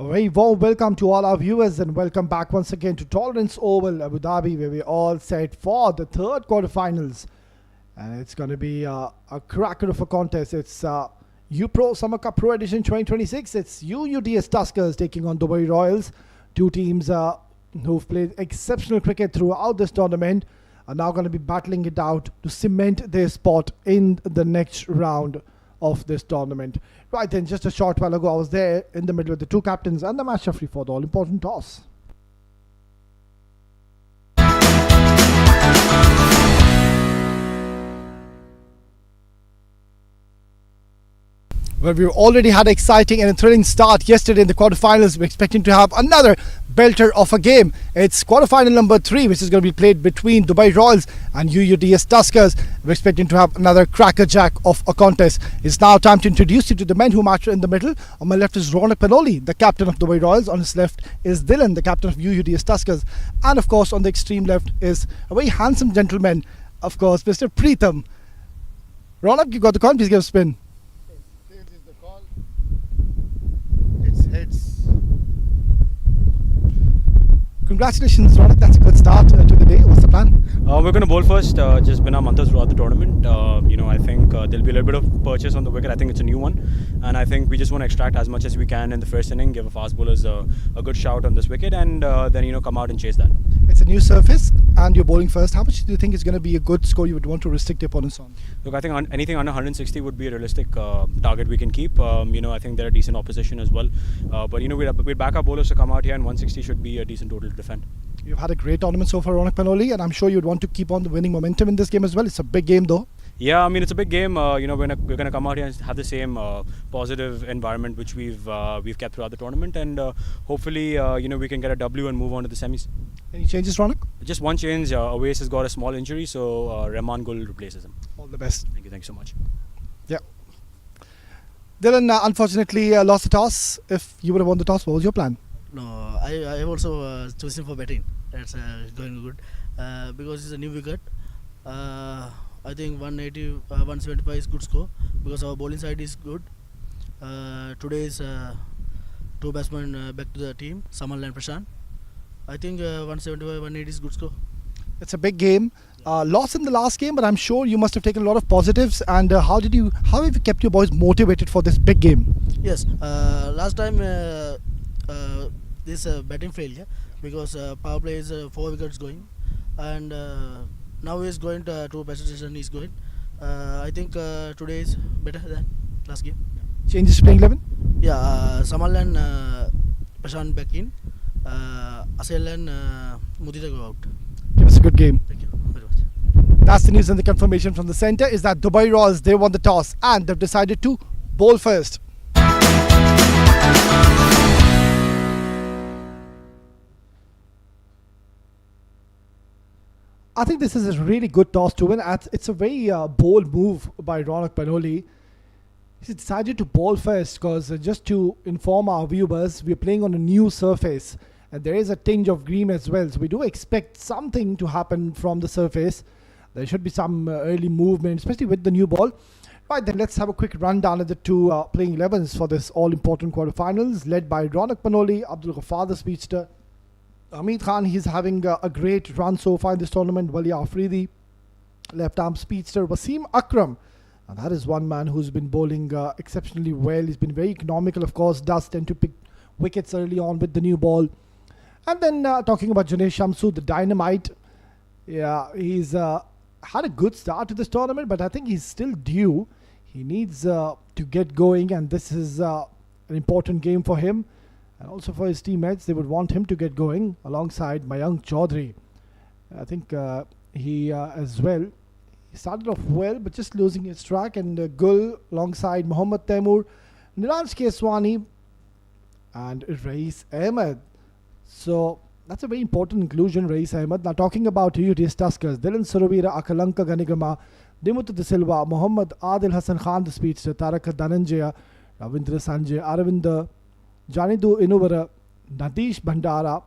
A very warm welcome to all our viewers and welcome back once again to Tolerance Oval, Abu Dhabi, where we're all set for the third quarterfinals. And it's going to be a cracker of a contest. It's UPRO Summer Cup Pro Edition 2026. It's UUDS Tuskers taking on Dubai Royals. Two teams who've played exceptional cricket throughout this tournament are now going to be battling it out to cement their spot in the next round of this tournament. Right then, just a short while ago, I was there in the middle with the two captains and the match referee for the all-important toss. Well, we've already had an exciting and a thrilling start yesterday in the quarterfinals. We're expecting to have another belter of a game. It's quarterfinal number 3, which is going to be played between Dubai Royals and UUDS Tuskers. We're expecting to have another crackerjack of a contest. It's now time to introduce you to the men who match in the middle. On my left is Ronak Panoli, the captain of Dubai Royals. On his left is Dylan, the captain of UUDS Tuskers. And of course, on the extreme left is a very handsome gentleman, of course, Mr. Preetham. Ronak, you got the coin. Please give a spin. Heads. Congratulations, Ronak. That's a good start to the day. What's the plan? We're going to bowl first. Just been our mantras throughout the tournament. I think there'll be a little bit of purchase on the wicket. I think it's a new one, and I think we just want to extract as much as we can in the first inning. Give our fast bowlers a good shout on this wicket, and then come out and chase that. It's a new surface, and you're bowling first. How much do you think is going to be a good score you would want to restrict your opponents on? Look, I think anything under 160 would be a realistic target we can keep. I think they're a decent opposition as well. But we'd back our bowlers to come out here, and 160 should be a decent total to defend. You've had a great tournament so far, Ronak Panoli, and I'm sure you'd want to keep on the winning momentum in this game as well. It's a big game, though. Yeah, I mean, it's a big game. We're gonna come out here and have the same positive environment which we've kept throughout the tournament, and hopefully, we can get a W and move on to the semis. Any changes, Ronak? Just one change. Awais has got a small injury, so Rahman Gul replaces him. All the best. Thank you so much. Yeah. Dylan, unfortunately, lost the toss. If you would have won the toss, what was your plan? No, I also choosing for batting. That's going good because it's a new wicket. I think 180, 175 is good score because our bowling side is good. Today is two batsmen back to the team, Samal and Prashant. I think 175, 180 is good score. It's a big game. Lost in the last game, but I'm sure you must have taken a lot of positives. And how have you kept your boys motivated for this big game? Yes, last time this batting failure because power play is 4 wickets going, and now he's going to 2 batsmen. He's going. I think today is better than last game. Changes to playing 11? Yeah, Samal and Prashant back in. Asel and Mudita go out. It was a good game. Thank you very much. That's the news, and the confirmation from the centre is that Dubai Royals, they won the toss and they've decided to bowl first. I think this is a really good toss to win. It's a very bold move by Ronak Panoli. He decided to bowl first because just to inform our viewers, we're playing on a new surface and there is a tinge of green as well. So we do expect something to happen from the surface. There should be some early movement, especially with the new ball. Right then, let's have a quick rundown of the two playing 11s for this all-important quarterfinals, led by Ronak Panoli, Abdul Ghaffar the speedster, Hamid Khan. He's having a great run so far in this tournament. Wali Afridi, left arm speedster, Wasim Akram. And that is one man who's been bowling exceptionally well. He's been very economical, of course, does tend to pick wickets early on with the new ball. And then talking about Junaid Shamsu, the dynamite. Yeah, he's had a good start to this tournament, but I think he's still due. He needs to get going, and this is an important game for him. And also for his teammates, they would want him to get going alongside Mayank Chaudhary. I think he as well. He started off well, but just losing his track. And Gul alongside Mohammad Taimur, Niraj Keswani, and Rais Ahmed. So that's a very important inclusion, Rais Ahmed. Now talking about UUDS Tuskers, Dylan Suravira, Akalanka Ganigama, Dimutu De Silva, Muhammad Adil Hassan Khan, the speedster, Taraka Dhananjaya, Ravindra Sanjay, Aravind Janidu Inuvara, Nadish Bhandara,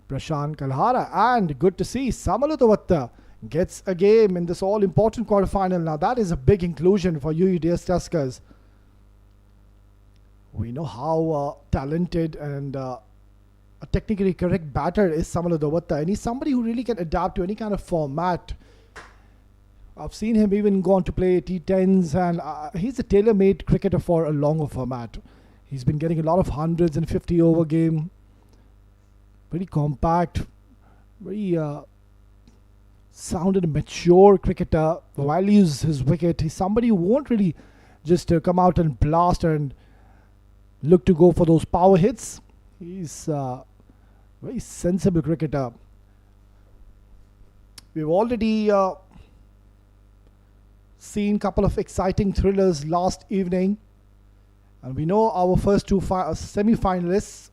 Prashant Kalhara, and good to see Samalutavatta gets a game in this all-important quarterfinal. Now that is a big inclusion for UUDS Tuskers. We know how talented and a technically correct batter is Samala Davatta, and he's somebody who really can adapt to any kind of format. I've seen him even go on to play T10s, and he's a tailor-made cricketer for a longer format. He's been getting a lot of hundreds and 50 over game. Very compact, very sound and mature cricketer. Values his wicket. He's somebody who won't really just come out and blast and look to go for those power hits. He's a very sensible cricketer. We've already seen a couple of exciting thrillers last evening, and we know our first two semi-finalists.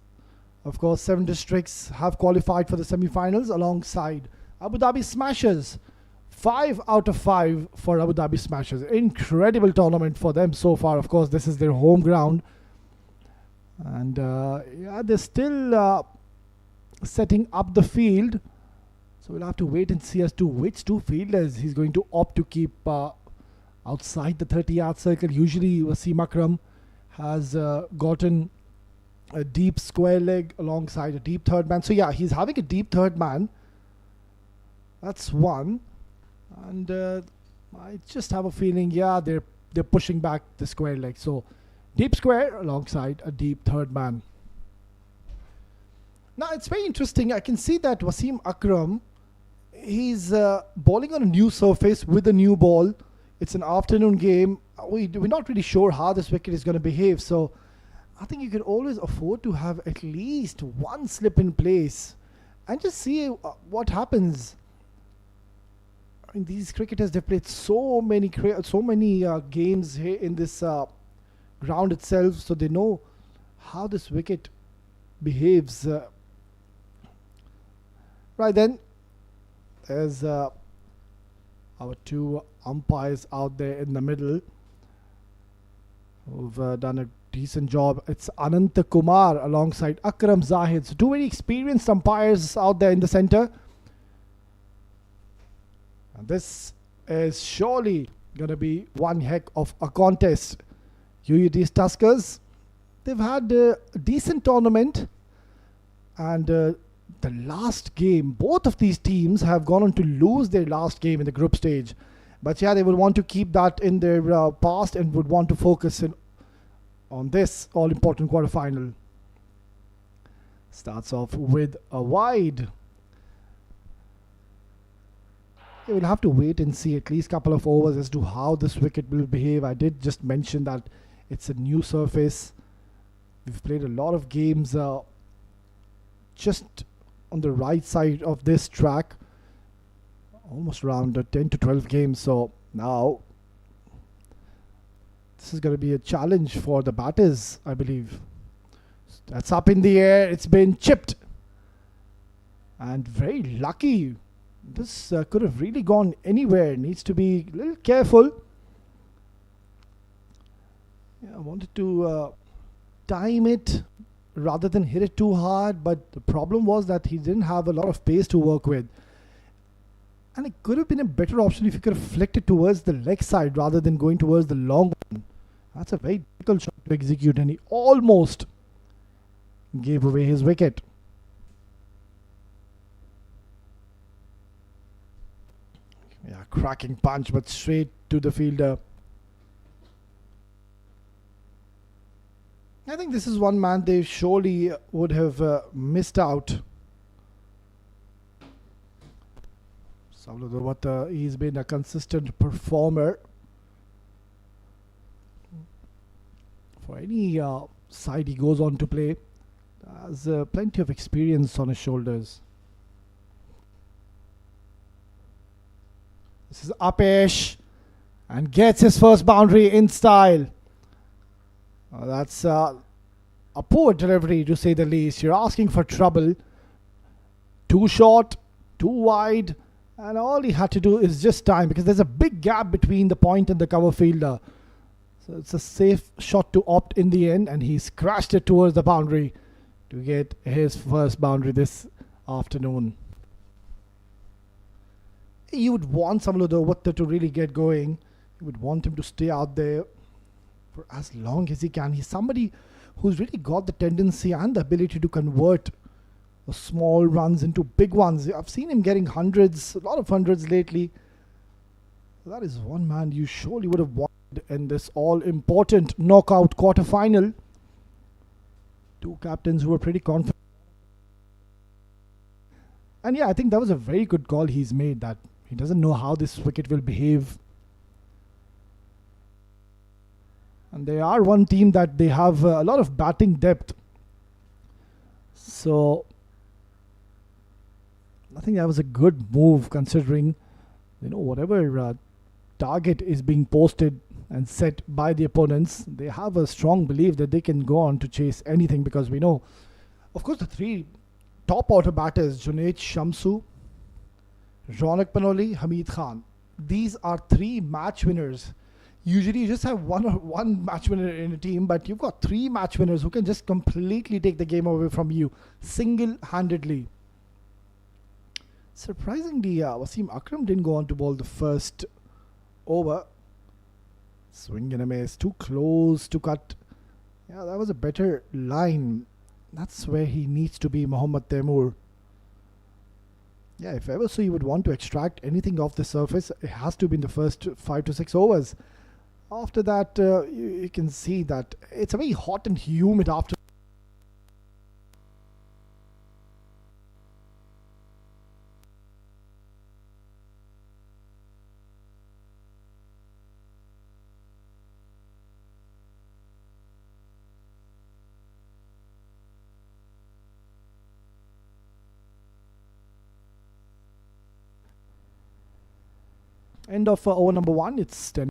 Of course, 7 districts have qualified for the semi-finals alongside Abu Dhabi Smashers. 5 out of 5 for Abu Dhabi Smashers. Incredible tournament for them so far. Of course, this is their home ground. And yeah, they're still setting up the field. So we'll have to wait and see as to which two fielders he's going to opt to keep outside the 30-yard circle. Usually Wasim Akram has gotten a deep square leg alongside a deep third man. So yeah, he's having a deep third man. That's one. And I just have a feeling, yeah, they're pushing back the square leg. So deep square alongside a deep third man. Now it's very interesting. I can see that Wasim Akram, he's bowling on a new surface with a new ball. It's an afternoon game. We're not really sure how this wicket is going to behave. So I think you can always afford to have at least one slip in place and just see what happens. I mean, these cricketers, they've played so many games here in this ground itself, so they know how this wicket behaves. Right then, there's our two umpires out there in the middle who've done a decent job. It's Ananta Kumar alongside Akram Zahid. So two very experienced umpires out there in the center. And this is surely going to be one heck of a contest. UUDS Tuskers, they've had a decent tournament, and the last game, both of these teams have gone on to lose their last game in the group stage. But yeah, they will want to keep that in their past and would want to focus on this all-important quarterfinal. Starts off with a wide. You will have to wait and see at least a couple of overs as to how this wicket will behave. I did just mention that it's a new surface. We've played a lot of games just on the right side of this track. Almost around 10 to 12 games. So now this is going to be a challenge for the batters, I believe. That's up in the air. It's been chipped. And very lucky. This could have really gone anywhere. Needs to be a little careful. Yeah, I wanted to time it rather than hit it too hard. But the problem was that he didn't have a lot of pace to work with. And it could have been a better option if you could have flicked it towards the leg side rather than going towards the long one. That's a very difficult shot to execute, and he almost gave away his wicket. Yeah, cracking punch, but straight to the fielder. I think this is one man they surely would have missed out. He's been a consistent performer for any side he goes on to play. Has plenty of experience on his shoulders. This is Apesh and gets his first boundary in style. That's a poor delivery, to say the least. You're asking for trouble. Too short, too wide. And all he had to do is just time, because there's a big gap between the point and the cover fielder. So it's a safe shot to opt in the end, and he's crashed it towards the boundary to get his first boundary this afternoon. You would want Samluddin to really get going. You would want him to stay out there for as long as he can. He's somebody who's really got the tendency and the ability to convert small runs into big ones. I've seen him getting hundreds, a lot of hundreds lately. That is one man you surely would have wanted in this all-important knockout quarter-final. Two captains who were pretty confident. And yeah, I think that was a very good call he's made, that he doesn't know how this wicket will behave. And they are one team that they have a lot of batting depth. So I think that was a good move, considering, whatever target is being posted and set by the opponents, they have a strong belief that they can go on to chase anything, because we know, of course, the three top order batters, Junaid Shamsu, Ronak Panoli, Hamid Khan. These are three match winners. Usually you just have one match winner in a team, but you've got three match winners who can just completely take the game away from you single-handedly. Surprisingly, Wasim Akram didn't go on to bowl the first over. Swing and a miss, too close to cut. Yeah, that was a better line. That's where he needs to be, Mohammad Taimur. Yeah, if ever so you would want to extract anything off the surface, it has to be in the first 5 to 6 overs. After that, you can see that it's a very hot and humid afternoon. End of over number 1, it's 10.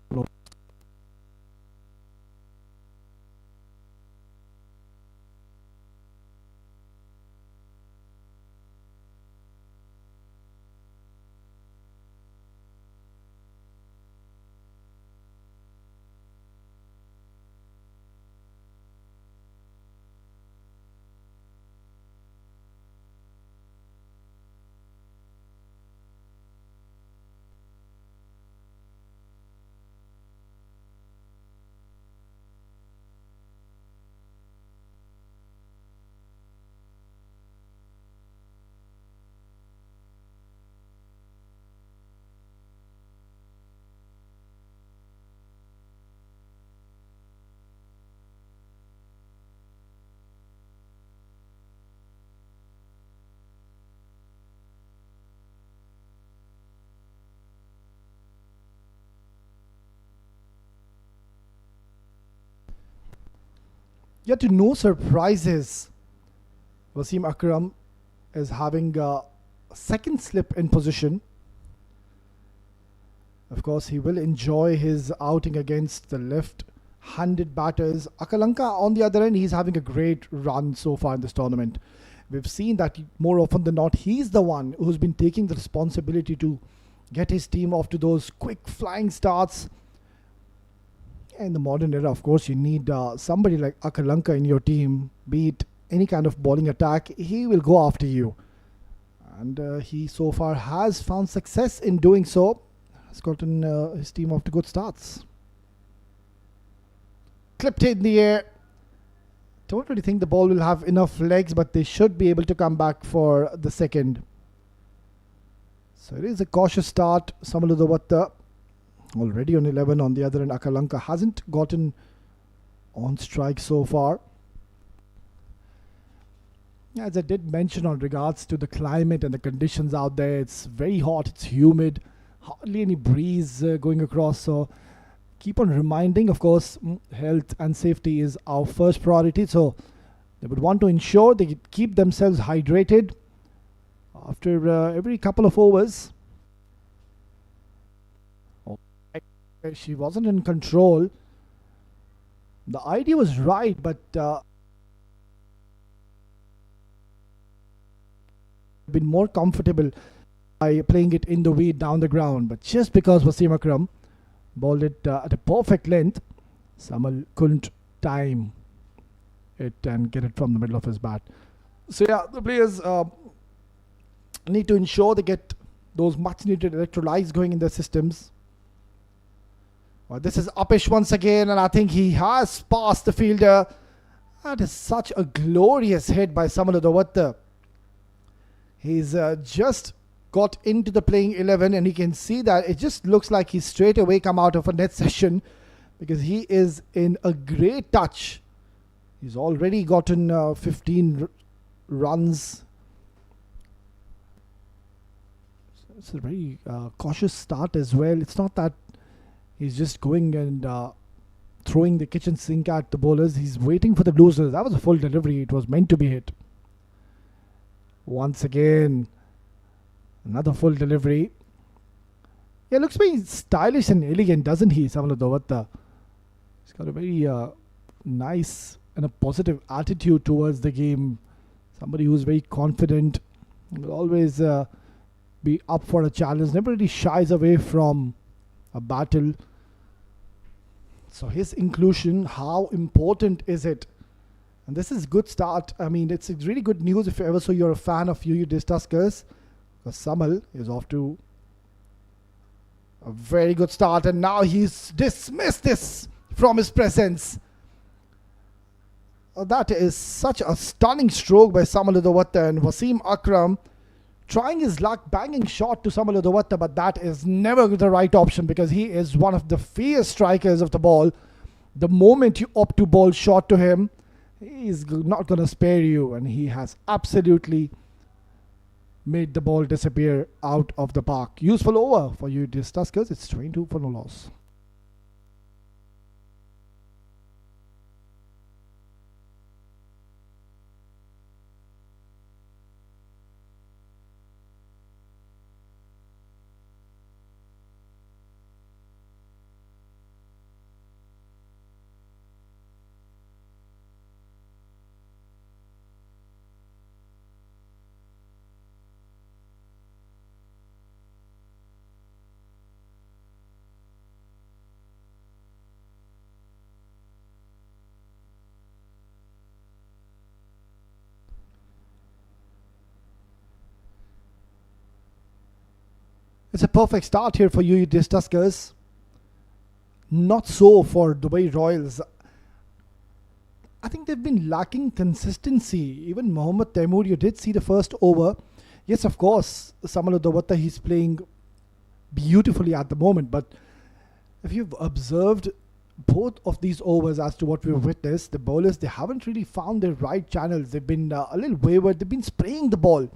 Yet to no surprises, Wasim Akram is having a second slip in position. Of course, he will enjoy his outing against the left-handed batters. Akalanka, on the other end, he's having a great run so far in this tournament. We've seen that more often than not, he's the one who's been taking the responsibility to get his team off to those quick flying starts. In the modern era, of course, you need somebody like Akalanka in your team, be it any kind of bowling attack, he will go after you. And he so far has found success in doing so. Has gotten his team off to good starts. Clipped in the air. Don't really think the ball will have enough legs, but they should be able to come back for the second. So it is a cautious start. Samaludawatta already on 11. On the other end, Akalanka hasn't gotten on strike so far. As I did mention on regards to the climate and the conditions out there, it's very hot, it's humid, hardly any breeze going across. So keep on reminding, of course, health and safety is our first priority. So they would want to ensure they keep themselves hydrated after every couple of overs. She wasn't in control. The idea was right, but been more comfortable by playing it in the way down the ground. But just because Wasim Akram bowled it at a perfect length, Samal couldn't time it and get it from the middle of his bat. So yeah, the players need to ensure they get those much needed electrolytes going in their systems. Well, this is Upish once again, and I think he has passed the fielder. That is such a glorious hit by Samala Davatta. He's just got into the playing 11, and you can see that it just looks like he's straight away come out of a net session, because he is in a great touch. He's already gotten 15 runs. It's a very cautious start as well. It's not that he's just going and throwing the kitchen sink at the bowlers. He's waiting for the losers. That was a full delivery. It was meant to be hit. Once again, another full delivery. Yeah, looks very stylish and elegant, doesn't he, Samala Davatta? He's got a very nice and a positive attitude towards the game. Somebody who's very confident. Will always be up for a challenge. Never really shies away from a battle. So his inclusion, how important is it? And this is good start. I mean, it's really good news if ever so you're a fan of UUDS Tuskers. Because Samal is off to a very good start, and now he's dismissed this from his presence. That is such a stunning stroke by Samala Davatta, and Wasim Akram trying his luck, banging shot to Samala Davatta, but that is never the right option, because he is one of the fierce strikers of the ball. The moment you opt to bowl short to him, he's not going to spare you, and he has absolutely made the ball disappear out of the park. Useful over for UUDS Tuskers. It's 22 for no loss. It's a perfect start here for UUDS Tuskers. Not so for Dubai Royals. I think they've been lacking consistency. Even Mohammad Taimur, you did see the first over. Yes, of course, Samala Davatta, he's playing beautifully at the moment. But if you've observed both of these overs as to what we've witnessed, the bowlers, they haven't really found their right channels. They've been a little wayward. They've been spraying the ball,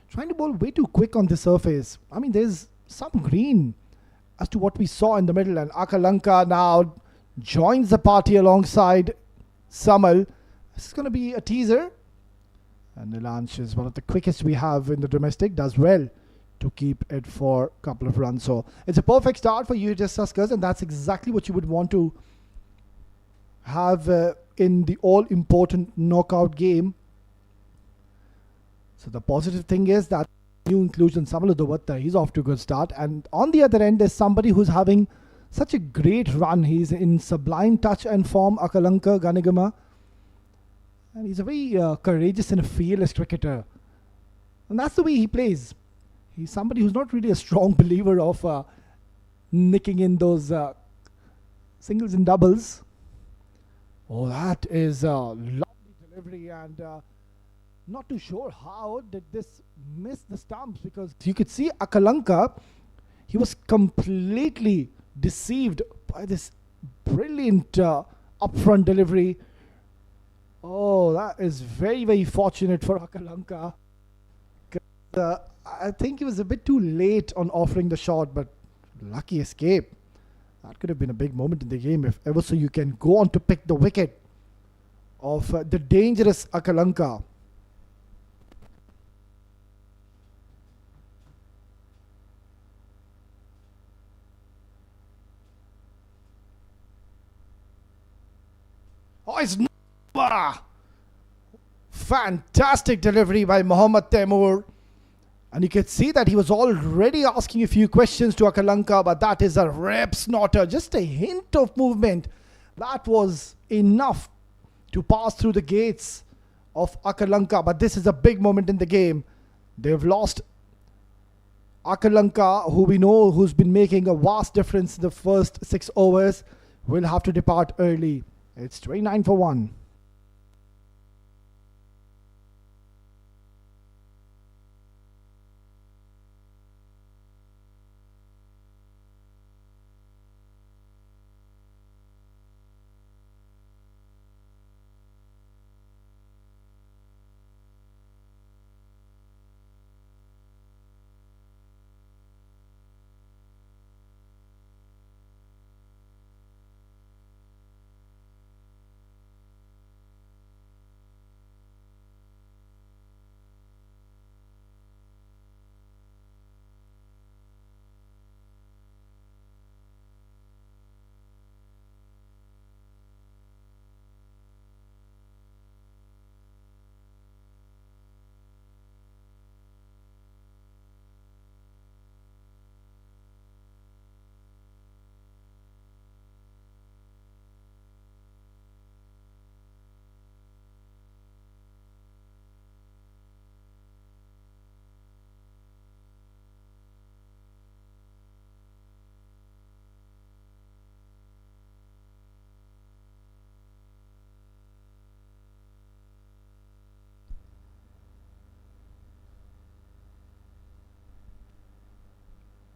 trying to bowl way too quick on the surface. I mean, there's some green as to what we saw in the middle, and Akalanka now joins the party alongside Samal. This is going to be a teaser, and Nilansh is one of the quickest we have in the domestic, does well to keep it for a couple of runs. So it's a perfect start for UUDS Tuskers, and that's exactly what you would want to have in the all-important knockout game. So the positive thing is that new inclusion, Samala Davatta, he's off to a good start. And on the other end, there's somebody who's having such a great run. He's in sublime touch and form, Akalanka Ganigama. And he's a very courageous and a fearless cricketer. And that's the way he plays. He's somebody who's not really a strong believer of nicking in those singles and doubles. Oh, that is a lovely delivery, and not too sure how did this miss the stumps, because you could see Akalanka, he was completely deceived by this brilliant upfront delivery. Oh, that is very, very fortunate for Akalanka. I think he was a bit too late on offering the shot, but lucky escape. That could have been a big moment in the game if ever so you can go on to pick the wicket of the dangerous Akalanka. Oh, it's Nova! Fantastic delivery by Mohammad Taimur. And you can see that he was already asking a few questions to Akalanka, but that is a rep snorter. Just a hint of movement. That was enough to pass through the gates of Akalanka. But this is a big moment in the game. They've lost Akalanka, who we know who's been making a vast difference in the first 6 overs, will have to depart early. It's 29 for 1.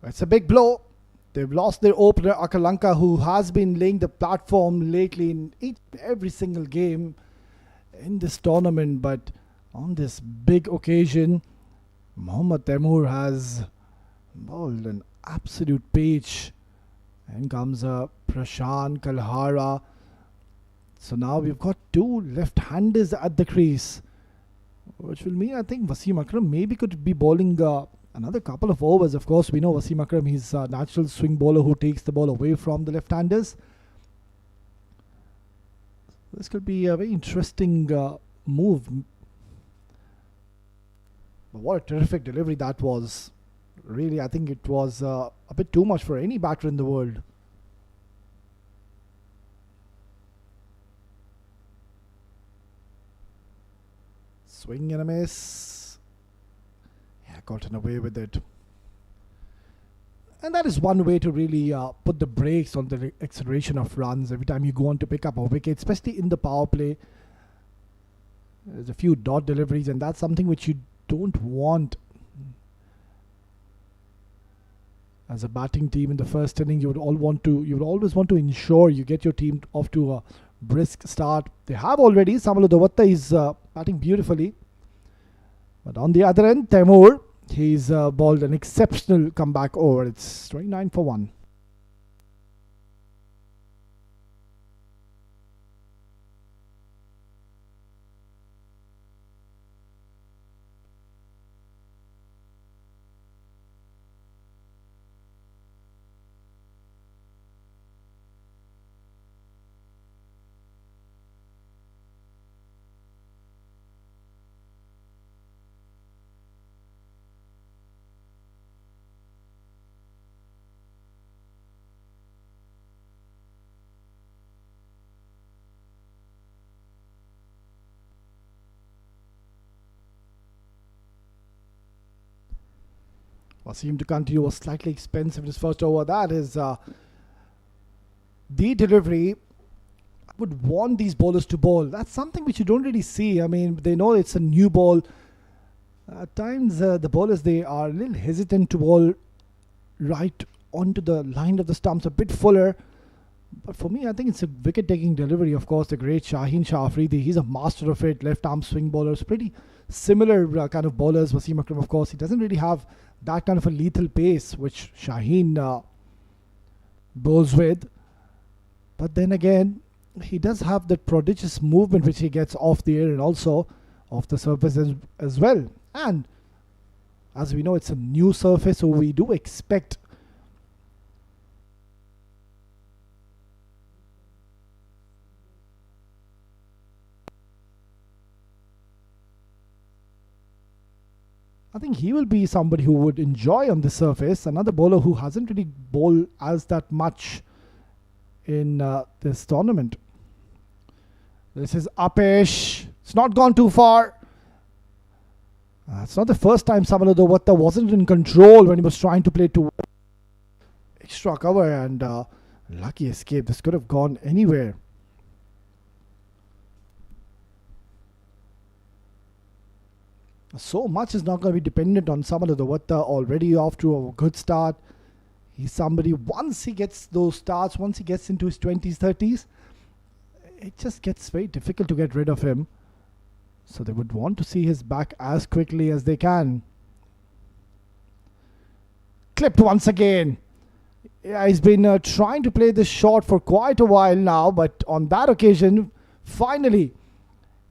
It's a big blow. They've lost their opener, Akalanka, who has been laying the platform lately in every single game in this tournament. But on this big occasion, Mohammad Temur has bowled an absolute page. And comes Prashant Kalhara. So now we've got two left-handers at the crease, which will mean I think Wasim Akram maybe could be bowling another couple of overs. Of course, we know Wasim Akram, he's a natural swing bowler who takes the ball away from the left-handers. This could be a very interesting move. But what a terrific delivery that was. Really, I think it was a bit too much for any batter in the world. Swing and a miss. Yeah, gotten away with it. And that is one way to really put the brakes on the acceleration of runs every time you go on to pick up a wicket, especially in the power play. There's a few dot deliveries, and that's something which you don't want. As a batting team in the first inning, you would always want to ensure you get your team off to a brisk start. They have already. Samalu Davatta is batting beautifully. But on the other end, Temur, he's bowled an exceptional comeback over. It's 29 for 1. Wasim to continue was slightly expensive in his first over. That is the delivery. I would want these bowlers to bowl. That's something which you don't really see. I mean, they know it's a new ball. At times, the bowlers, they are a little hesitant to bowl right onto the line of the stumps, a bit fuller. But for me, I think it's a wicket-taking delivery. Of course, the great Shaheen Shah Afridi, he's a master of it. Left-arm swing bowlers, pretty similar kind of bowlers. Wasim Akram, of course, he doesn't really have that kind of a lethal pace which Shaheen bowls with. But then again, he does have that prodigious movement which he gets off the air and also off the surface as well. And as we know, it's a new surface, so we do expect I think he will be somebody who would enjoy on the surface. Another bowler who hasn't really bowled as that much in this tournament. This is Apesh. It's not gone too far. It's not the first time Samalu Davatta wasn't in control when he was trying to play to extra cover, and lucky escape. This could have gone anywhere. So much is not going to be dependent on Samalu Davatta, already off to a good start. He's somebody, once he gets those starts, once he gets into his 20s, 30s, it just gets very difficult to get rid of him. So they would want to see his back as quickly as they can. Clipped once again. Yeah, he's been trying to play this shot for quite a while now, but on that occasion, finally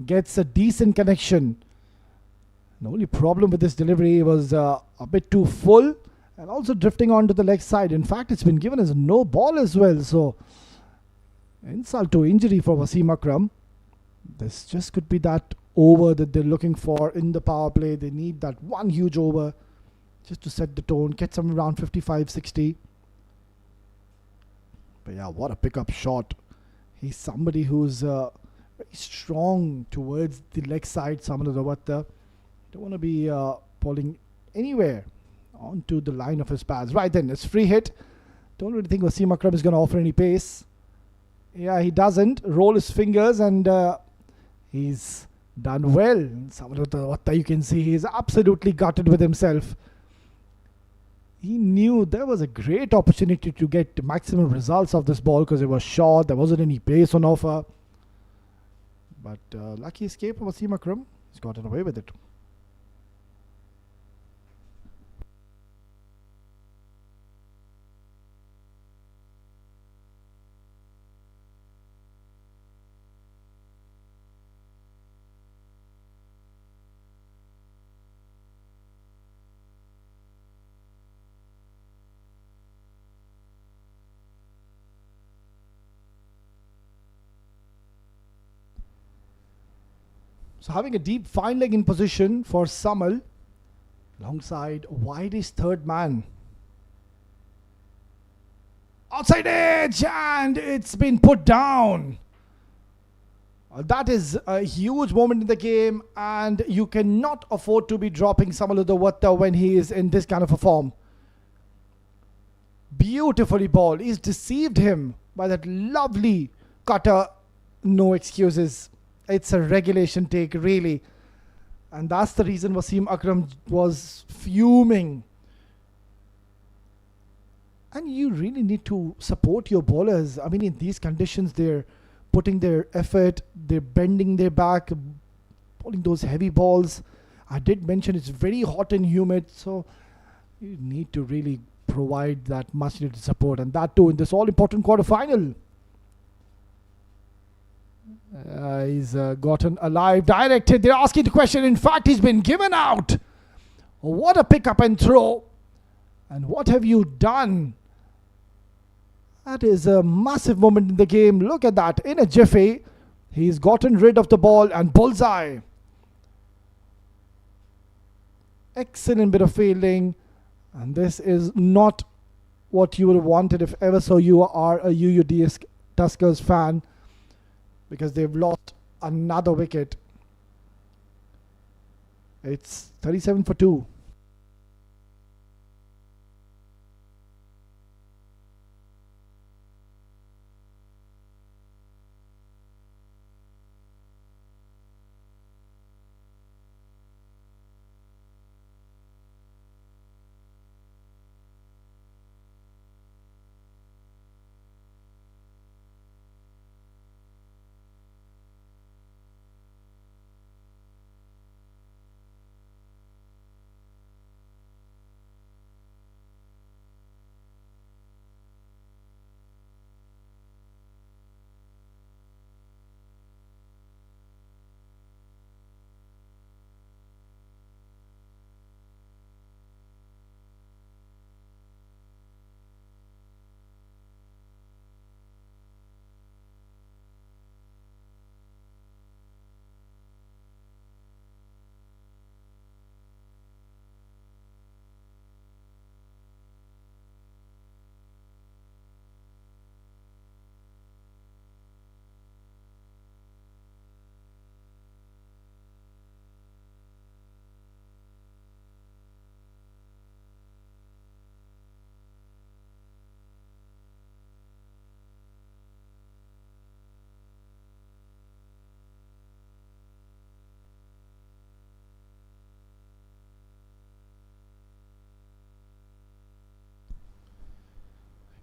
gets a decent connection. The only problem with this delivery was a bit too full and also drifting onto the leg side. In fact, it's been given as no ball as well. So, insult to injury for Wasim Akram. This just could be that over that they're looking for in the power play. They need that one huge over just to set the tone, get some around 55, 60. But yeah, what a pickup shot. He's somebody who's very strong towards the leg side, Samalu Davatta. Don't want to be bowling anywhere onto the line of his pads. Right then, it's free hit. Don't really think Wasim Akram is going to offer any pace. Yeah, he doesn't. Roll his fingers and he's done well. Samalu Davatta, you can see he's absolutely gutted with himself. he knew there was a great opportunity to get maximum results of this ball because it was short, there wasn't any pace on offer. But lucky escape of Wasim Akram. He's gotten away with it. So having a deep fine leg in position for Samal. Alongside widest third man. Outside edge, and it's been put down. That is a huge moment in the game, and you cannot afford to be dropping Samal Udawata when he is in this kind of a form. Beautifully ball. He's deceived him by that lovely cutter. No excuses. It's a regulation take, really. And that's the reason Wasim Akram was fuming. And you really need to support your bowlers. I mean, in these conditions, they're putting their effort, they're bending their back, bowling those heavy balls. I did mention it's very hot and humid, so you need to really provide that much needed support. And that too in this all-important quarter-final. He's gotten alive, directed. They're asking the question. In fact, he's been given out. What a pick up and throw. And what have you done? That is a massive moment in the game. Look at that. In a jiffy, he's gotten rid of the ball and bullseye. Excellent bit of fielding. And this is not what you would have wanted if ever so you are a UUDS Tuskers fan. Because they've lost another wicket. It's 37 for 2.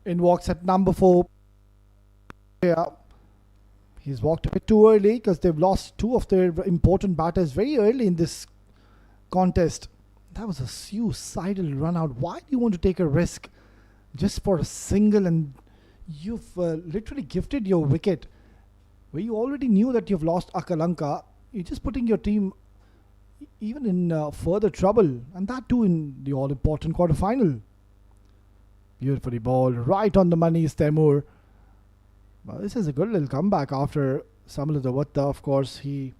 In walks at number 4. Yeah, he's walked a bit too early because they've lost 2 of their important batters very early in this contest. That was a suicidal run out. Why do you want to take a risk just for a single? And you've literally gifted your wicket where you already knew that you've lost Akalanka. You're just putting your team even in further trouble, and that too in the all-important quarter-final. Beautifully ball, right on the money is Temur. Well, this is a good little comeback after Samal Udawata. Of course, he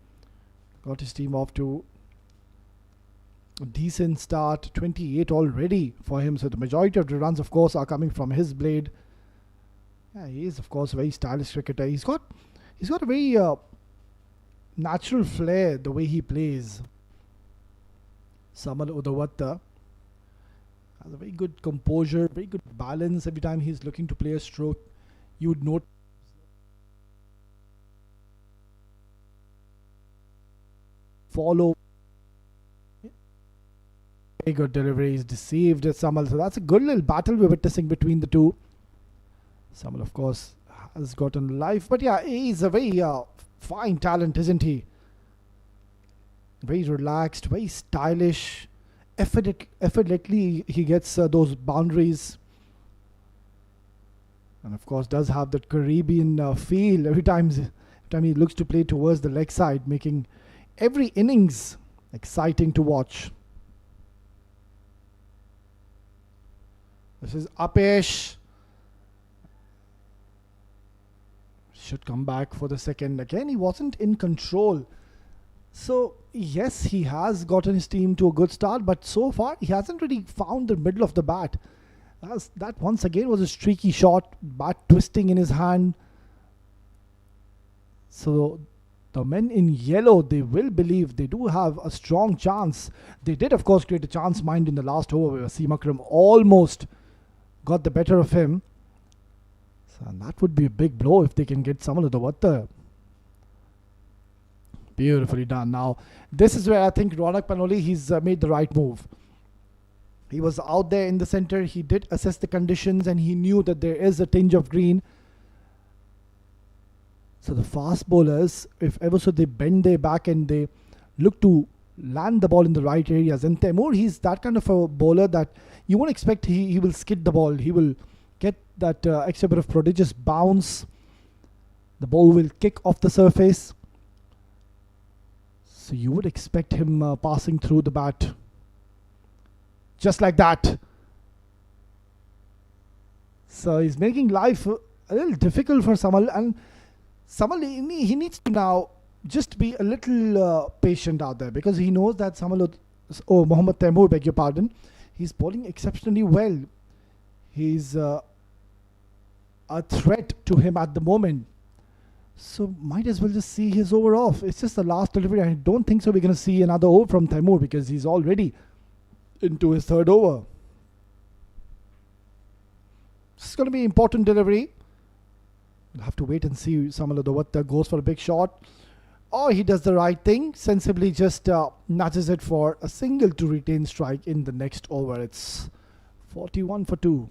got his team off to a decent start, 28 already for him. So the majority of the runs, of course, are coming from his blade. Yeah, he is, of course, a very stylish cricketer. He's got a very natural flair the way he plays. Samal Udawata has a very good composure, very good balance every time he's looking to play a stroke. You would note follow Very good delivery. He's deceived Samal. So that's a good little battle we're witnessing between the two. Samal, of course, has gotten life. But yeah, he's a very fine talent, isn't he? Very relaxed, very stylish. Effortlessly, he gets those boundaries. And of course, does have that Caribbean feel every time he looks to play towards the leg side, making every innings exciting to watch. This is Apesh. Should come back for the second. Again, he wasn't in control. So, yes, he has gotten his team to a good start, but so far he hasn't really found the middle of the bat. That once again was a streaky shot, bat twisting in his hand. So, the men in yellow, they will believe they do have a strong chance. They did, of course, create a chance mind in the last over where Wasim Akram almost got the better of him. So, and that would be a big blow if they can get Samal Udavatta. Beautifully done. Now, this is where I think Ronak Panoli, he's made the right move. He was out there in the center. He did assess the conditions and he knew that there is a tinge of green. So the fast bowlers, if ever so, they bend their back and they look to land the ball in the right areas. And Taimur, he's that kind of a bowler that you won't expect he will skid the ball. He will get that extra bit of prodigious bounce. The ball will kick off the surface. So you would expect him passing through the bat. Just like that. So he's making life a little difficult for Samal. And Samal, he needs to now just be a little patient out there. Because he knows that Mohammad Taimur, beg your pardon, he's bowling exceptionally well. He's a threat to him at the moment. So might as well just see his over off. It's just the last delivery. I don't think so we're going to see another over from Taimur because he's already into his third over. It's going to be an important delivery. We'll have to wait and see Samal Udavatta goes for a big shot. Or he does the right thing. Sensibly just nudges it for a single to retain strike in the next over. It's 41 for 2.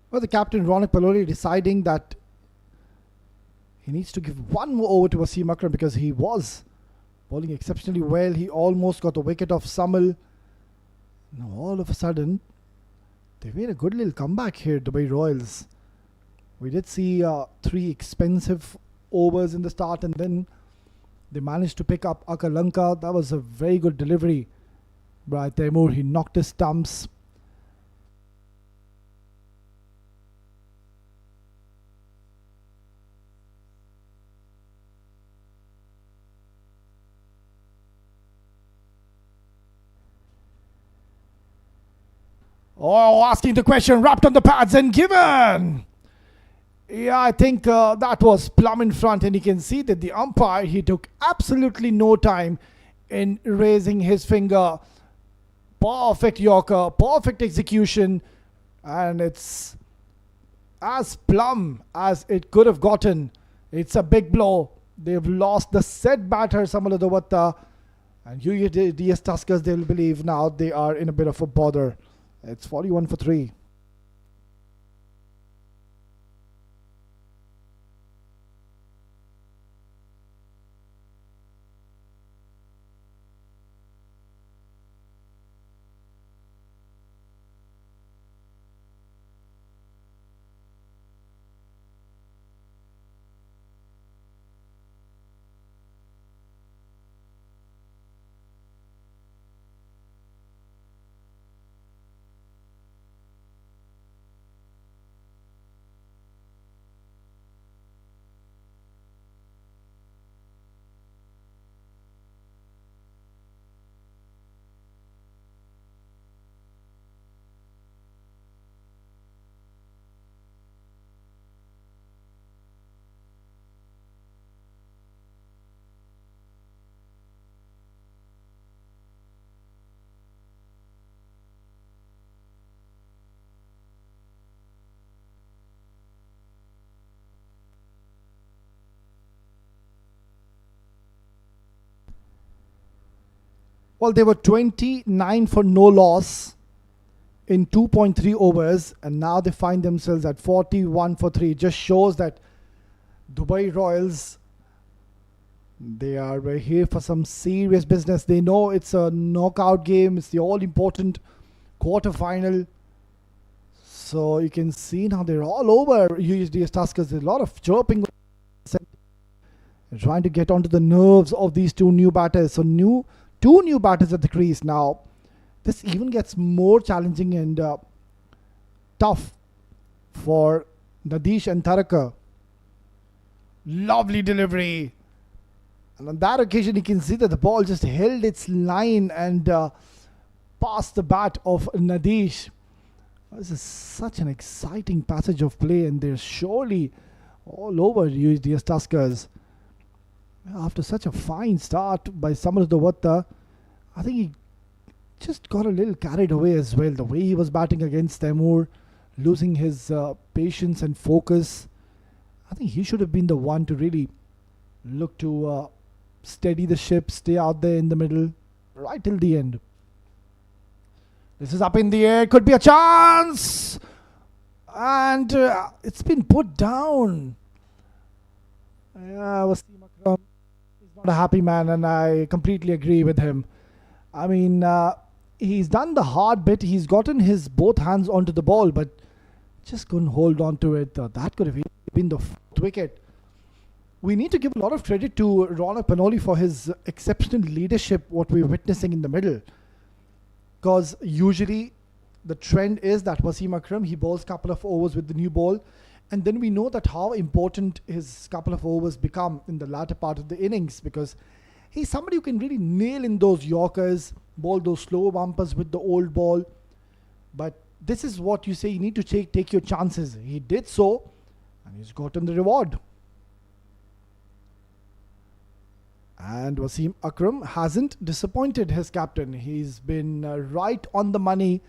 Well, the captain, Ronak Paloli, deciding that he needs to give one more over to Wasim Akram because he was bowling exceptionally well. He almost got the wicket of Samal. Now, all of a sudden, they made a good little comeback here, Dubai Royals. We did see 3 expensive overs in the start and then they managed to pick up Akalanka. That was a very good delivery by Taimur. He knocked his stumps. Oh, asking the question, wrapped on the pads and given. Yeah, I think that was plumb in front, and you can see that the umpire, he took absolutely no time in raising his finger. Perfect Yorker, perfect execution, and it's as plumb as it could have gotten. It's a big blow. They've lost the set batter, Samal Udavatta, and UUDS Tuskers, they'll believe now they are in a bit of a bother. It's 41 for 3. Well, they were 29 for no loss in 2.3 overs, and now they find themselves at 41 for 3. It just shows that Dubai Royals, they are here for some serious business. They know it's a knockout game. It's the all-important quarter-final. So you can see now they're all over UUDS Tuskers. There's a lot of chirping. They're trying to get onto the nerves of these two new batters. So two new batters at the crease now. This even gets more challenging and tough for Nadish and Tharaka. Lovely delivery. And on that occasion, you can see that the ball just held its line and past the bat of Nadish. This is such an exciting passage of play, and they're surely all over UUDS Tuskers. After such a fine start by Samar Dovatta, I think he just got a little carried away as well. The way he was batting against Temur, losing his patience and focus. I think he should have been the one to really look to steady the ship, stay out there in the middle, right till the end. This is up in the air, could be a chance! And it's been put down. Wasim Akram is not a happy man, and I completely agree with him. I mean, he's done the hard bit. He's gotten his both hands onto the ball, but just couldn't hold on to it. That could have been the fourth wicket. We need to give a lot of credit to Ronak Panoli for his exceptional leadership, what we're witnessing in the middle. Because usually the trend is that Wasim Akram, he bowls a couple of overs with the new ball, and then we know that how important his couple of overs become in the latter part of the innings, because he's somebody who can really nail in those Yorkers, bowl those slow bumpers with the old ball. But this is what you say, you need to take your chances. He did so, and he's gotten the reward. And Wasim Akram hasn't disappointed his captain. He's been right on the money,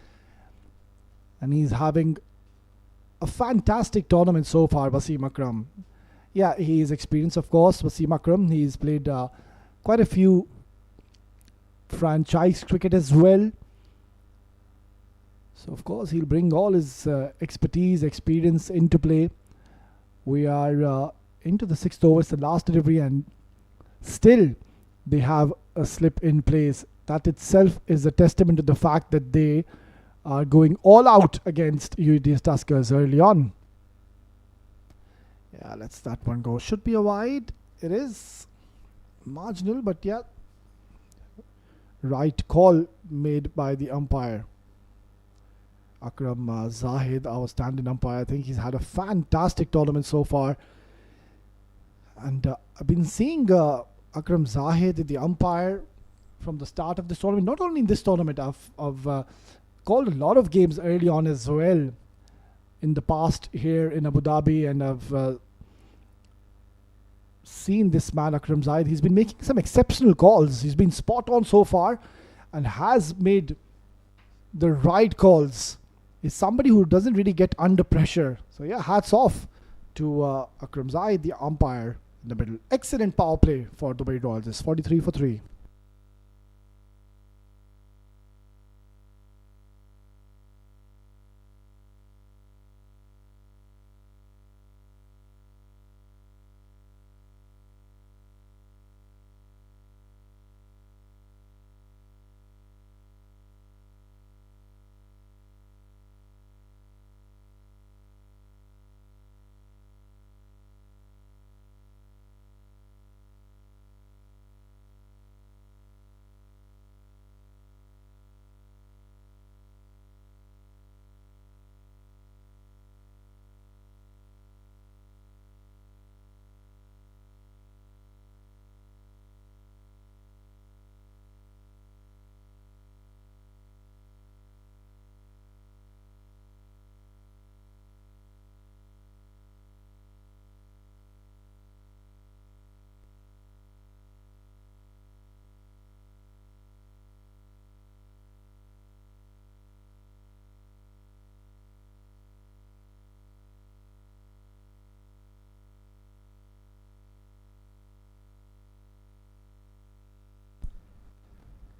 and he's having a fantastic tournament so far, Wasim Akram. Yeah, he is experienced, of course, Wasim Akram. He's played quite a few franchise cricket as well. So, of course, he'll bring all his expertise, experience into play. We are into the sixth over, it's the last delivery, and still they have a slip in place. That itself is a testament to the fact that they are going all out against UUDS Tuskers early on. Yeah, let's that one go. Should be a wide. It is marginal, but yeah, right call made by the umpire. Akram Zahid, our stand-in umpire. I think he's had a fantastic tournament so far. And I've been seeing Akram Zahid, the umpire, from the start of this tournament. Not only in this tournament, I've called a lot of games early on as well in the past here in Abu Dhabi, and I've seen this man, Akram Zahid. He's been making some exceptional calls. He's been spot on so far and has made the right calls. He's somebody who doesn't really get under pressure. So yeah, hats off to Akram Zahid, the umpire in the middle. Excellent power play for Dubai Royals. It's 43 for 3.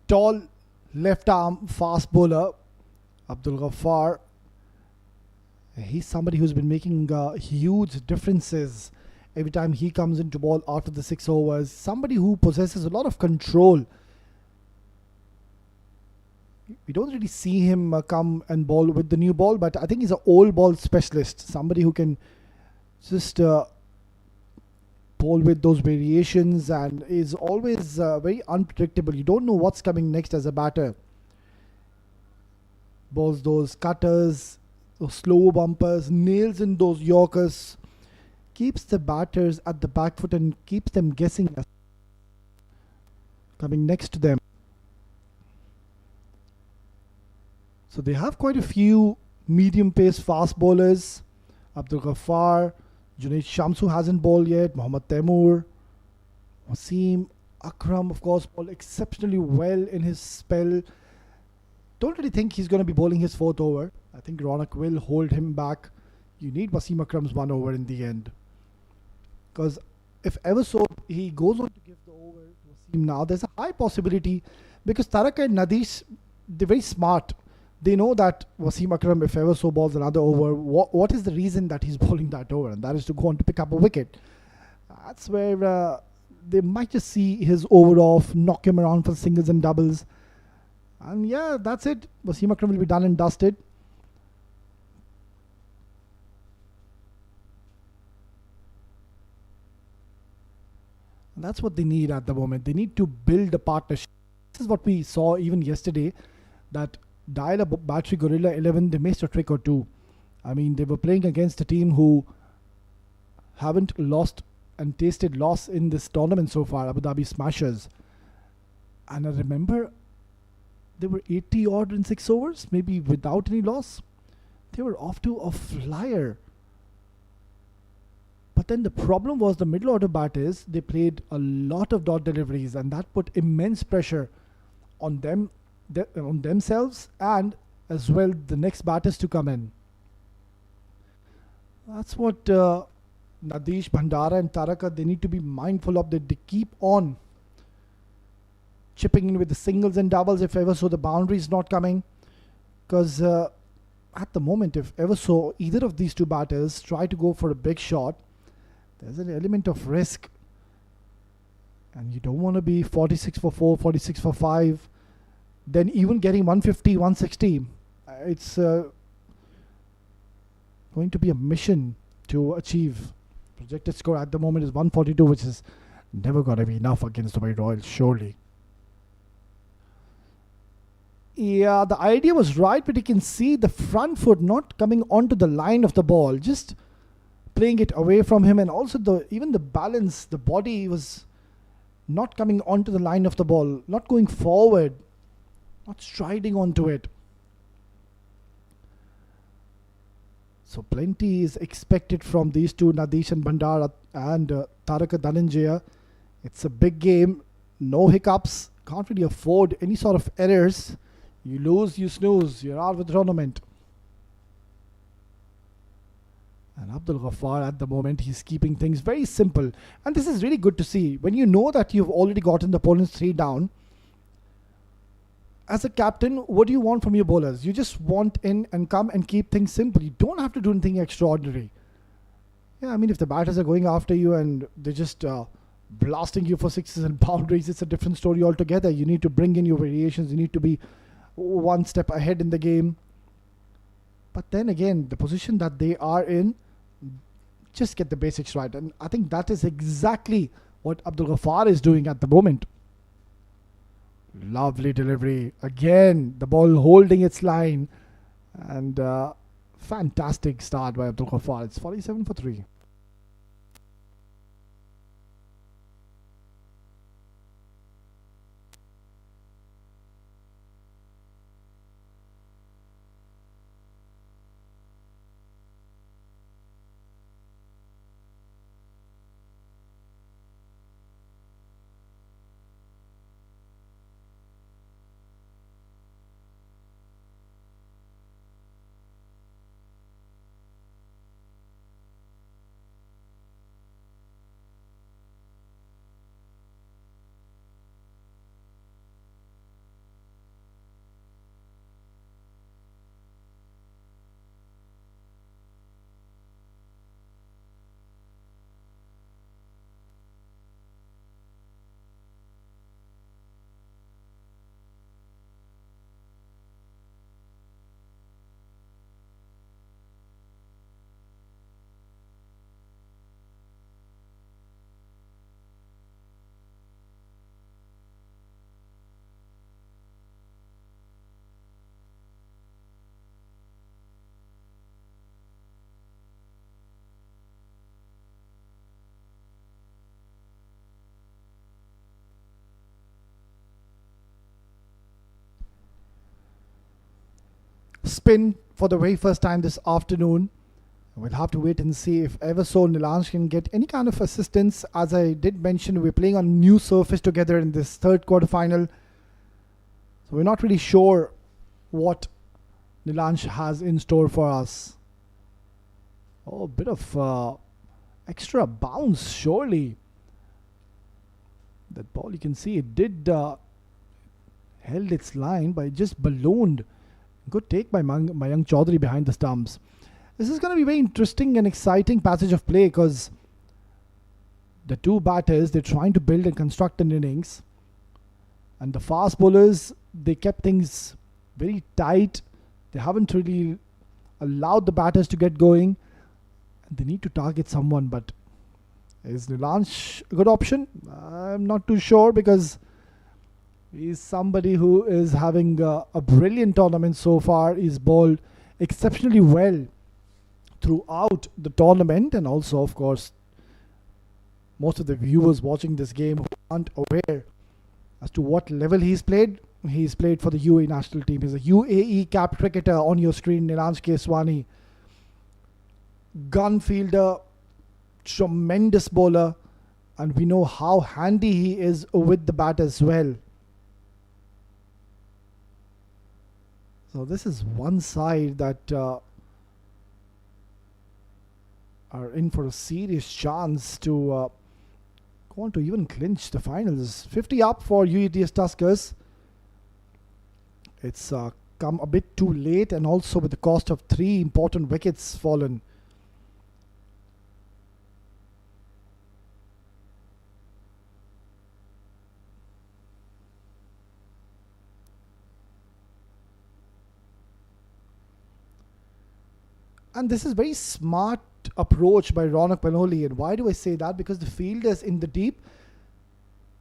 tall left arm fast bowler, Abdul Ghaffar. He's somebody who's been making huge differences every time he comes into ball after the 6 overs. Somebody who possesses a lot of control. We don't really see him come and bowl with the new ball, but I think he's an old ball specialist. Somebody who can just bowl with those variations and is always very unpredictable. You don't know what's coming next as a batter. Bowls those cutters, those slow bumpers, nails in those yorkers, keeps the batters at the back foot and keeps them guessing coming next to them. So they have quite a few medium pace fast bowlers. Abdul Ghaffar, Junaid Shamsu hasn't bowled yet, Mohammad Taimur, Wasim Akram, of course, bowled exceptionally well in his spell. Don't really think he's going to be bowling his 4th over. I think Ronak will hold him back. You need Wasim Akram's 1 over in the end. Because if ever so he goes on to give the over to Wasim now, there's a high possibility, because Taraka and Nadish, they're very smart. They know that Wasim Akram, if ever so bowls another over, what is the reason that he's bowling that over? And that is to go on to pick up a wicket. That's where they might just see his over off, knock him around for singles and doubles. And yeah, that's it. Wasim Akram will be done and dusted. And that's what they need at the moment. They need to build a partnership. This is what we saw even yesterday, that Dial Up Battery Gorilla 11, they missed a trick or two. I mean, they were playing against a team who haven't lost and tasted loss in this tournament so far, Abu Dhabi Smashers. And I remember they were 80 odd in 6 overs, maybe without any loss. They were off to a flyer. But then the problem was the middle order batters, they played a lot of dot deliveries, and that put immense pressure on them, on themselves, and as well the next batters to come in. That's what Nadish, Bhandara and Taraka, they need to be mindful of, that they keep on chipping in with the singles and doubles if ever so the boundary is not coming. Because at the moment, if ever so either of these two batters try to go for a big shot, there's an element of risk. And you don't want to be 46 for 4, 46 for 5, then even getting 150, 160. It's going to be a mission to achieve. Projected score at the moment is 142, which is never going to be enough against the White Royals, surely. Yeah, the idea was right, but you can see the front foot not coming onto the line of the ball, just playing it away from him, and also even the balance, the body was not coming onto the line of the ball, not going forward, not striding onto it. So plenty is expected from these two, Nadish and Bhandara and Taraka Dhananjaya. It's a big game, no hiccups, can't really afford any sort of errors. You lose, you snooze, you're out of the tournament. And Abdul Ghaffar at the moment, he's keeping things very simple. And this is really good to see. When you know that you've already gotten the opponent's 3 down, as a captain, what do you want from your bowlers? You just want in and come and keep things simple. You don't have to do anything extraordinary. Yeah, I mean, if the batters are going after you and they're just blasting you for sixes and boundaries, it's a different story altogether. You need to bring in your variations. You need to be one step ahead in the game. But then again, the position that they are in, just get the basics right. And I think that is exactly what Abdul Ghaffar is doing at the moment. Lovely delivery. Again, the ball holding its line. And fantastic start by Abdul Ghaffar. It's 47 for 3. spin for the very first time this afternoon. We'll have to wait and see if ever so Nilansh can get any kind of assistance. As I did mention, we're playing on new surface together in this third quarterfinal. So we're not really sure what Nilansh has in store for us. Oh, a bit of extra bounce, surely. That ball, you can see it did held its line, but it just ballooned. Good take by Mayank Chaudhary behind the stumps. This is going to be very interesting and exciting passage of play because the two batters, they're trying to build and construct an innings. And the fast bowlers, they kept things very tight. They haven't really allowed the batters to get going. They need to target someone, but is Nilansh a good option? I'm not too sure because he's somebody who is having a brilliant tournament so far. He's bowled exceptionally well throughout the tournament, and also, of course, most of the viewers watching this game who aren't aware as to what level he's played. He's played for the UAE national team. He's a UAE capped cricketer on your screen, Nilansh Keswani. Gun fielder, tremendous bowler, and we know how handy he is with the bat as well. So this is one side that are in for a serious chance to go on to even clinch the finals. 50 up for UUDS Tuskers. It's come a bit too late, and also with the cost of 3 important wickets fallen. And this is very smart approach by Ronak Panoli. And why do I say that? Because the fielders in the deep,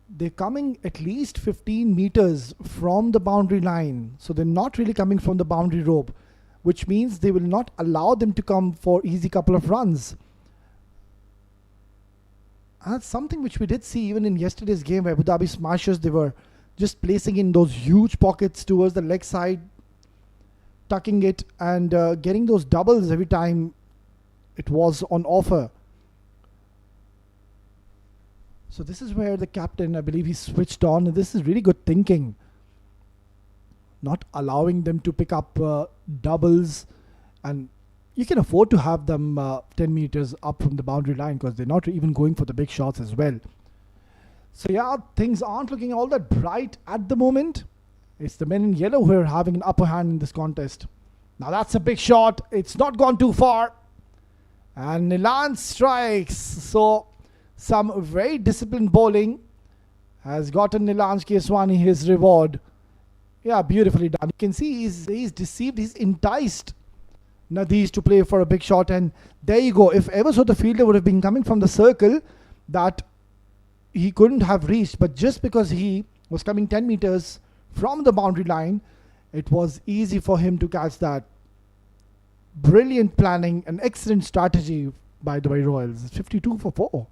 they're coming at least 15 meters from the boundary line. So they're not really coming from the boundary rope, which means they will not allow them to come for easy couple of runs. And that's something which we did see even in yesterday's game where Abu Dhabi Smashers, they were just placing in those huge pockets towards the leg side, tucking it and getting those doubles every time it was on offer. So this is where the captain, I believe he switched on, and this is really good thinking. Not allowing them to pick up doubles, and you can afford to have them 10 meters up from the boundary line because they're not even going for the big shots as well. So yeah, things aren't looking all that bright at the moment. It's the men in yellow who are having an upper hand in this contest. Now that's a big shot. It's not gone too far. And Nilansh strikes. So some very disciplined bowling has gotten Nilansh Keswani his reward. Yeah, beautifully done. You can see he's deceived. He's enticed Nadis to play for a big shot. And there you go. If ever so the fielder would have been coming from the circle that he couldn't have reached. But just because he was coming 10 meters from the boundary line, it was easy for him to catch that. Brilliant planning and excellent strategy by the Dubai Royals. It's 52 for 4.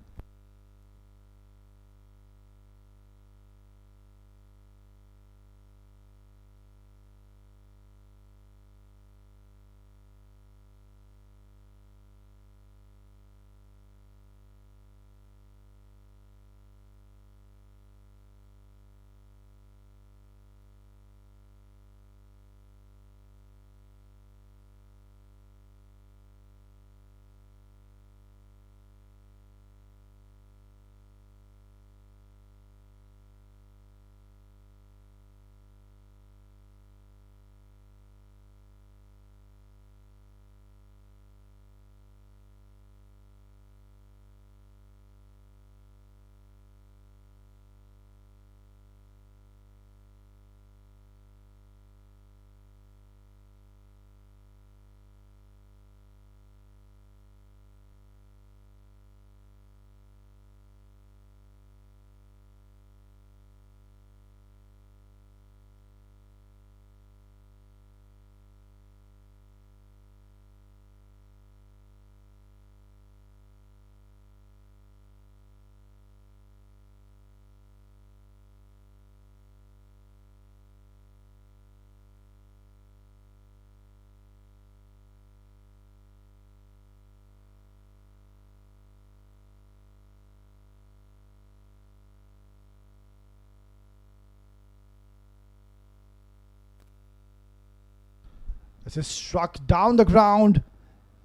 It's just struck down the ground.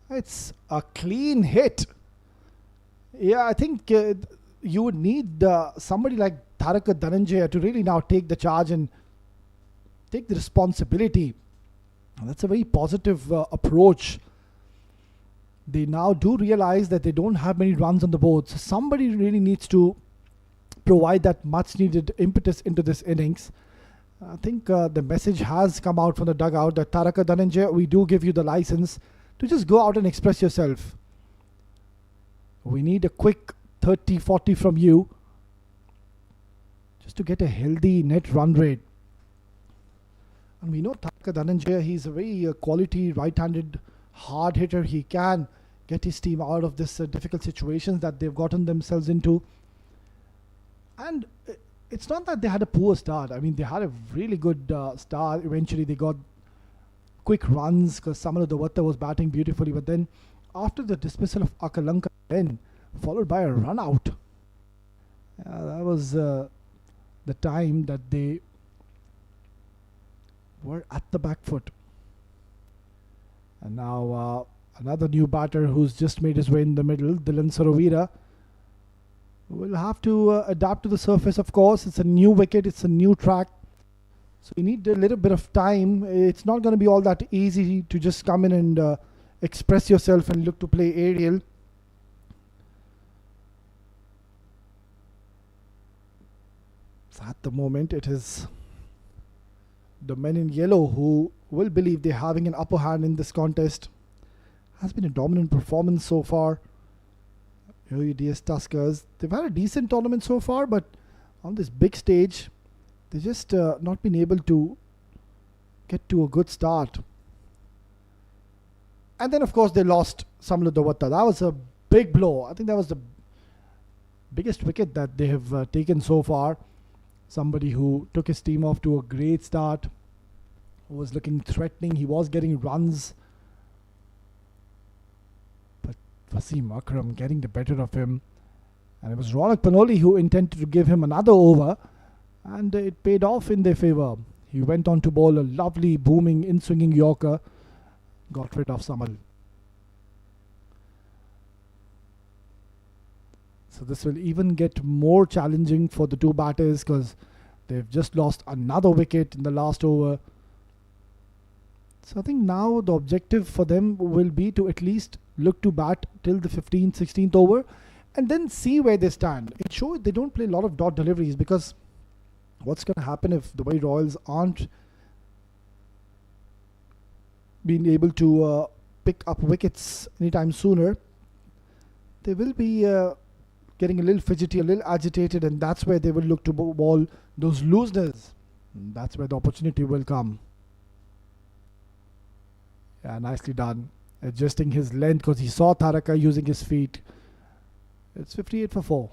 It's a clean hit. Yeah, I think you would need somebody like Taraka Dhananjaya to really now take the charge and take the responsibility. And that's a very positive approach. They now do realize that they don't have many runs on the board. So somebody really needs to provide that much needed impetus into this innings. I think the message has come out from the dugout that Taraka Dhananjaya, we do give you the license to just go out and express yourself. We need a quick 30-40 from you just to get a healthy net run rate. And we know Taraka Dhananjaya, he's a very quality right-handed hard hitter. He can get his team out of this difficult situations that they've gotten themselves into. And it's not that they had a poor start. I mean, they had a really good start. Eventually, they got quick runs because Samala Davatta was batting beautifully. But then, after the dismissal of Akalanka, then followed by a run out, that was the time that they were at the back foot. And now another new batter who's just made his way in the middle, Dylan Sarovira, will have to adapt to the surface, of course. It's a new wicket, it's a new track. So you need a little bit of time. It's not going to be all that easy to just come in and express yourself and look to play aerial. So at the moment, it is the men in yellow who will believe they're having an upper hand in this contest. Has been a dominant performance so far. UUDS Tuskers, they've had a decent tournament so far, but on this big stage, they just not been able to get to a good start. And then, of course, they lost Samala Davatta. That was a big blow. I think that was the biggest wicket that they have taken so far. Somebody who took his team off to a great start, who was looking threatening. He was getting runs. But Wasim Akram getting the better of him. And it was Ronak Panoli who intended to give him another over. And it paid off in their favour. He went on to bowl a lovely, booming, in-swinging Yorker. Got rid of Samal. So this will even get more challenging for the two batters because they've just lost another wicket in the last over. So I think now the objective for them will be to at least look to bat till the 15th, 16th over and then see where they stand. It shows they don't play a lot of dot deliveries because what's going to happen if the White Royals aren't being able to pick up wickets anytime sooner, they will be getting a little fidgety, a little agitated, and that's where they will look to bowl those looseners. And that's where the opportunity will come. Yeah, nicely done. Adjusting his length because he saw Taraka using his feet. It's 58 for 4.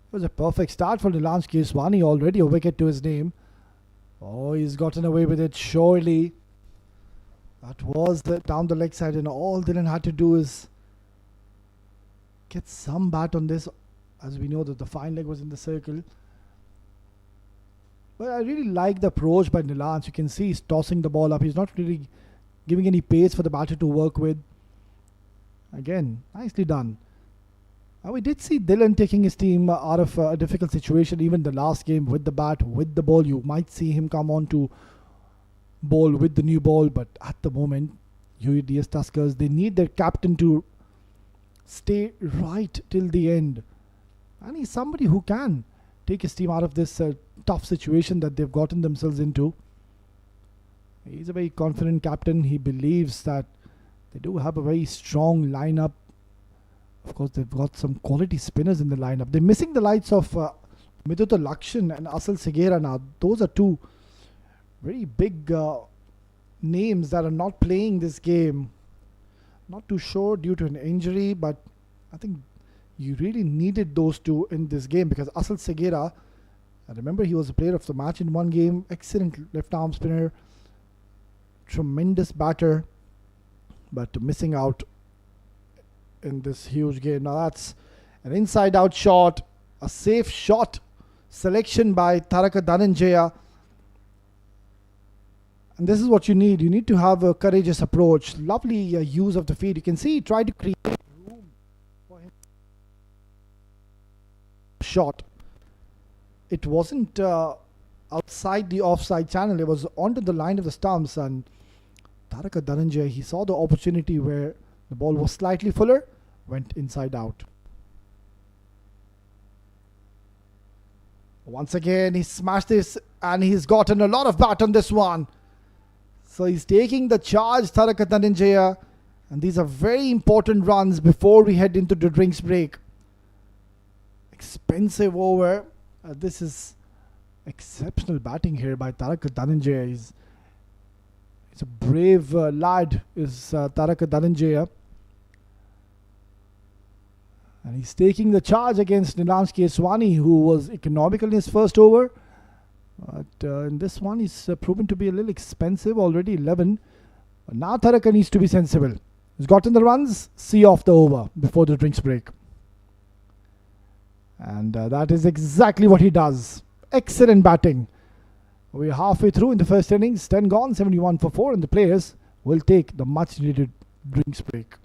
It was a perfect start for Nilansh Keswani, already a wicket to his name. Oh, he's gotten away with it, surely. That was down the leg side, and all Dylan had to do is get some bat on this, as we know that the fine leg was in the circle. But I really like the approach by Nilansh. You can see he's tossing the ball up. He's not really giving any pace for the batter to work with. Again, nicely done. We did see Dylan taking his team out of a difficult situation. Even the last game with the bat, with the ball, you might see him come on to bowl with the new ball. But at the moment, UUDS Tuskers, they need their captain to stay right till the end. And he's somebody who can take his team out of this tough situation that they've gotten themselves into. He's a very confident captain. He believes that they do have a very strong lineup. Of course, they've got some quality spinners in the lineup. They're missing the likes of Midota Lakshan and Asal Segera now. Those are two very big names that are not playing this game. Not too sure due to an injury, but I think you really needed those two in this game because Asal Segera, I remember he was a player of the match in one game. Excellent left arm spinner, tremendous batter, but missing out in this huge game. Now that's an inside out shot, a safe shot selection by Taraka Dhananjaya. And this is what you need. You need to have a courageous approach. Lovely use of the feet. You can see he tried to create room for him. Shot. It wasn't outside the offside channel. It was onto the line of the stumps. And Taraka Dhananjaya, he saw the opportunity where the ball was slightly fuller, went inside out. Once again, he smashed this and he's gotten a lot of bat on this one. So he's taking the charge, Taraka Dhananjaya, and these are very important runs before we head into the drinks break. Expensive over. This is exceptional batting here by Taraka Dhananjaya. He's a brave lad, is Taraka Dhananjaya. And he's taking the charge against Nilansh Keswani, who was economical in his first over. But in this one, he's proven to be a little expensive, already 11. But now Taraka needs to be sensible. He's gotten the runs, see off the over before the drinks break. And that is exactly what he does. Excellent batting. We're halfway through in the first innings, 10 gone, 71 for 4, and the players will take the much needed drinks break.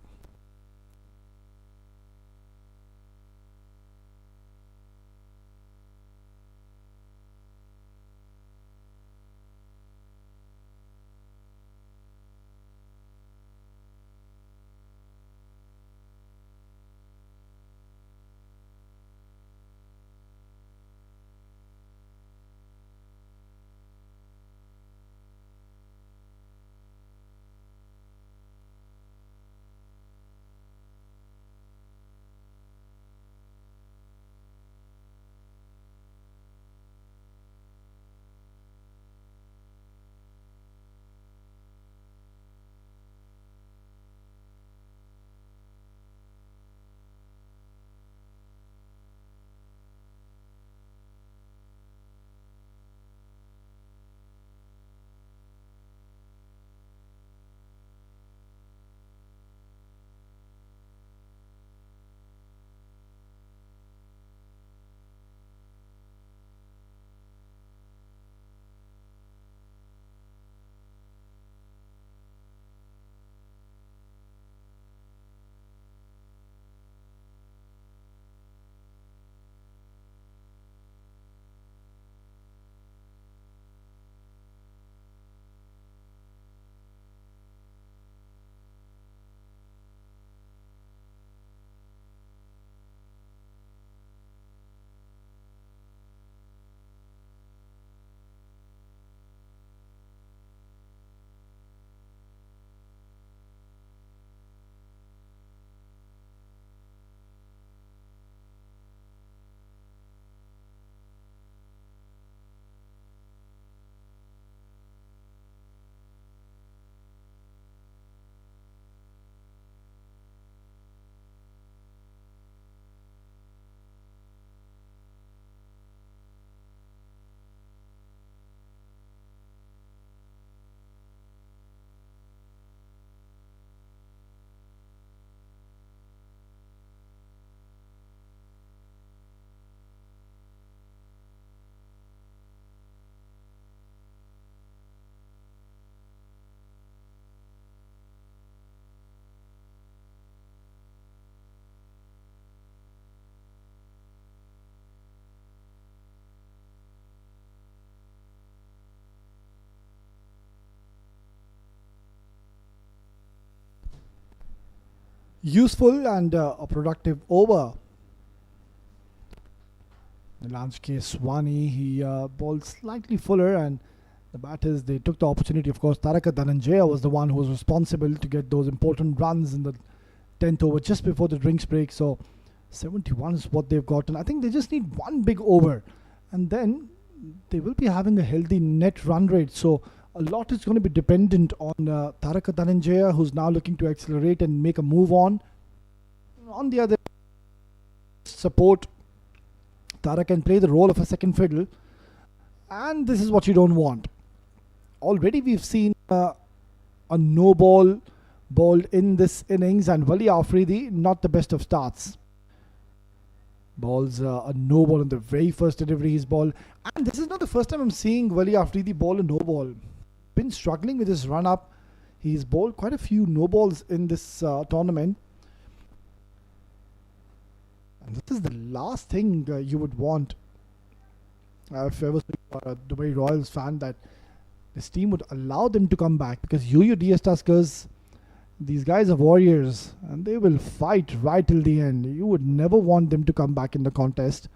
useful and a productive over. Nilanjke Swani, he bowled slightly fuller, and the batters, they took the opportunity. Of course, Taraka Dhananjaya was the one who was responsible to get those important runs in the 10th over just before the drinks break. So 71 is what they've gotten. I think they just need one big over, and then they will be having a healthy net run rate. So a lot is going to be dependent on Taraka Dhananjaya, who's now looking to accelerate and make a move on. On the other, support Tara can play the role of a second fiddle, and this is what you don't want. Already we've seen a no ball bowled in this innings, and Wali Afridi, not the best of starts. Balls a no ball in the very first delivery he's bowled, and this is not the first time I'm seeing Wali Afridi bowl a no ball. Been struggling with his run up. He's bowled quite a few no balls in this tournament. And this is the last thing you would want if I was a Dubai Royals fan, that this team would allow them to come back, because UUDS Tuskers, these guys are warriors and they will fight right till the end. You would never want them to come back in the contest.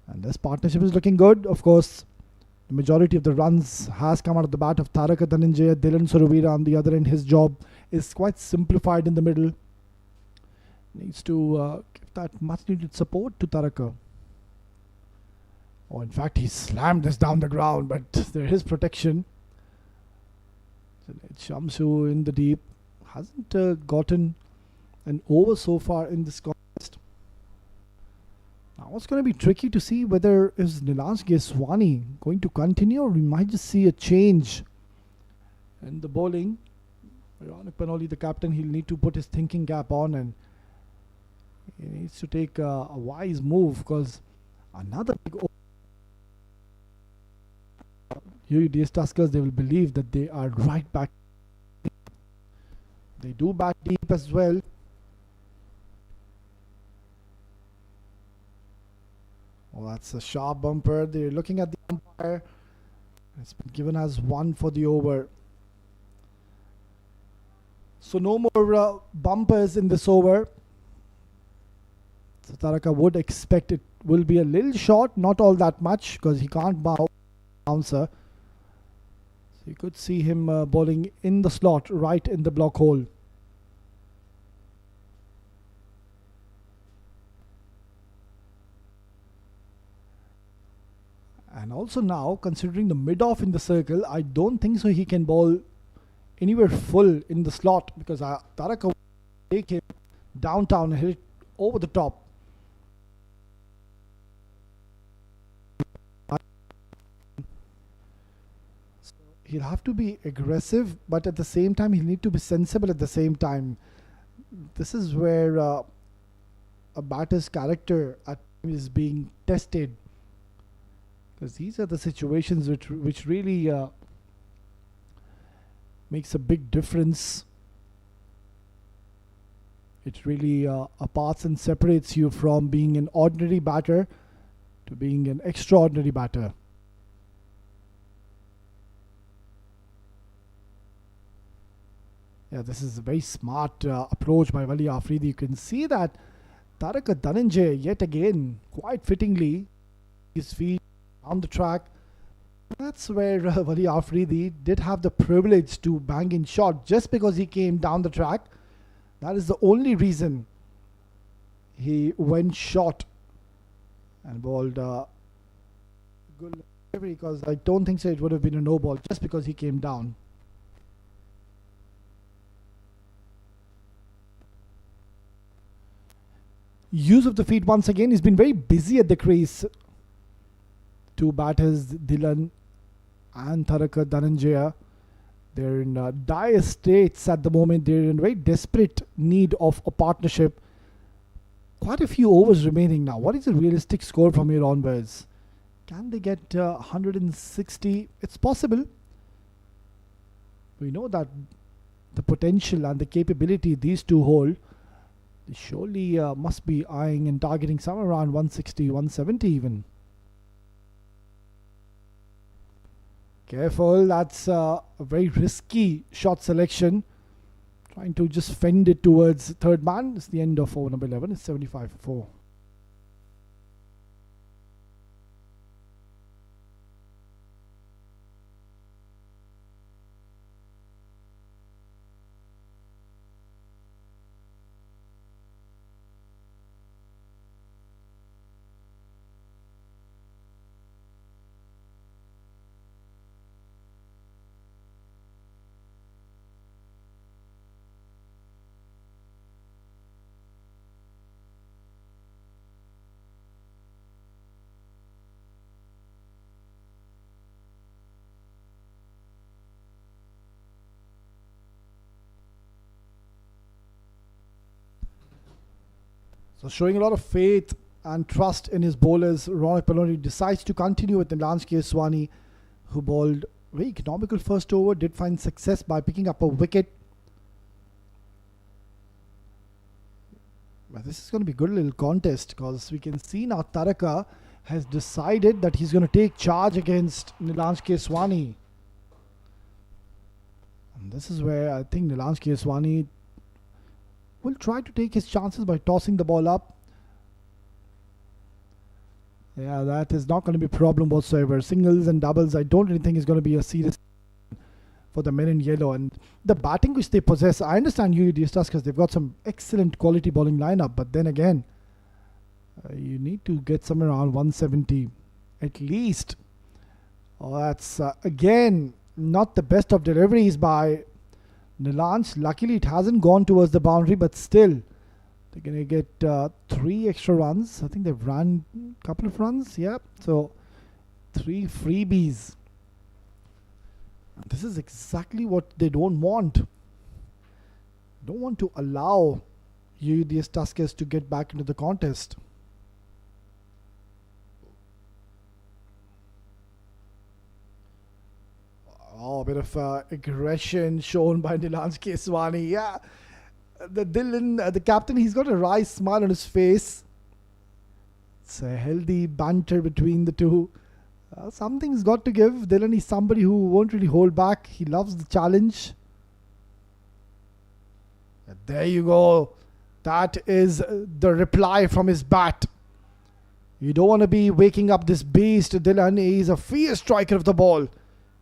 And this partnership is looking good. Of course, the majority of the runs has come out of the bat of Taraka Dhananjaya. Dylan Suruvira on the other end, his job is quite simplified in the middle. Needs to give that much needed support to Taraka. Oh, in fact, he slammed this down the ground, but there is protection. Shamsu in the deep. Hasn't gotten an over so far in this contest. Now it's going to be tricky to see whether is Nilanjke Swani going to continue, or we might just see a change in the bowling. Ronak Panoli, the captain, he'll need to put his thinking cap on, and he needs to take a wise move, because another big UUDS Tuskers, they will believe that they are right back. They do bat deep as well. Oh, that's a sharp bumper. They're looking at the umpire. It's been given as one for the over. So no more bumpers in this over. So Taraka would expect it will be a little short, not all that much, because he can't bouncer. So you could see him bowling in the slot, right in the block hole. And also now, considering the mid-off in the circle, I don't think so he can bowl anywhere full in the slot, because Taraka will take him downtown and hit it over the top. So he'll have to be aggressive, but at the same time, he'll need to be sensible at the same time. This is where a batter's character at times is being tested, because these are the situations which really makes a big difference. It really aparts and separates you from being an ordinary batter to being an extraordinary batter. Yeah, this is a very smart approach by Wali Afridi. You can see that Taraka Dhananjaya, yet again, quite fittingly, his feet on the track. That's where Wali Afridi did have the privilege to bang in shot, just because he came down the track. That is the only reason he went short and bowled good, because I don't think so it would have been a no ball, just because he came down. Use of the feet once again. He's been very busy at the crease. Two batters, Dylan and Taraka Dhananjaya. They're in dire states at the moment. They're in very desperate need of a partnership. Quite a few overs remaining now. What is the realistic score from here onwards? Can they get 160? It's possible. We know that the potential and the capability these two hold. They surely must be eyeing and targeting somewhere around 160, 170 even. Careful, that's a very risky shot selection. trying to just fend it towards third man. It's the end of over number 11. It's 75 for 4. So showing a lot of faith and trust in his bowlers, Ronak Paloni decides to continue with Nilanj Keswani, who bowled very economical first over, did find success by picking up a wicket. But this is going to be a good little contest, because we can see now Taraka has decided that he's going to take charge against Nilanj Keswani. And this is where I think Nilanj Keswani will try to take his chances by tossing the ball up. Yeah, that is not going to be a problem whatsoever. Singles and doubles, I don't really think is going to be a serious for the men in yellow. And the batting which they possess, I understand UUDS Tuskers, they've got some excellent quality bowling lineup, but then again, you need to get somewhere around 170 at least. Oh, that's again not the best of deliveries by Nilanj. Luckily it hasn't gone towards the boundary, but still they're going to get 3 extra runs. I think they've run a couple of runs. Yeah, so 3 freebies. This is exactly what they don't want. Don't want to allow UUDS Tuskers to get back into the contest. Oh, a bit of aggression shown by Nilanj Keswani. Yeah, the Dylan, the captain, he's got a wry smile on his face. It's a healthy banter between the two. Something's got to give. Dylan is somebody who won't really hold back. He loves the challenge. There you go. That is the reply from his bat. You don't want to be waking up this beast, Dylan. He's a fierce striker of the ball.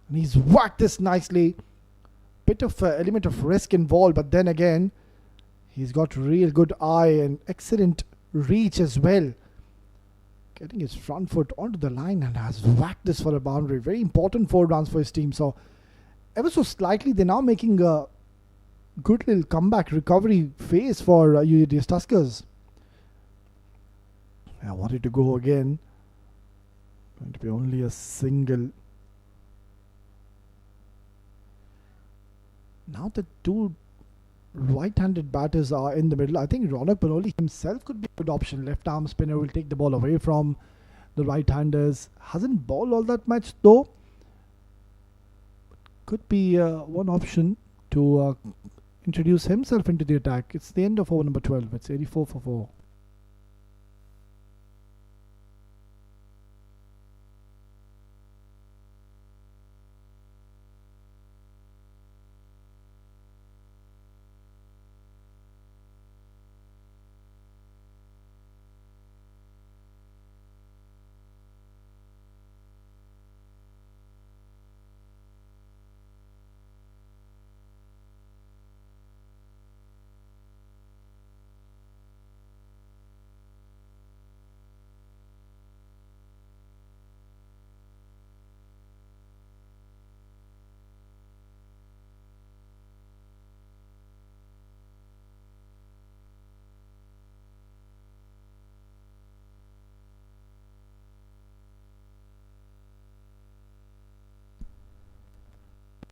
And he's whacked this nicely. Bit of element of risk involved, but then again, he's got real good eye and excellent reach as well. Getting his front foot onto the line and has whacked this for a boundary. Very important 4 runs for his team. So ever so slightly, they're now making a good little comeback recovery phase for UUDS Tuskers. I wanted to go again. Going to be only a single. Now the 2 right-handed batters are in the middle. I think Ronak Paloni himself could be a good option. Left arm spinner will take the ball away from the right-handers. Hasn't bowled all that much though. Could be one option to introduce himself into the attack. It's the end of over number 12. It's 84 for 4.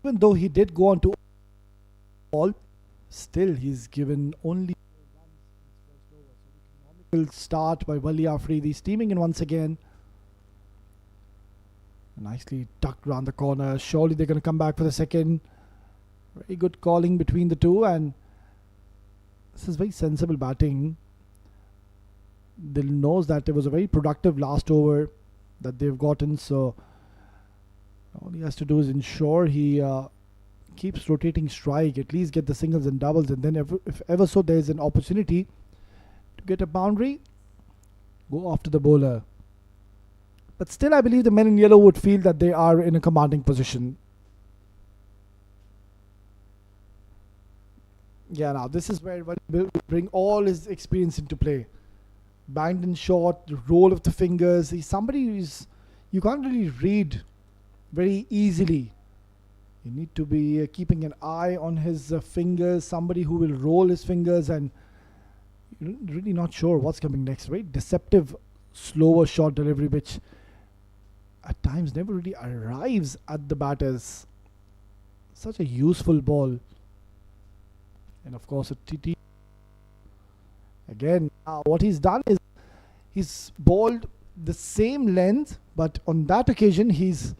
Even though he did go on to all, still he's given only economical start by Wali Afridi. Steaming in once again. Nicely tucked around the corner. Surely they're going to come back for the second. Very good calling between the two, and this is very sensible batting. They knows that it was a very productive last over that they've gotten, so all he has to do is ensure he keeps rotating strike, at least get the singles and doubles, and then if ever so there's an opportunity to get a boundary, go after the bowler. But still, I believe the men in yellow would feel that they are in a commanding position. Yeah, now this is where Will bring all his experience into play. Banged in shot, the roll of the fingers. He's somebody who's you can't really read very easily. You need to be keeping an eye on his fingers. Somebody who will roll his fingers, and you're really not sure what's coming next. Very deceptive, slower shot delivery, which at times never really arrives at the batters. Such a useful ball. And of course a TT. Again, what he's done is he's bowled the same length, but on that occasion he's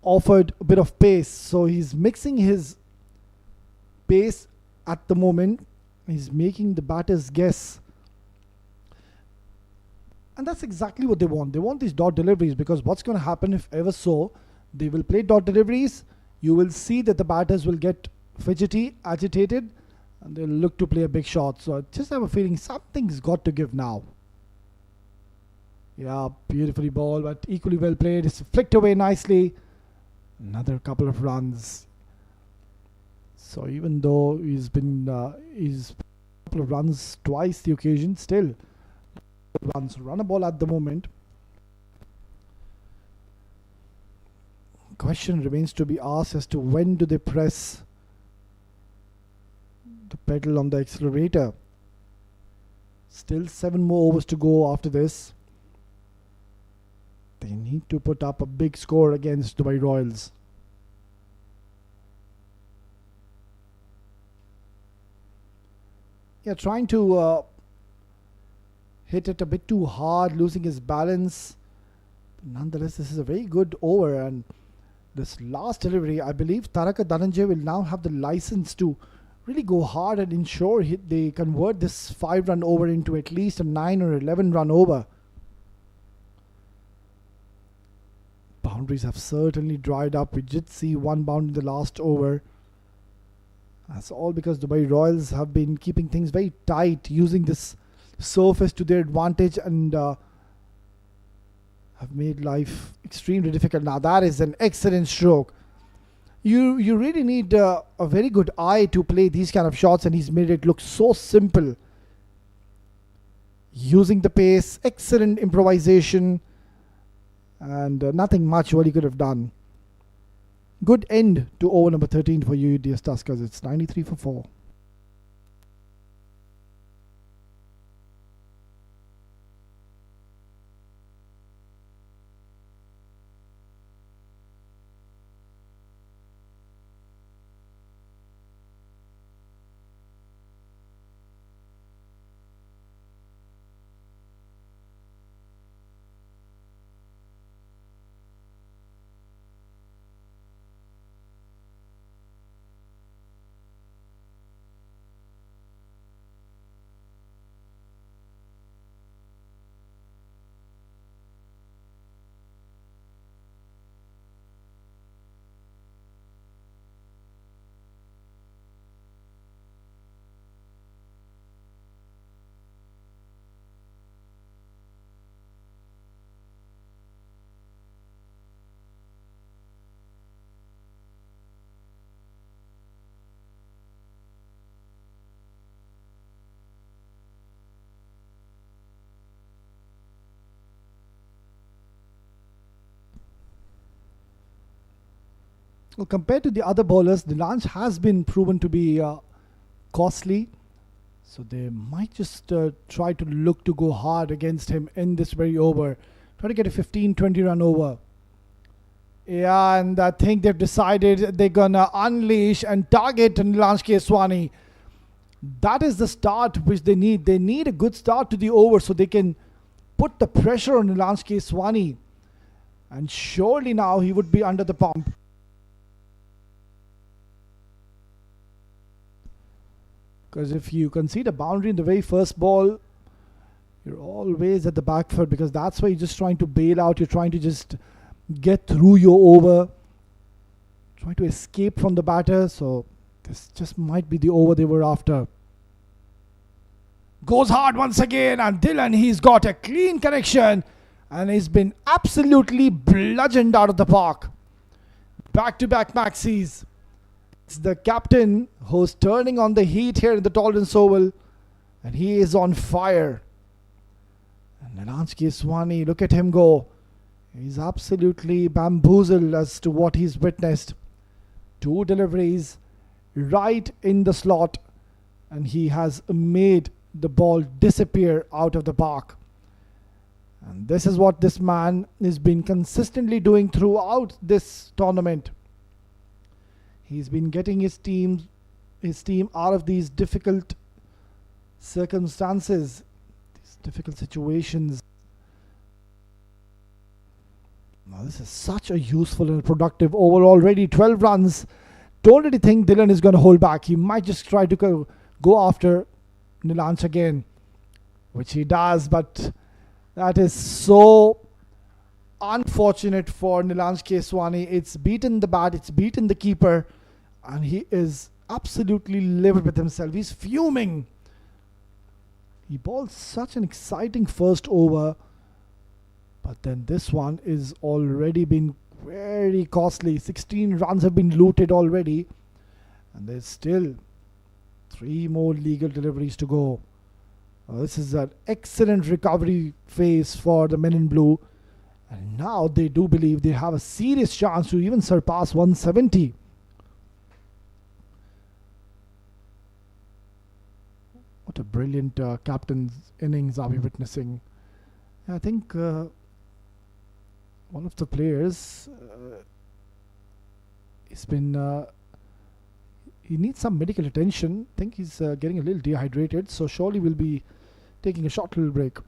offered a bit of pace. So he's mixing his pace at the moment. He's making the batters guess. And that's exactly what they want. They want these dot deliveries, because what's going to happen if ever so, they will play dot deliveries. You will see that the batters will get fidgety, agitated, and they'll look to play a big shot. So I just have a feeling something's got to give now. Yeah, beautifully ball, but equally well played. It's flicked away nicely. Another couple of runs. So even though he's a couple of runs twice the occasion, still runs. Run a ball at the moment. Question remains to be asked as to when do they press the pedal on the accelerator. Still 7 more overs to go after this. They need to put up a big score against Dubai Royals. Yeah, trying to hit it a bit too hard, losing his balance. Nonetheless, this is a very good over, and this last delivery, I believe Taraka Dhananjay will now have the license to really go hard and ensure they convert this 5-run over into at least a 9 or 11-run over. Boundaries have certainly dried up. We did see one boundary in the last over. That's all because Dubai Royals have been keeping things very tight, using this surface to their advantage, and have made life extremely difficult. Now that is an excellent stroke. You really need a very good eye to play these kind of shots, and he's made it look so simple. Using the pace, excellent improvisation, and nothing much what he could have done. Good end to over number 13 for UUDS Tuskers. It's 93 for 4. Well, compared to the other bowlers, the launch has been proven to be costly. So they might just try to look to go hard against him in this very over. Try to get a 15-20 run over. Yeah, and I think they've decided they're going to unleash and target Nilansh Keswani. That is the start which they need. They need a good start to the over so they can put the pressure on Nilansh Keswani. And surely now he would be under the pump. Because if you concede a boundary in the very first ball, you're always at the back foot, because that's why you're just trying to bail out. You're trying to just get through your over. trying to escape from the batter, so this just might be the over they were after. Goes hard once again, and Dylan, he's got a clean connection, and he's been absolutely bludgeoned out of the park. Back-to-back maxis. It's the captain who's turning on the heat here in the Tolerance Oval, and he is on fire. And Nilanj Keswani, look at him go. He's absolutely bamboozled as to what he's witnessed. 2 deliveries right in the slot, and he has made the ball disappear out of the park. And this is what this man has been consistently doing throughout this tournament. He's been getting his team out of these difficult circumstances, these difficult situations. Now this is such a useful and productive over already. 12 runs. Don't really think Dylan is going to hold back. He might just try to go after Nilanj again, which he does, but that is so unfortunate for Nilanj Keswani. It's beaten the bat, it's beaten the keeper, and he is absolutely livid with himself. He's fuming. He bowled such an exciting first over, but then this one is already been very costly. 16 runs have been looted already, and there's still 3 more legal deliveries to go. This is an excellent recovery phase for the men in blue, and now they do believe they have a serious chance to even surpass 170. What a brilliant captain's innings are we witnessing. I think one of the players he's been he needs some medical attention. I think he's getting a little dehydrated, so surely we'll be taking a short little break.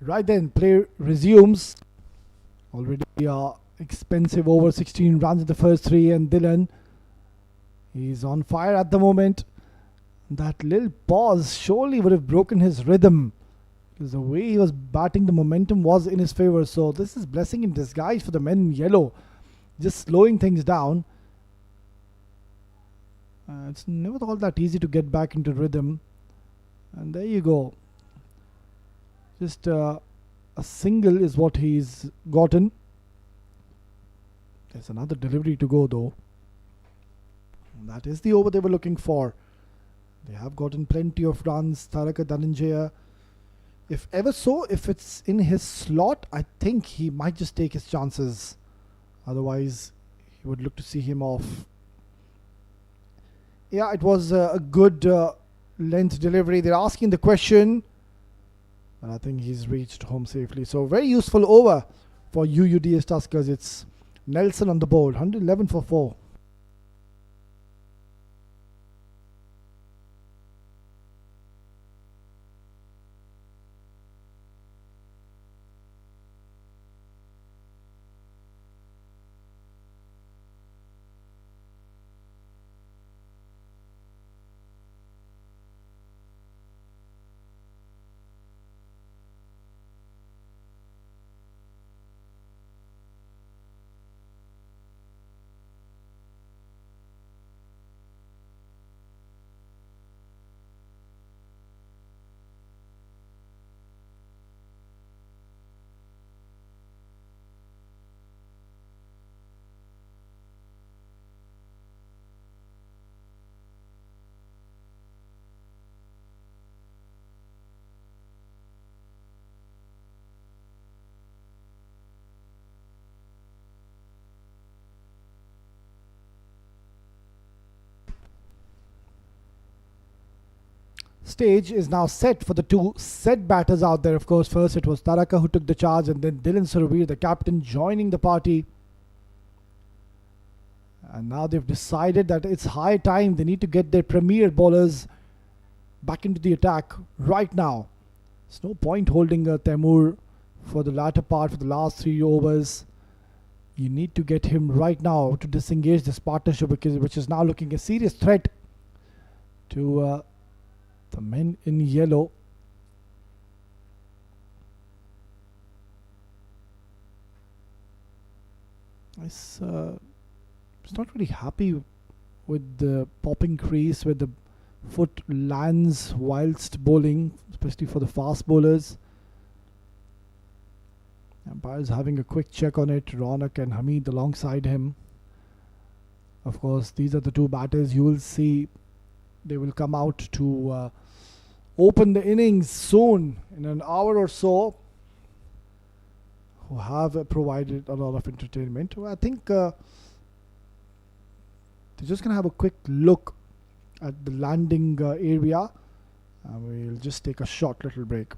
Right then, play resumes. Already expensive over 16 runs in the first 3, and Dylan, he's on fire at the moment. That little pause surely would have broken his rhythm, because the way he was batting, the momentum was in his favour. So this is blessing in disguise for the men in yellow, just slowing things down. It's never all that easy to get back into rhythm, and there you go. Just a single is what he's gotten. There's another delivery to go though. That is the over they were looking for. They have gotten plenty of runs. Taraka Dhananjaya, if ever so, if it's in his slot, I think he might just take his chances. Otherwise, he would look to see him off. Yeah, it was a good length delivery. They're asking the question, and I think he's reached home safely. So very useful over for UUDS Tuskers. It's Nelson on the board, 111 for 4. Stage is now set for the two set batters out there. Of course, first it was Taraka who took the charge, and then Dylan Suravir, the captain, joining the party. And now they've decided that it's high time. They need to get their premier bowlers back into the attack right now. There's no point holding Temur for the latter part, for the last 3 overs. You need to get him right now to disengage this partnership, which is now looking a serious threat to the men in yellow. It's not really happy with the popping crease where the foot lands whilst bowling, especially for the fast bowlers. Umpire's having a quick check on it. Ronak and Hamid alongside him. Of course, these are the two batters you will see. They will come out to open the innings soon, in an hour or so, who have provided a lot of entertainment. I think they're just going to have a quick look at the landing area. We'll just take a short little break.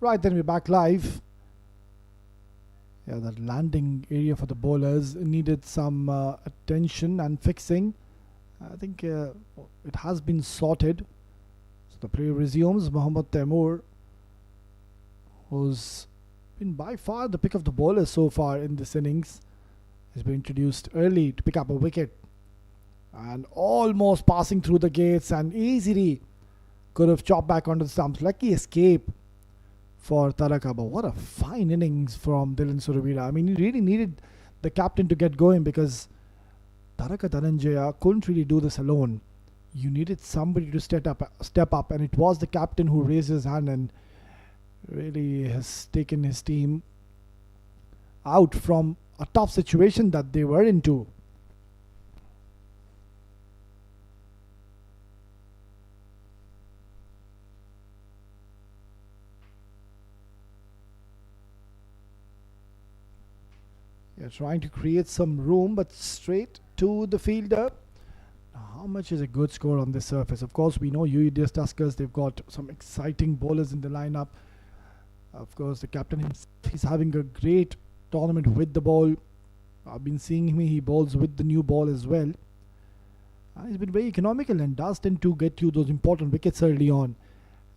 Right, then we're back live. Yeah, that landing area for the bowlers needed some attention and fixing. I think it has been sorted. So the play resumes. Mohammad Taimur, who's been by far the pick of the bowlers so far in this innings, has been introduced early to pick up a wicket and almost passing through the gates and easily could have chopped back onto the stumps. Lucky escape for Taraka, but what a fine innings from Dylan Surabira. I mean, he really needed the captain to get going because Taraka Dhananjaya couldn't really do this alone. You needed somebody to step up, and it was the captain who raised his hand and really has taken his team out from a tough situation that they were into. They're trying to create some room, but straight to the fielder. How much is a good score on this surface? Of course, we know UUDS Tuskers, they've got some exciting bowlers in the lineup. Of course, the captain himself, he's having a great tournament with the ball. I've been seeing him, he bowls with the new ball as well. He's been very economical and does tend to get you those important wickets early on.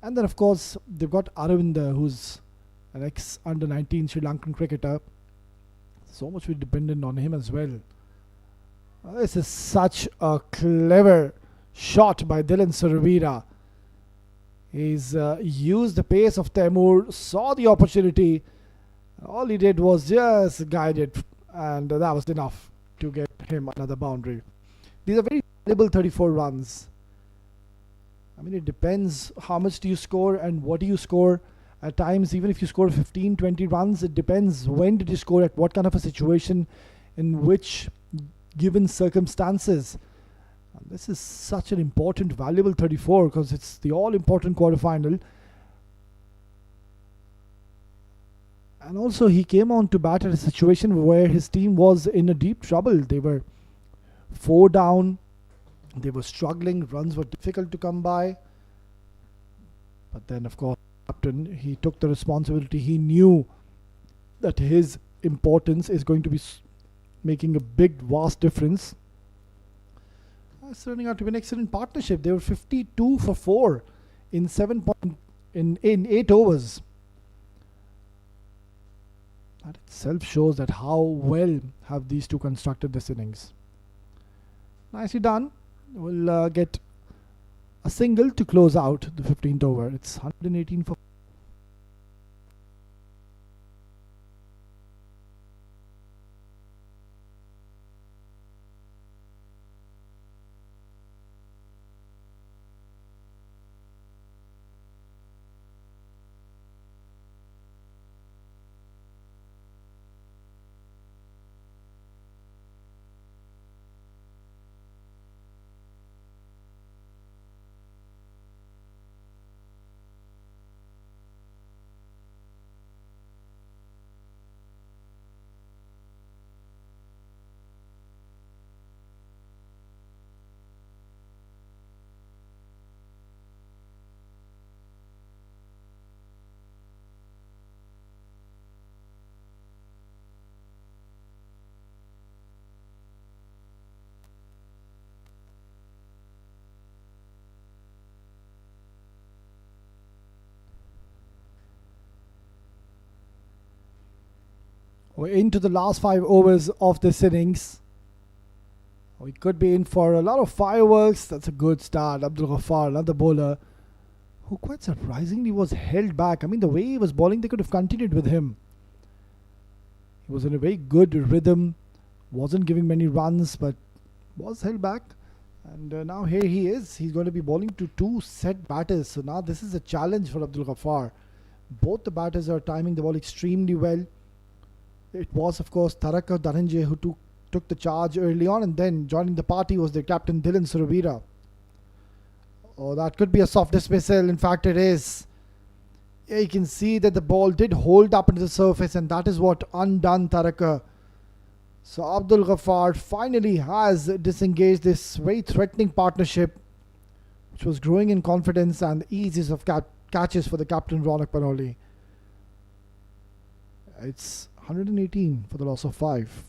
And then, of course, they've got Aravinda, who's an ex-under-19 Sri Lankan cricketer. So much we're dependent on him as well. This is such a clever shot by Dylan Surabira. He's used the pace of Taimur, saw the opportunity. All he did was just guide it, and that was enough to get him another boundary. These are very valuable 34 runs. I mean, it depends how much do you score and what do you score. At times, even if you score 15, 20 runs, it depends when did you score, at what kind of a situation, in which given circumstances. And this is such an important, valuable 34 because it's the all-important quarterfinal. And also, he came on to bat at a situation where his team was in a deep trouble. They were 4 down. They were struggling. Runs were difficult to come by. But then, of course, captain, he took the responsibility. He knew that his importance is going to be making a big, vast difference. It's turning out to be an excellent partnership. They were 52 for 4 in 8 overs. That itself shows that how well have these two constructed this innings. Nicely done. We'll get a single to close out the 15th over. It's 118 for. We're into the last 5 overs of this innings. We could be in for a lot of fireworks. That's a good start. Abdul Ghaffar, another bowler, who quite surprisingly was held back. I mean, the way he was bowling, they could have continued with him. He was in a very good rhythm, wasn't giving many runs, but was held back. And now here he is. He's going to be bowling to 2 set batters. So now this is a challenge for Abdul Ghaffar. Both the batters are timing the ball extremely well. It was, of course, Taraka Dhananjaya who took the charge early on, and then joining the party was the captain Dylan Surabira. Oh, that could be a soft dismissal. In fact, it is. Yeah, you can see that the ball did hold up into the surface, and that is what undone Taraka. So Abdul Ghaffar finally has disengaged this very threatening partnership, which was growing in confidence and eases of catches for the captain Ronak Panoli. It's 118 for the loss of 5.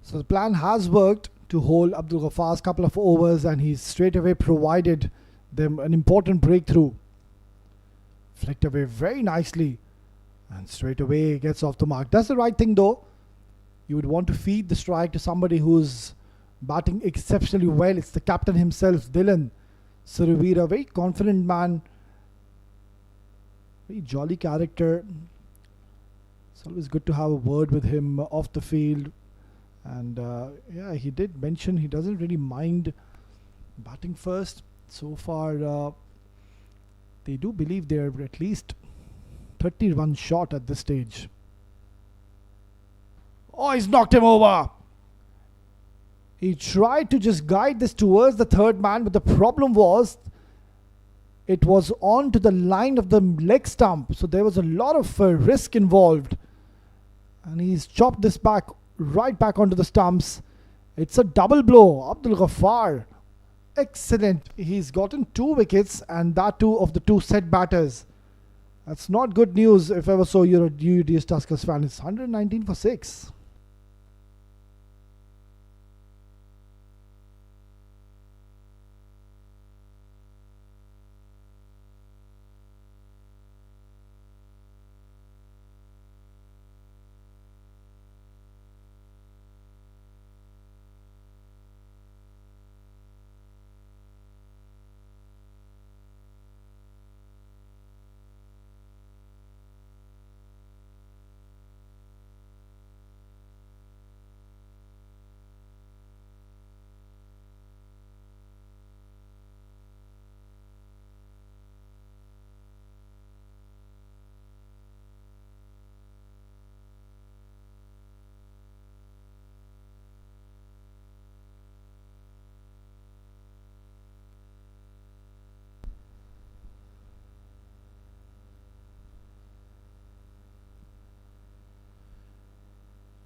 So the plan has worked to hold Abdul Ghafar's couple of overs, and he's straight away provided them an important breakthrough. Flicked away very nicely, and straight away gets off the mark. Does the right thing though. You would want to feed the strike to somebody who's batting exceptionally well. It's the captain himself, Dylan Suruvira, very confident man, very jolly character. It's always good to have a word with him off the field. And yeah, he did mention he doesn't really mind batting first. So far, they do believe they're at least 30 runs short at this stage. Oh, he's knocked him over. He tried to just guide this towards the third man, but the problem was it was on to the line of the leg stump. So there was a lot of risk involved. And he's chopped this back, right back onto the stumps. It's a double blow. Abdul Ghaffar, excellent. He's gotten 2 wickets, and that too of the 2 set batters. That's not good news if ever so you're a UUDS Tuskers fan. It's 119 for 6.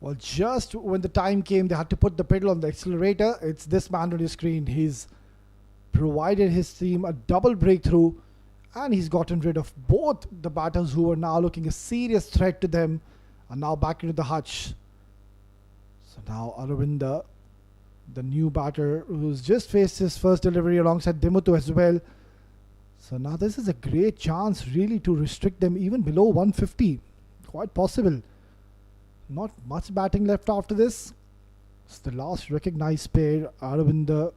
Well, just when the time came, they had to put the pedal on the accelerator. It's this man on your screen. He's provided his team a double breakthrough, and he's gotten rid of both the batters who were now looking a serious threat to them, are now back into the hutch. So now Aravinda, the new batter, who's just faced his first delivery alongside Dimutu as well. So now this is a great chance really to restrict them even below 150. Quite possible. Not much batting left after this. It's the last recognized pair, Aravinda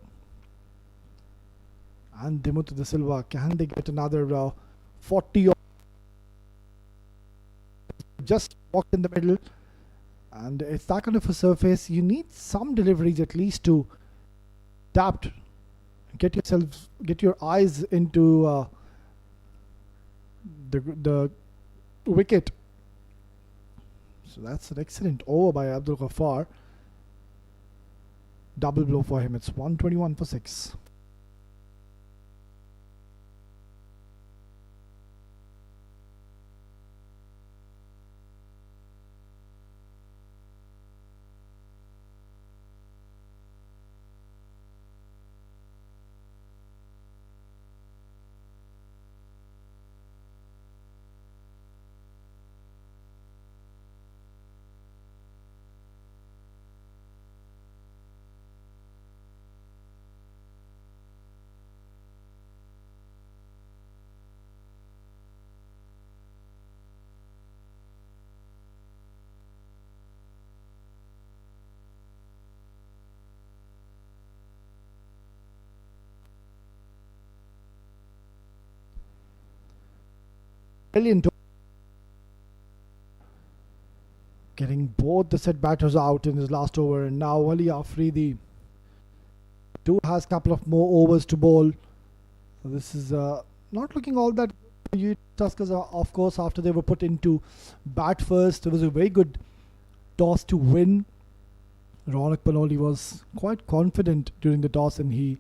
and Dimutu de Silva. Can they get another 40? Just walked in the middle, and it's that kind of a surface. You need some deliveries at least to adapt. Get your eyes into the wicket. So that's an excellent over by Abdul Ghaffar. Double blow for him. It's 121 for 6. brilliant. Getting both the set batters out in his last over, and now Ali Afridi too has a couple of more overs to bowl. So this is not looking all that good. UUDS Tuskers are, of course, after they were put into bat first. It was a very good toss to win. Ronak Panoli was quite confident during the toss, and he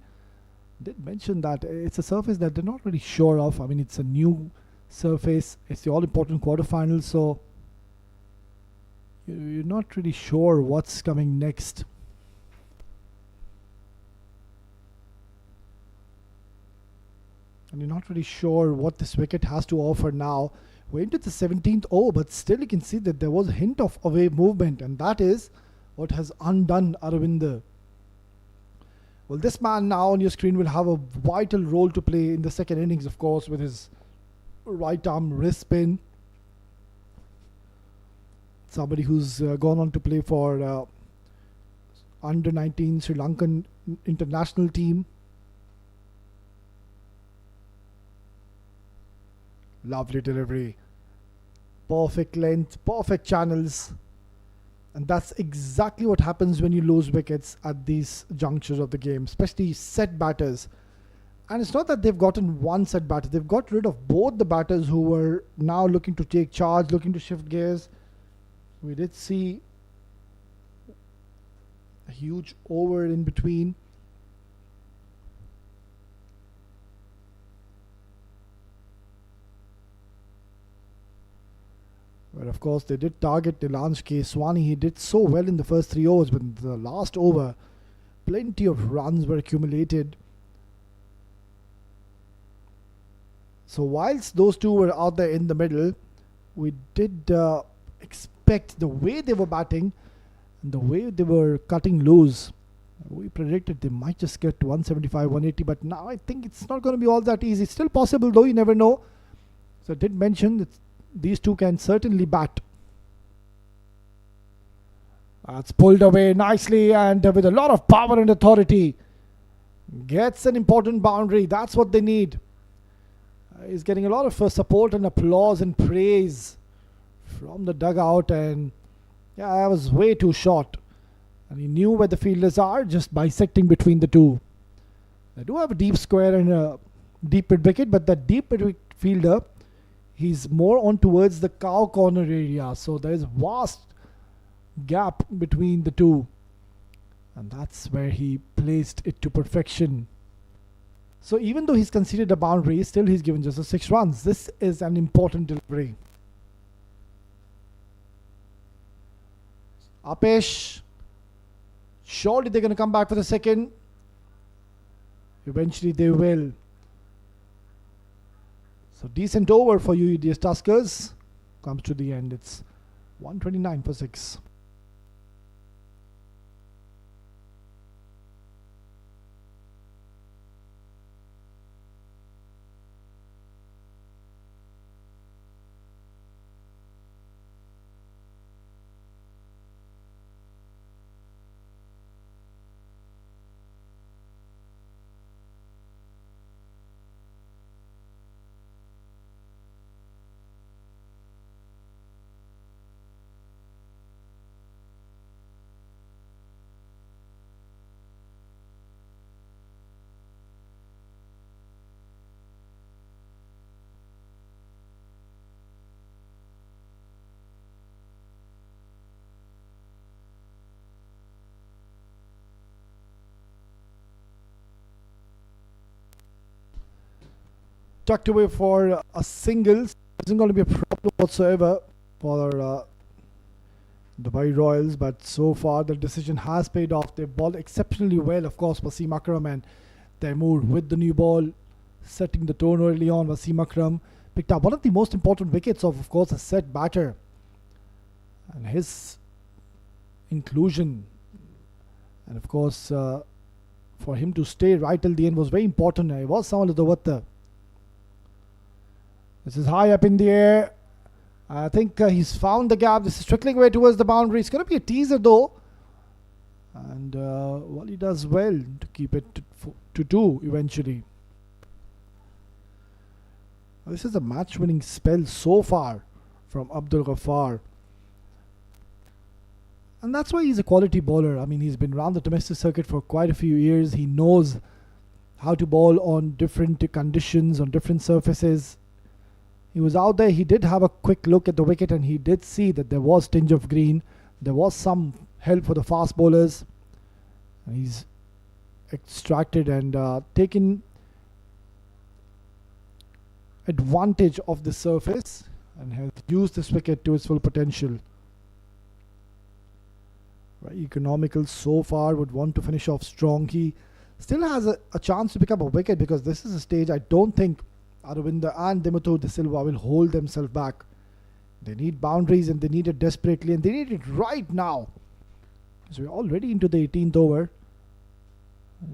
did mention that it's a surface that they're not really sure of. I mean, it's a new surface. It's the all-important quarterfinal, so you're not really sure what's coming next. And you're not really sure what this wicket has to offer now. We're into the 17th over, but still you can see that there was a hint of away movement, and that is what has undone Aravinder. Well, this man now on your screen will have a vital role to play in the second innings, of course, with his right arm wrist spin. Somebody who's gone on to play for under 19 Sri Lankan international team. Lovely delivery. Perfect length, perfect channels. And that's exactly what happens when you lose wickets at these junctures of the game, especially set batters. And it's not that they've gotten one set batter. They've got rid of both the batters who were now looking to take charge, looking to shift gears. We did see a huge over in between. But of course, they did target Nilanj Keswani. He did so well in the first 3 overs, but in the last over, plenty of runs were accumulated. So whilst those two were out there in the middle, we did expect the way they were batting and the way they were cutting loose. We predicted they might just get to 175, 180, but now I think it's not going to be all that easy. It's still possible though, you never know. So I did mention that these two can certainly bat. That's pulled away nicely and with a lot of power and authority. Gets an important boundary. That's what they need. He's getting a lot of support and applause and praise from the dugout, and yeah, I was way too short. And he knew where the fielders are, just bisecting between the two. They do have a deep square and a deep mid wicket, but that deep mid fielder, he's more on towards the cow corner area, so there is a vast gap between the two, and that's where he placed it to perfection. So even though he's conceded a boundary, still he's given just 6 runs. This is an important delivery. Apesh, surely they're going to come back for the second. Eventually they will. So decent over for UUDS Tuskers. Comes to the end. It's 129 for 6. Tucked away for a single. Isn't going to be a problem whatsoever for Dubai Royals, but so far the decision has paid off. They bowled exceptionally well, of course, Wasim Akram and Taimur with the new ball, setting the tone early on. Wasim Akram picked up one of the most important wickets of course, a set batter. And his inclusion, and of course, for him to stay right till the end was very important. It was someone of the water. This is high up in the air. I think he's found the gap. This is trickling away towards the boundary. It's going to be a teaser though. And Wali does well to keep it to 2 eventually. This is a match-winning spell so far from Abdul Ghaffar. And that's why he's a quality bowler. I mean, he's been around the domestic circuit for quite a few years. He knows how to bowl on different conditions, on different surfaces. He was out there, he did have a quick look at the wicket and he did see that there was tinge of green. There was some help for the fast bowlers. He's extracted and taken advantage of the surface and has used this wicket to its full potential. Very economical so far, would want to finish off strong. He still has a chance to pick up a wicket because this is a stage I don't think Aravinda and Dimuthur De Silva will hold themselves back. They need boundaries and they need it desperately and they need it right now. So we're already into the 18th over.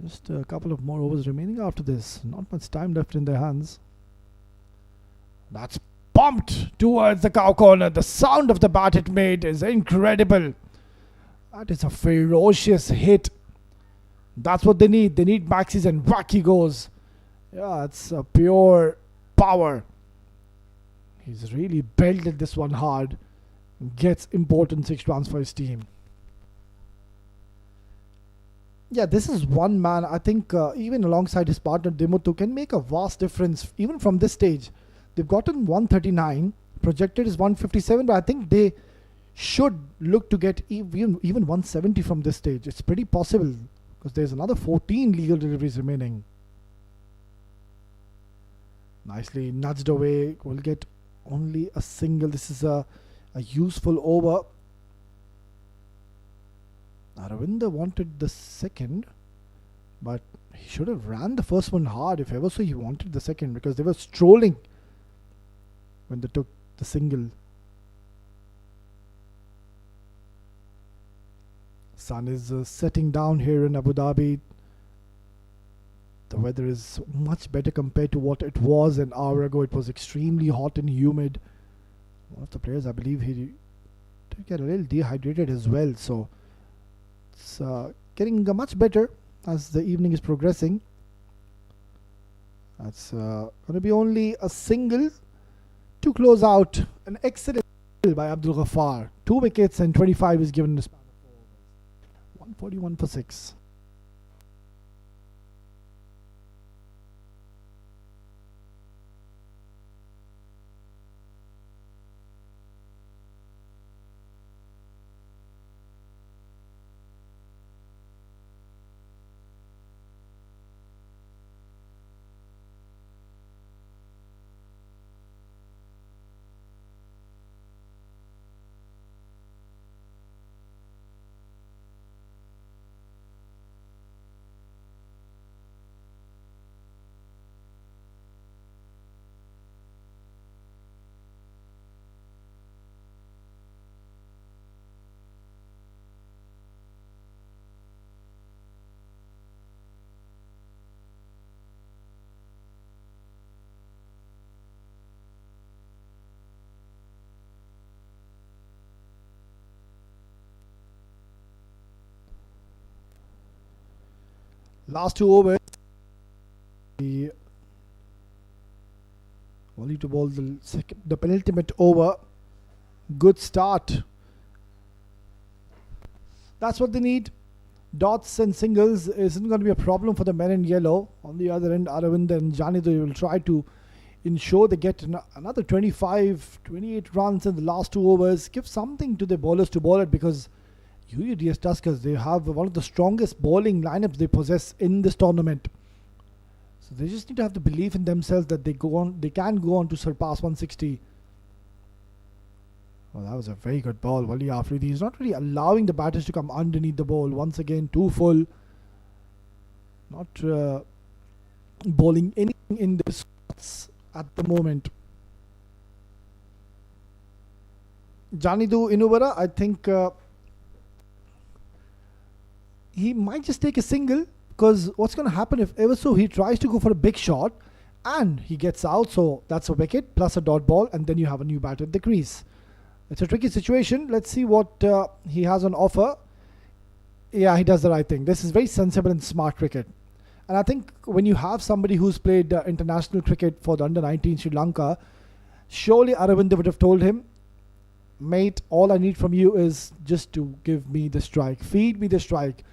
Just a couple of more overs remaining after this. Not much time left in their hands. That's pumped towards the cow corner. The sound of the bat it made is incredible. That is a ferocious hit. That's what they need. They need maxis and whack he goes. Yeah, it's a pure power. He's really belted this one hard. Gets important 6 runs for his team. Yeah, this is one man. I think even alongside his partner Dimuthur can make a vast difference even from this stage. They've gotten 139. Projected is 157, but I think they should look to get even 170 from this stage. It's pretty possible because there's another 14 legal deliveries remaining. Nicely nudged away. We'll get only a single. This is a useful over. Aravinda wanted the second, but he should have ran the first one hard if ever so he wanted the second because they were strolling when they took the single. Sun is setting down here in Abu Dhabi. The weather is much better compared to what it was an hour ago. It was extremely hot and humid. One of the players, I believe, he did get a little dehydrated as well. So it's getting much better as the evening is progressing. That's going to be only a single to close out. An excellent by Abdul Ghaffar. 2 wickets and 25 is given in the span of 4 overs. 141 for 6. Last 2 overs. The only to bowl the penultimate over. Good start. That's what they need. Dots and singles isn't going to be a problem for the men in yellow. On the other end, Aravind and Janidu will try to ensure they get another 25, 28 runs in the last 2 overs. Give something to the bowlers to bowl it because UUDS Tuskers, they have one of the strongest bowling lineups they possess in this tournament. So they just need to have the belief in themselves that they can go on to surpass 160. Well, that was a very good ball. Wali Afridi is not really allowing the batters to come underneath the ball. Once again, too full. Not bowling anything in the spots at the moment. Janidu Inuvara, I think he might just take a single because what's going to happen if ever so he tries to go for a big shot and he gets out, so that's a wicket plus a dot ball and then you have a new batter at the crease. It's a tricky situation. Let's see what he has on offer. Yeah, he does the right thing. This is very sensible and smart cricket. And I think when you have somebody who's played international cricket for the under-19 Sri Lanka, surely Aravinda would have told him, mate, all I need from you is just to give me the strike. Feed me the strike.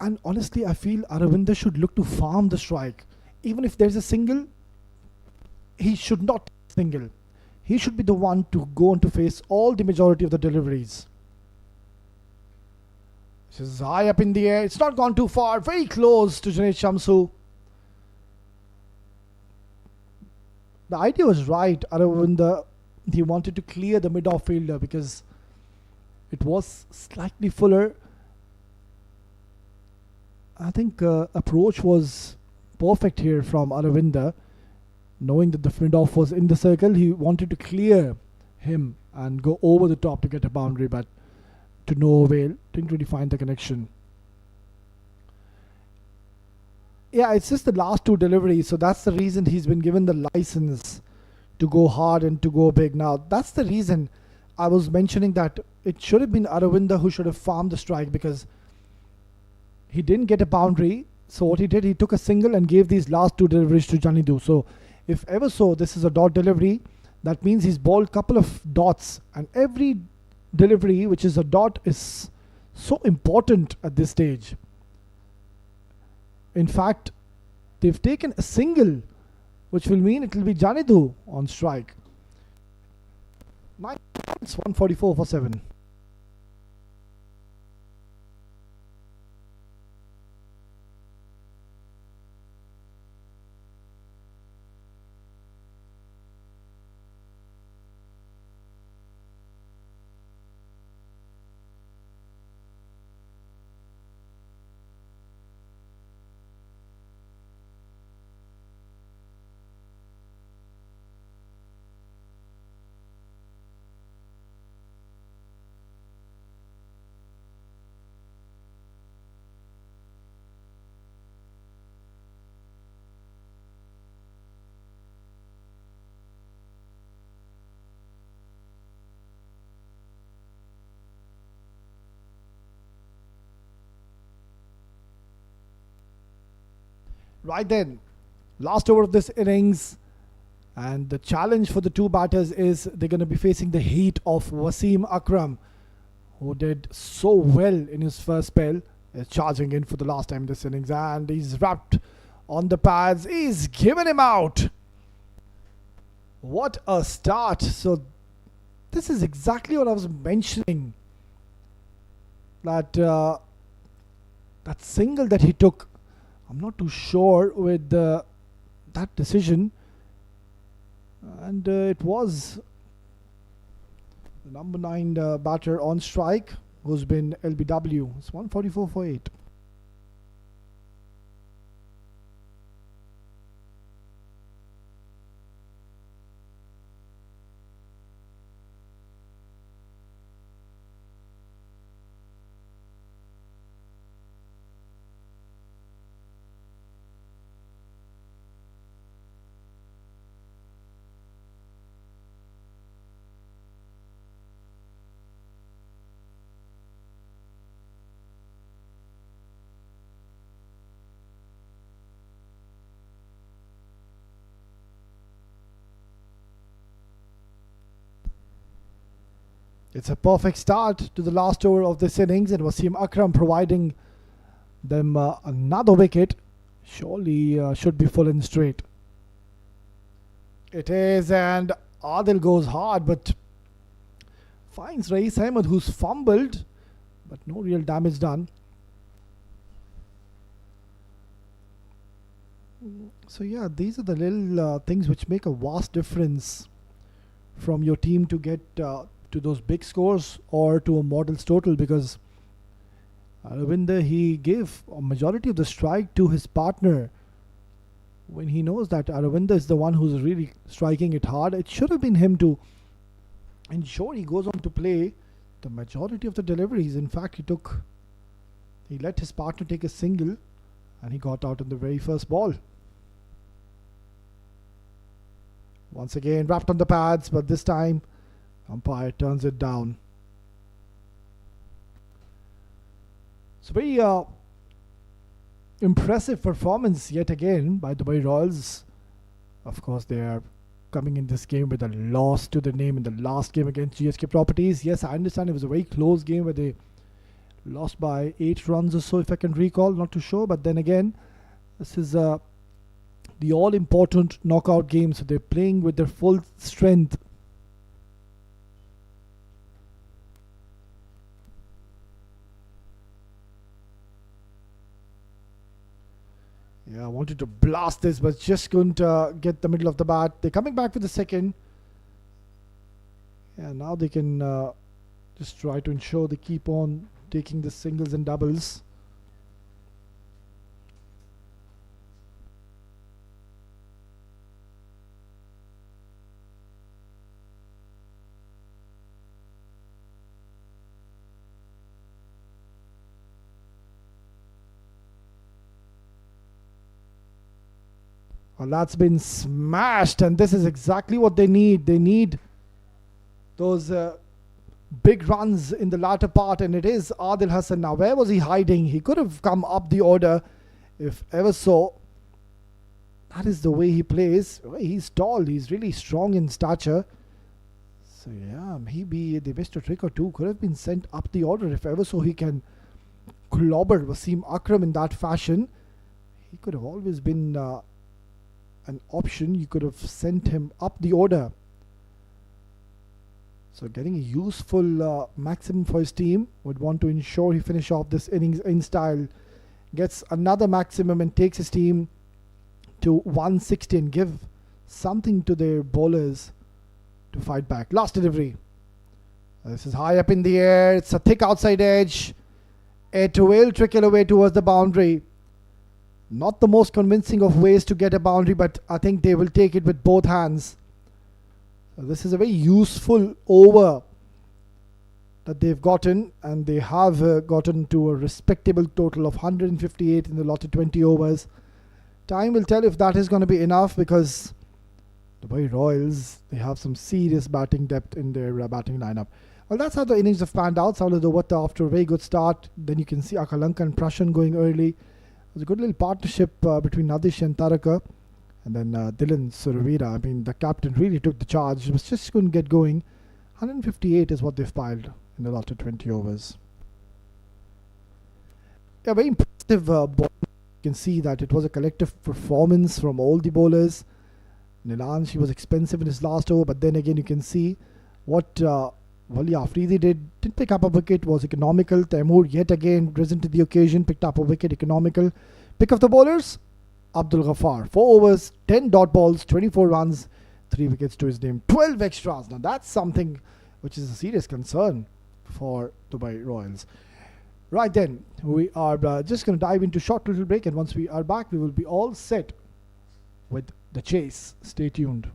And honestly, I feel Aravinda should look to farm the strike. Even if there's a single, he should not single. He should be the one to go on to face all the majority of the deliveries. This is high up in the air. It's not gone too far. Very close to Junaid Shamsu. The idea was right. Aravinda, he wanted to clear the mid-off fielder because it was slightly fuller. I think approach was perfect here from Aravinda. Knowing that the mid-off was in the circle, he wanted to clear him and go over the top to get a boundary, but to no avail. Didn't really find the connection. Yeah, it's just the last two deliveries, so that's the reason he's been given the license to go hard and to go big. Now, that's the reason I was mentioning that it should have been Aravinda who should have farmed the strike, because he didn't get a boundary. So what he did, he took a single and gave these last two deliveries to Janidu. So if ever so, this is a dot delivery. That means he's bowled a couple of dots, and every delivery which is a dot is so important at this stage. In fact, they've taken a single, which will mean it will be Janidu on strike. 9 points, 144 for 7. Right then, last over of this innings, and the challenge for the two batters is they're going to be facing the heat of Wasim Akram, who did so well in his first spell, charging in for the last time this innings, and he's wrapped on the pads. He's given him out. What a start. So this is exactly what I was mentioning, that that single that he took, I'm not too sure with that decision, and it was the number 9 batter on strike who's been LBW. It's 144 for 8. It's a perfect start to the last over of this innings, and Wasim Akram providing them another wicket. Surely should be full and straight. It is, and Adil goes hard, but finds Rais Ahmed, who's fumbled, but no real damage done. So yeah, these are the little things which make a vast difference from your team to get to those big scores or to a models total, because Aravinda, he gave a majority of the strike to his partner when he knows that Aravinda is the one who's really striking it hard. It should have been him to ensure he goes on to play the majority of the deliveries. In fact, he let his partner take a single and he got out on the very first ball. Once again wrapped on the pads, but this time umpire turns it down. So very impressive performance yet again by Dubai Royals. Of course, they are coming in this game with a loss to the name in the last game against GSK Properties. Yes, I understand it was a very close game where they lost by 8 runs or so, if I can recall. Not too sure, but then again, this is the all-important knockout game, so they're playing with their full strength. Yeah, I wanted to blast this, but just couldn't get the middle of the bat. They're coming back for the second. Yeah, now they can just try to ensure they keep on taking the singles and doubles. Well, that's been smashed, and this is exactly what they need. They need those big runs in the latter part, and it is Adil Hassan. Now, where was he hiding? He could have come up the order, if ever so. That is the way he plays. He's tall. He's really strong in stature. So, yeah, maybe they missed a trick or two. Could have been sent up the order, if ever so he can clobber Wasim Akram in that fashion. He could have always been an option. You could have sent him up the order. So getting a useful maximum for his team. Would want to ensure he finish off this innings in style. Gets another maximum and takes his team to 160 and give something to their bowlers to fight back. Last delivery. This is high up in the air. It's a thick outside edge. It will trickle away towards the boundary. Not the most convincing of ways to get a boundary, but I think they will take it with both hands. So this is a very useful over that they've gotten, and they have gotten to a respectable total of 158 in the allotted 20 overs. Time will tell if that is going to be enough, because the Dubai Royals, they have some serious batting depth in their batting lineup. Well, that's how the innings have panned out. Saulad Ovatta after a very good start. Then you can see Akalanka and Prashan going early. It was a good little partnership between Nadish and Taraka. And then Dylan Suravira. I mean, the captain really took the charge. It was just couldn't get going. 158 is what they've piled in the allotted 20 overs. Yeah, very impressive ball. You can see that it was a collective performance from all the bowlers. Nilan, she was expensive in his last over, but then again you can see what Wali Afridi didn't pick up a wicket, was economical. Taimur yet again risen to the occasion, picked up a wicket, economical. Pick of the bowlers, Abdul Ghaffar. 4 overs, 10 dot balls, 24 runs, 3 wickets to his name, 12 extras. Now that's something which is a serious concern for Dubai Royals. Right then, we are just going to dive into a short little break, and once we are back, we will be all set with the chase. Stay tuned.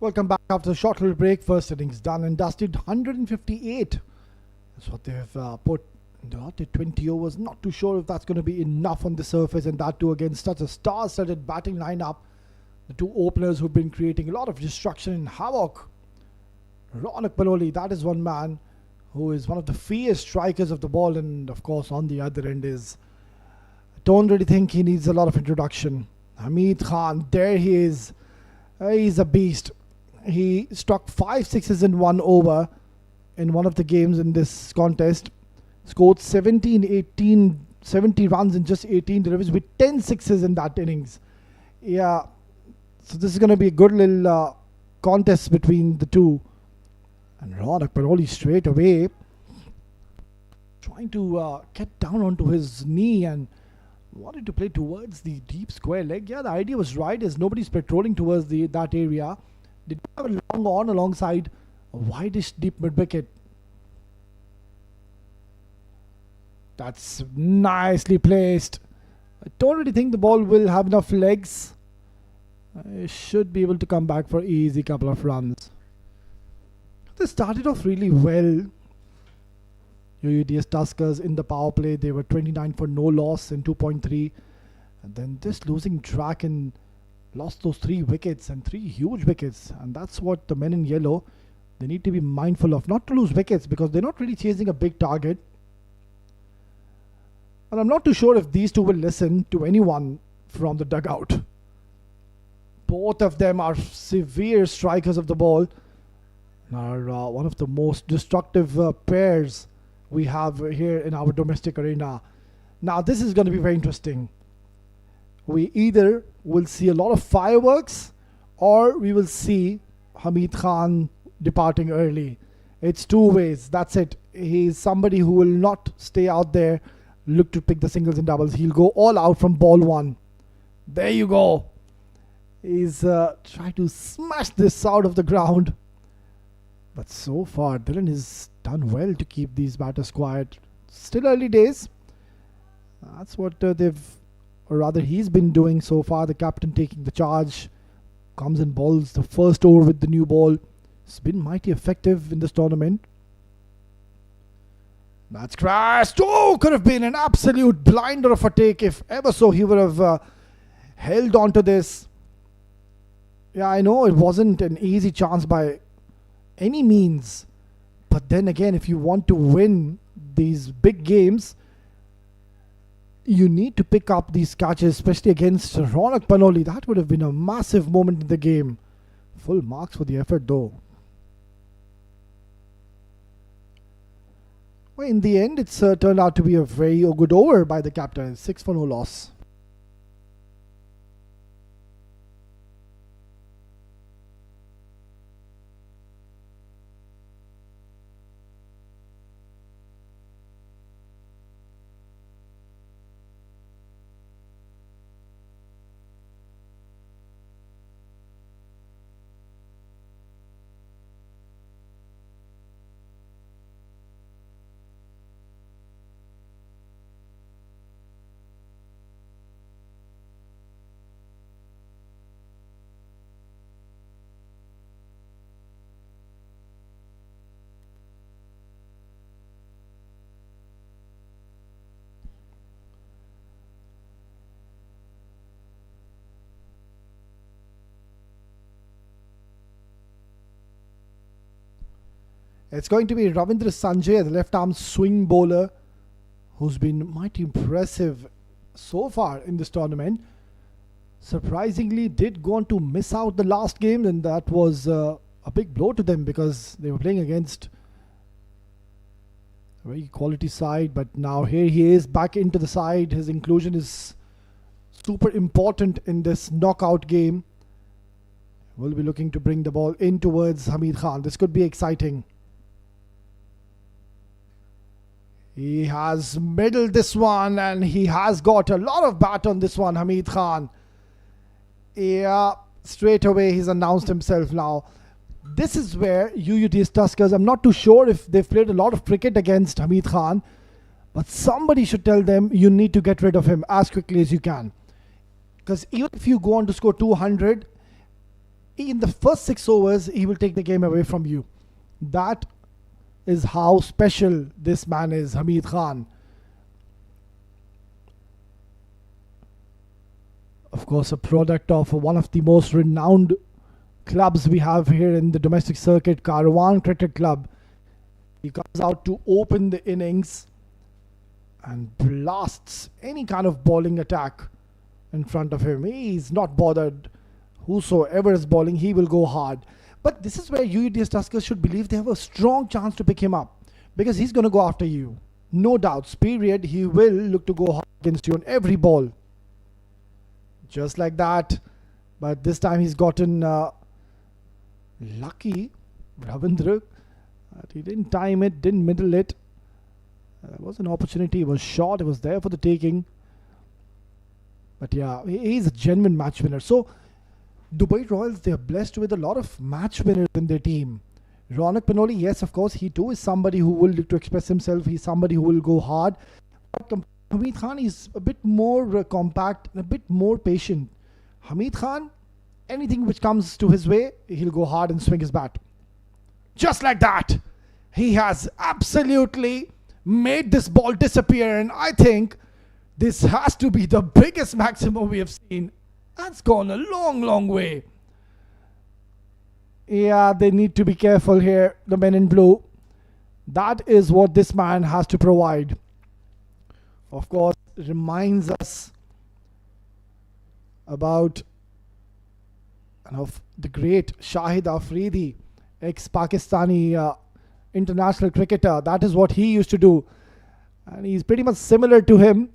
Welcome back after a short little break. First innings done and dusted. 158. That's what they've put in the last 20 overs. Not too sure if that's going to be enough on the surface, and that too against such a star-studded batting lineup. The two openers who've been creating a lot of destruction and havoc. Ronak Paloli, that is one man who is one of the fierce strikers of the ball, and of course on the other end is, I don't really think he needs a lot of introduction. Hamid Khan, there he is. He's a beast. He struck 5 sixes in 1 over in one of the games in this contest. Scored 70 runs in just 18 deliveries with 10 sixes in that innings. Yeah, so this is going to be a good little contest between the two. And Ronak Paloli straight away trying to get down onto his knee and wanted to play towards the deep square leg. Yeah, the idea was right, as nobody's patrolling towards that area. They do have a long on alongside a wideish deep mid-wicket. That's nicely placed. I don't really think the ball will have enough legs. I should be able to come back for easy couple of runs. They started off really well. UUDS Tuskers in the power play. They were 29 for no loss in 2.3. And then this losing track and lost those 3 wickets, and 3 huge wickets. And that's what the men in yellow, they need to be mindful of. Not to lose wickets, because they're not really chasing a big target. And I'm not too sure if these two will listen to anyone from the dugout. Both of them are severe strikers of the ball. Are one of the most destructive pairs we have here in our domestic arena. Now this is going to be very interesting. We either will see a lot of fireworks, or we will see Hamid Khan departing early. It's two ways. That's it. He's somebody who will not stay out there, look to pick the singles and doubles. He'll go all out from ball 1. There you go. He's trying to smash this out of the ground. But so far, Dylan has done well to keep these batters quiet. Still early days. That's what he's been doing so far. The captain taking the charge. Comes and bowls the first over with the new ball. It's been mighty effective in this tournament. That's crashed. Oh, could have been an absolute blinder of a take if ever so he would have held on to this. Yeah, I know it wasn't an easy chance by any means, but then again, if you want to win these big games, you need to pick up these catches, especially against Ronak Paloli. That would have been a massive moment in the game. Full marks for the effort though. Well, in the end, it's turned out to be a very good over by the captain. 6 for no loss. It's going to be Ravindra Sanjay, the left-arm swing bowler, who's been mighty impressive so far in this tournament. Surprisingly, did go on to miss out the last game, and that was a big blow to them because they were playing against a very quality side. But now here he is back into the side. His inclusion is super important in this knockout game. We'll be looking to bring the ball in towards Hamid Khan. This could be exciting. He has middled this one, and he has got a lot of bat on this one, Hamid Khan. Yeah, straight away he's announced himself now. This is where UUDS Tuskers, I'm not too sure if they've played a lot of cricket against Hamid Khan, but somebody should tell them you need to get rid of him as quickly as you can. Because even if you go on to score 200, in the first 6 overs, he will take the game away from you. That is how special this man is, Hamid Khan. Of course, a product of one of the most renowned clubs we have here in the domestic circuit, Caravan Cricket Club. He comes out to open the innings and blasts any kind of bowling attack in front of him. He's not bothered. Whosoever is bowling, he will go hard. But this is where UUDS Tuskers should believe they have a strong chance to pick him up, because he's going to go after you. No doubts, period. He will look to go hard against you on every ball. Just like that. But this time he's gotten lucky. Ravindra. He didn't time it, didn't middle it. There was an opportunity. It was short. It was there for the taking. But yeah, he's a genuine match winner. So Dubai Royals, they are blessed with a lot of match winners in their team. Ronak Panoli, yes, of course, he too is somebody who will look to express himself. He's somebody who will go hard. But Hamid Khan is a bit more compact and a bit more patient. Hamid Khan, anything which comes to his way, he'll go hard and swing his bat. Just like that. He has absolutely made this ball disappear, and I think this has to be the biggest maximum we have seen. That's gone a long, long way. Yeah, they need to be careful here, the men in blue. That is what this man has to provide. Of course, it reminds us about of the great Shahid Afridi, ex-Pakistani international cricketer. That is what he used to do. And he's pretty much similar to him.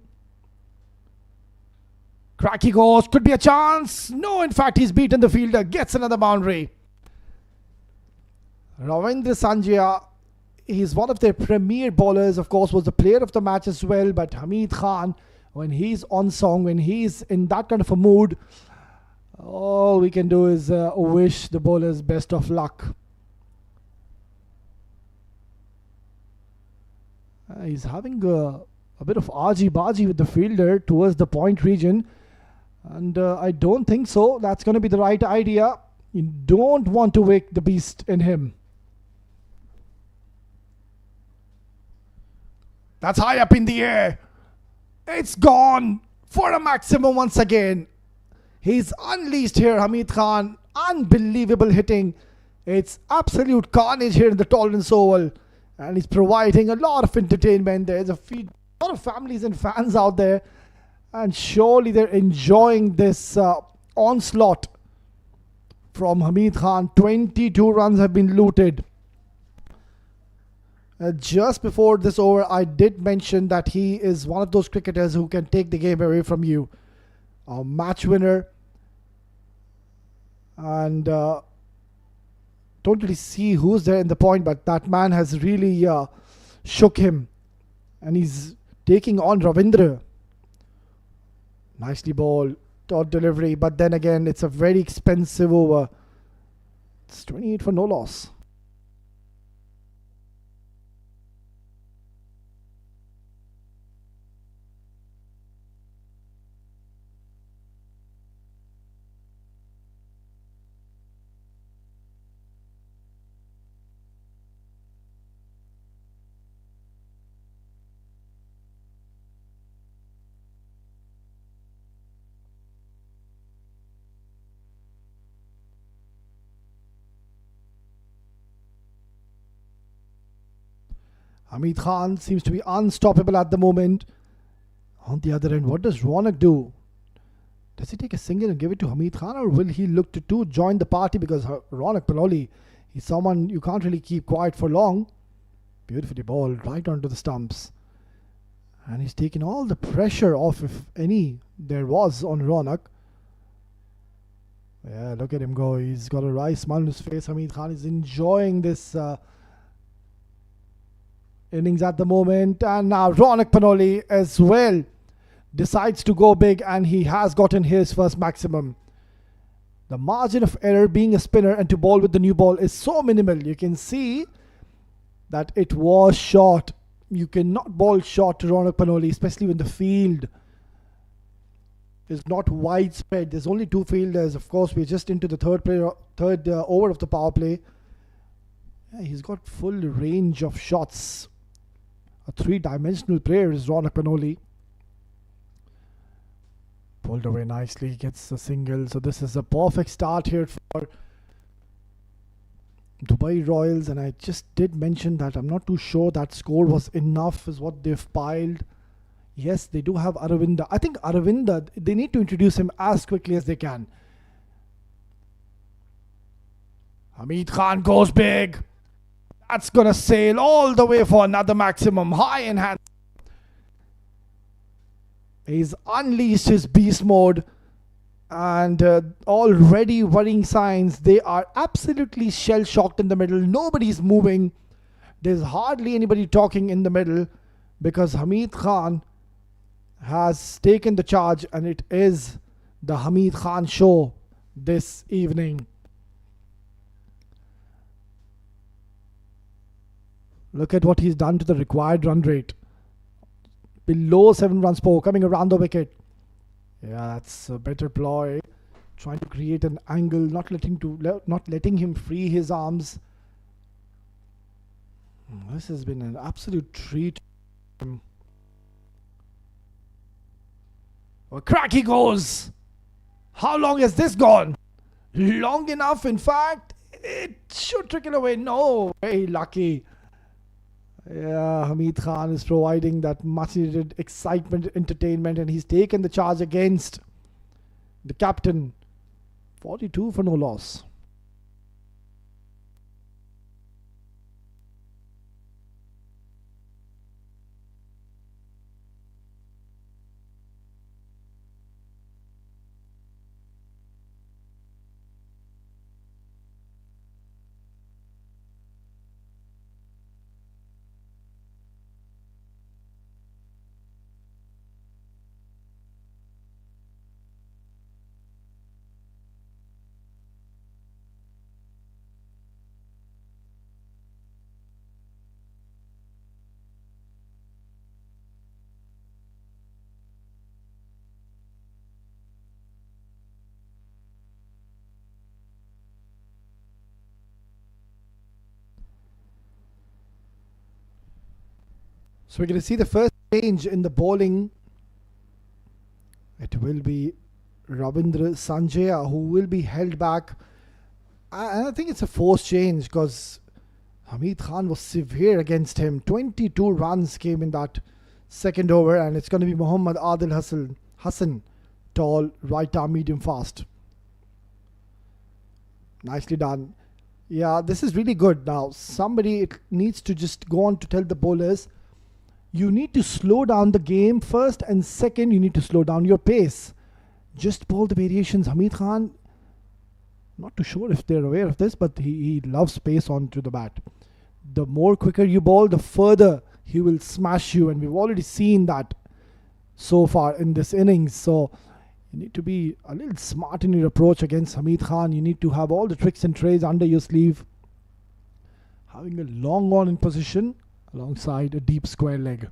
Cracky goes, could be a chance. No, in fact, he's beaten the fielder, gets another boundary. Ravindra Sanjaya, he's one of their premier bowlers, of course, was the player of the match as well. But Hamid Khan, when he's on song, when he's in that kind of a mood, all we can do is wish the bowlers best of luck. He's having a bit of argy-bargy with the fielder towards the point region. And I don't think so. That's going to be the right idea. You don't want to wake the beast in him. That's high up in the air. It's gone for a maximum once again. He's unleashed here, Hamid Khan. Unbelievable hitting. It's absolute carnage here in the Tolerance Oval. And he's providing a lot of entertainment. There's a lot of families and fans out there. And surely they're enjoying this onslaught from Hamid Khan. 22 runs have been looted. Just before this over, I did mention that he is one of those cricketers who can take the game away from you. A match winner. And don't really see who's there in the point, but that man has really shook him. And he's taking on Ravindra. Nicely bowled, dot delivery, but then again, it's a very expensive over. It's 28 for no loss. Hamid Khan seems to be unstoppable at the moment. On the other end, what does Ronak do? Does he take a single and give it to Hamid Khan, or will he look to join the party? Because Ronak Panoli, he's someone you can't really keep quiet for long. Beautifully bowled right onto the stumps. And he's taken all the pressure off, if any there was, on Ronak. Yeah, look at him go. He's got a wry smile on his face. Hamid Khan is enjoying this innings at the moment. And now Ronak Panoli as well decides to go big, and he has gotten his first maximum. The margin of error being a spinner and to bowl with the new ball is so minimal. You can see that it was short. You cannot bowl short to Ronak Panoli, especially when the field is not widespread. There's only 2 fielders. Of course, we're just into the third over of the power play. Yeah, he's got full range of shots. A 3-dimensional player is Ronak Panoli. Pulled away nicely, gets a single. So this is a perfect start here for Dubai Royals. And I just did mention that I'm not too sure that score was enough is what they've piled. Yes, they do have Aravinda. I think Aravinda, they need to introduce him as quickly as they can. Hamid Khan goes big. That's going to sail all the way for another maximum. High in hand. He's unleashed his beast mode. And already worrying signs. They are absolutely shell-shocked in the middle. Nobody's moving. There's hardly anybody talking in the middle. Because Hamid Khan has taken the charge. And it is the Hamid Khan show this evening. Look at what he's done to the required run rate. Below 7 runs per over, coming around the wicket. Yeah, that's a better ploy. Trying to create an angle, not letting him free his arms. This has been an absolute treat. A crack he goes. How long has this gone? Long enough, in fact. It should trickle away. No, very lucky. Yeah, Hamid Khan is providing that much needed excitement, entertainment, and he's taken the charge against the captain. 42 for no loss. So we're going to see the first change in the bowling. It will be Ravindra Sanjaya who will be held back. And I think it's a forced change because Hamid Khan was severe against him. 22 runs came in that second over, and it's going to be Muhammad Adil Hassan, tall, right arm, medium fast. Nicely done. Yeah, this is really good. Now, somebody needs to just go on to tell the bowlers, you need to slow down the game first, and second, you need to slow down your pace. Just bowl the variations. Hamid Khan, not too sure if they're aware of this, but he loves pace onto the bat. The more quicker you bowl, the further he will smash you, and we've already seen that so far in this innings. So you need to be a little smart in your approach against Hamid Khan. You need to have all the tricks and trades under your sleeve. Having a long on in position alongside a deep square leg.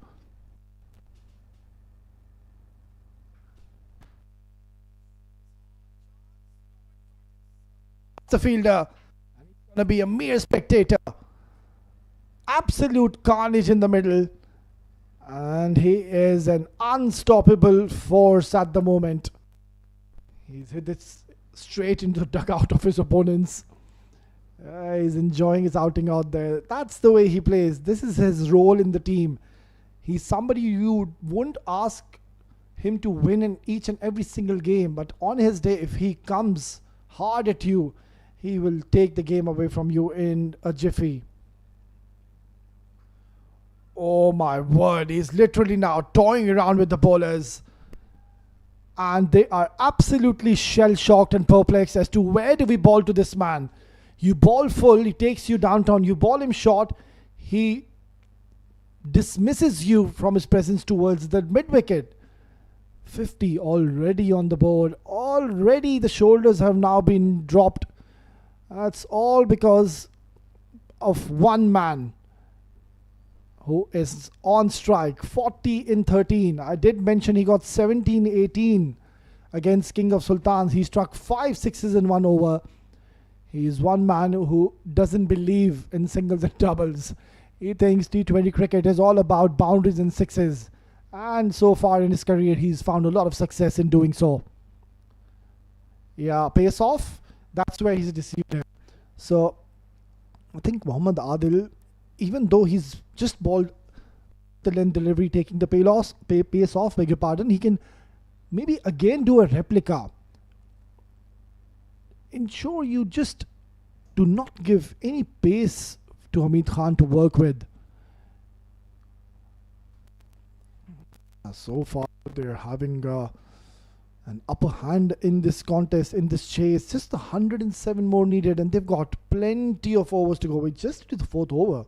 The fielder, and he's going to be a mere spectator. Absolute carnage in the middle, and he is an unstoppable force at the moment. He's hit it straight into the dugout of his opponents. He's enjoying his outing out there. That's the way he plays. This is his role in the team. He's somebody you wouldn't ask him to win in each and every single game, but on his day, if he comes hard at you, he will take the game away from you in a jiffy. Oh my word, he's literally now toying around with the bowlers. And they are absolutely shell-shocked and perplexed as to where do we bowl to this man. You bowl full, he takes you downtown. You bowl him short, he dismisses you from his presence towards the mid-wicket. 50 already on the board. Already the shoulders have now been dropped. That's all because of one man who is on strike. 40 in 13. I did mention he got 17-18 against King of Sultans. He struck 5 sixes in 1 over. He is one man who doesn't believe in singles and doubles. He thinks T20 cricket is all about boundaries and sixes. And so far in his career, he's found a lot of success in doing so. Yeah, pace off. That's where he's deceived him. So, I think Muhammad Adil, even though he's just balled the length delivery, taking the pace off, beg your pardon, he can maybe again do a replica. Ensure you just do not give any pace to Hamid Khan to work with. So far, they're having an upper hand in this contest, in this chase. Just 107 more needed, and they've got plenty of overs to go. We just to the 4th over.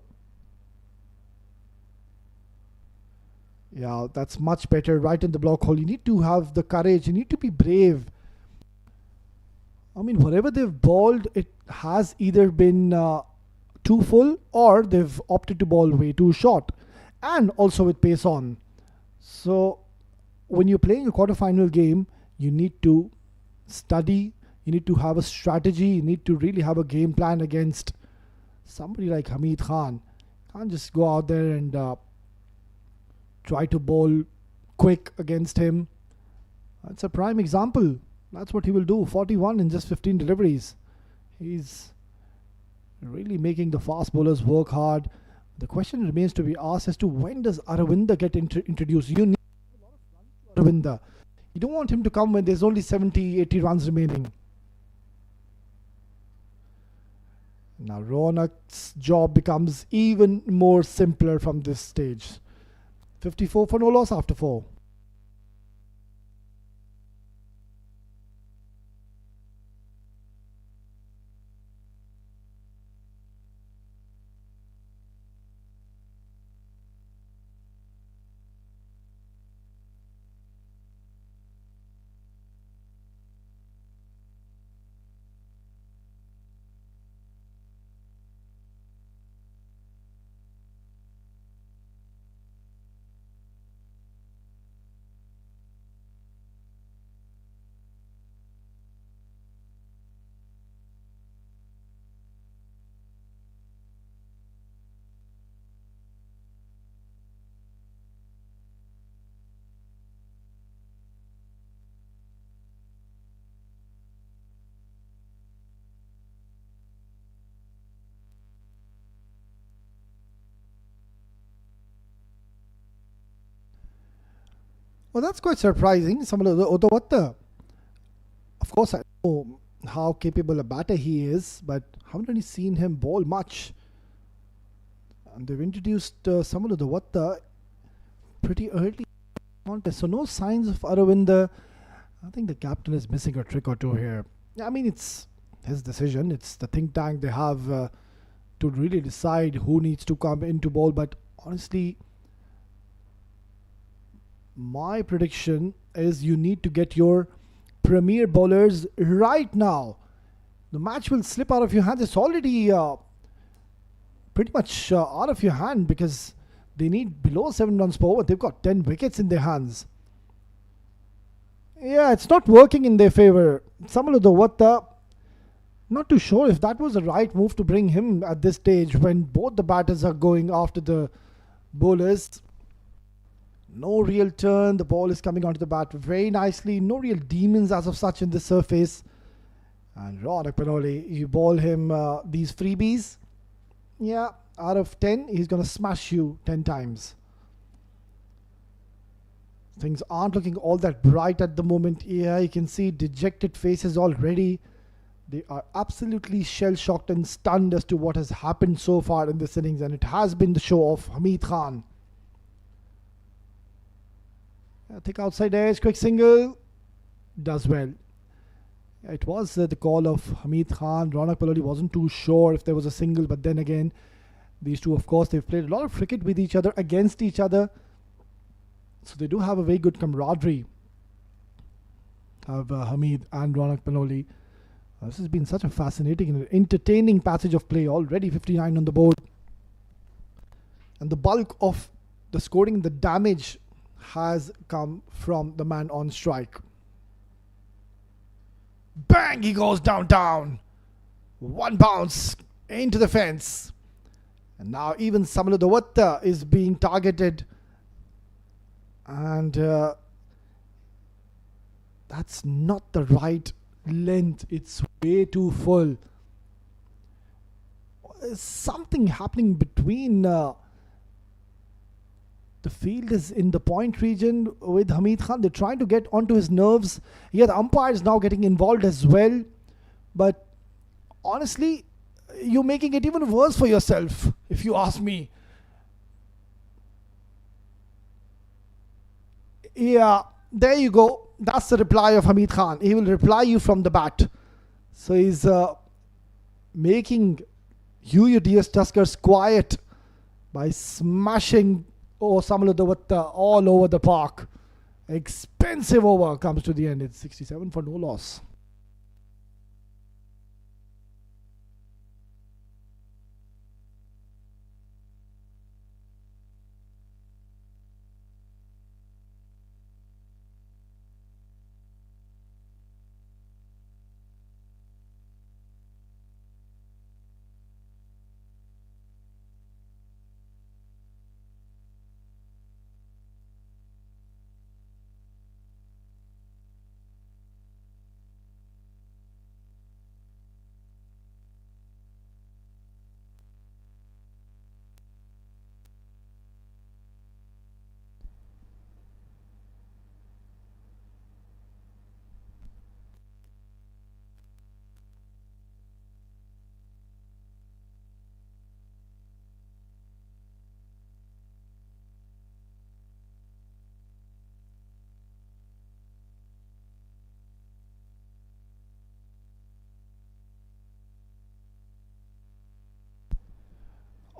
Yeah, that's much better. Right in the block hole. You need to have the courage. You need to be brave. I mean, whatever they've bowled, it has either been too full or they've opted to bowl way too short, and also with pace on. So, when you're playing a quarterfinal game, you need to study, you need to have a strategy, you need to really have a game plan against somebody like Hamid Khan. Can't just go out there and try to bowl quick against him. That's a prime example. That's what he will do. 41 in just 15 deliveries. He's really making the fast bowlers work hard. The question remains to be asked as to when does Aravinda get introduced. You need a lot of runs to Aravinda. You don't want him to come when there's only 70, 80 runs remaining. Now Ronak's job becomes even more simpler from this stage. 54 for no loss after 4. Well, that's quite surprising. Of course, I know how capable a batter he is, but haven't really seen him bowl much. And they've introduced Samalawatta pretty early in the contest, so no signs of Aravinda. I think the captain is missing a trick or two here. I mean, it's his decision. It's the think tank they have to really decide who needs to come into bowl. But honestly, my prediction is you need to get your premier bowlers right now. The match will slip out of your hands. It's already pretty much out of your hand because they need below 7 runs per over. They've got 10 wickets in their hands. Yeah, it's not working in their favour. Samalawatta, not too sure if that was the right move to bring him at this stage when both the batters are going after the bowlers. No real turn. The ball is coming onto the bat very nicely. No real demons as of such in the surface. And Ronak Panoli, you ball him these freebies. Yeah, out of 10, he's going to smash you 10 times. Things aren't looking all that bright at the moment. Yeah, you can see dejected faces already. They are absolutely shell-shocked and stunned as to what has happened so far in this innings. And it has been the show of Hamid Khan. Thick outside edge, quick single, does well. It was the call of Hamid Khan. Ronak Palodi wasn't too sure if there was a single, but then again, these two, of course, they've played a lot of cricket with each other, against each other. So they do have a very good camaraderie of Hamid and Ronak Palodi. This has been such a fascinating and entertaining passage of play. Already 59 on the board. And the bulk of the scoring, the damage has come from the man on strike. Bang, he goes down. One bounce into the fence. And now even Samaludavatta is being targeted. And that's not the right length. It's way too full. There's something happening between the field is in the point region with Hamid Khan. They're trying to get onto his nerves. Yeah, the umpire is now getting involved as well. But honestly, you're making it even worse for yourself, if you ask me. Yeah, there you go. That's the reply of Hamid Khan. He will reply you from the bat. So he's making UUDS Tuskers quiet by smashing Samaludavatta all over the park. Expensive over comes to the end. It's 67 for no loss.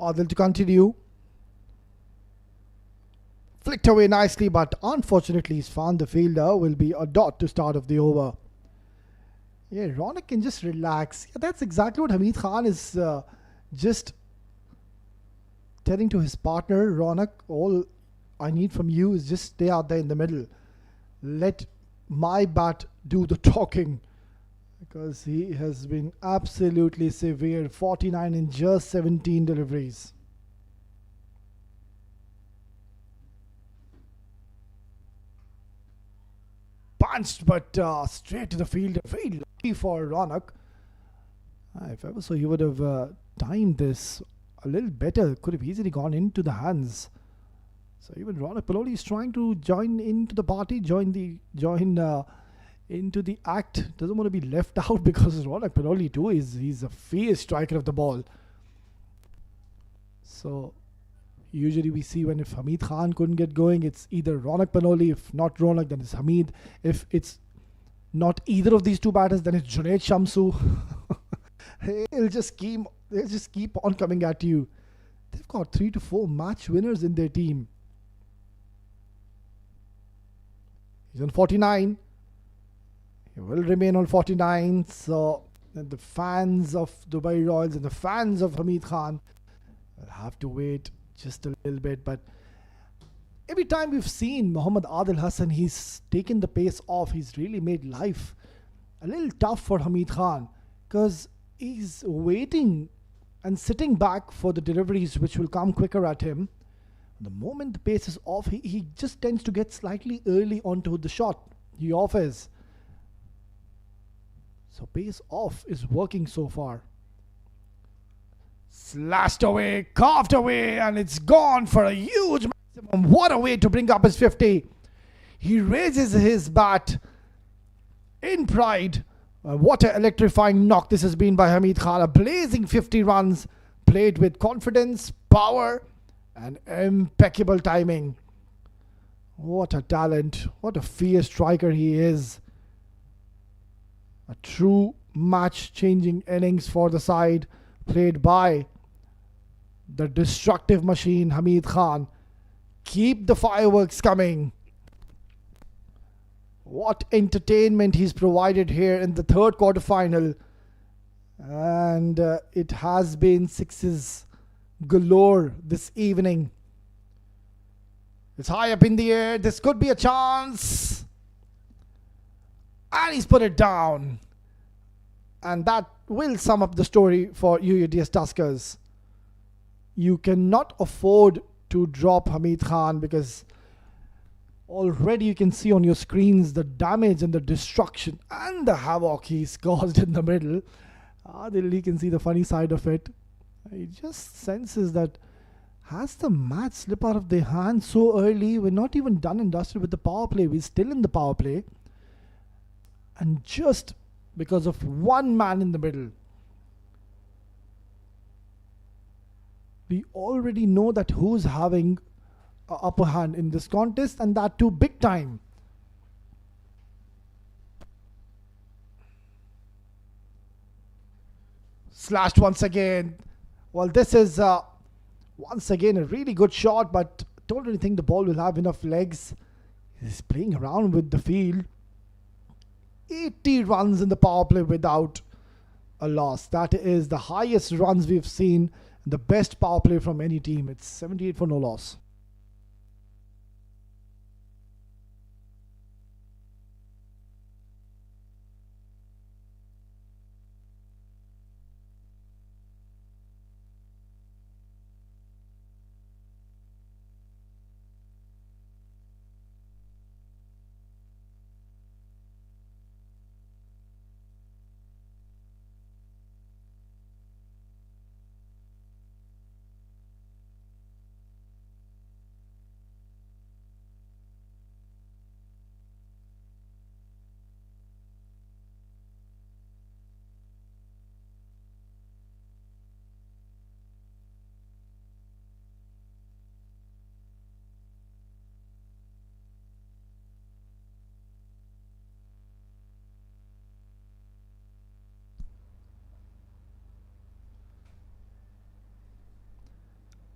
Adil to continue. Flicked away nicely, but unfortunately he's found the fielder. Will be a dot to start of the over. Yeah, Ronak can just relax. Yeah, that's exactly what Hamid Khan is just telling to his partner. Ronak, all I need from you is just stay out there in the middle. Let my bat do the talking. Because he has been absolutely severe. 49 in just 17 deliveries. Punched, but straight to the field. Very lucky for Ronak. If ever so, he would have timed this a little better. Could have easily gone into the hands. So even Ronak Paloli is trying to join into the party, join into the act. Doesn't want to be left out because Ronak Paloli too he's a fierce striker of the ball. So usually we see when if Hamid Khan couldn't get going, it's either Ronak Paloli. If not Ronak, then it's Hamid. If it's not either of these two batters, then it's Junaid Shamsu. They'll just keep on coming at you. They've got 3 to 4 match winners in their team. He's on 49. He will remain on 49. So the fans of Dubai Royals and the fans of Hamid Khan will have to wait just a little bit. But every time we've seen Muhammad Adil Hassan, he's taken the pace off. He's really made life a little tough for Hamid Khan because he's waiting and sitting back for the deliveries which will come quicker at him. The moment the pace is off, he just tends to get slightly early onto the shot he offers. So pace off is working so far. Slashed away, carved away, and it's gone for a huge maximum. What a way to bring up his 50. He raises his bat in pride. What an electrifying knock this has been by Hamid Khan. A blazing 50 runs, played with confidence, power, and impeccable timing. What a talent. What a fierce striker he is. A true match-changing innings for the side, played by the destructive machine Hamid Khan. Keep the fireworks coming. What entertainment he's provided here in the third quarterfinal. And it has been sixes galore this evening. It's high up in the air. This could be a chance. And he's put it down. And that will sum up the story for UUDS Tuskers. You cannot afford to drop Hamid Khan, because already you can see on your screens the damage and the destruction and the havoc he's caused in the middle. You can see the funny side of it. He just senses that, has the match slip out of their hands so early? We're not even done and dusted with the power play. We're still in the power play. And just because of one man in the middle, we already know that who's having an upper hand in this contest, and that too big time. Slashed once again. Well, this is once again a really good shot, but don't really think the ball will have enough legs. He's playing around with the field. 80 runs in the power play without a loss. That is the highest runs we've seen, the best power play from any team. It's 78 for no loss.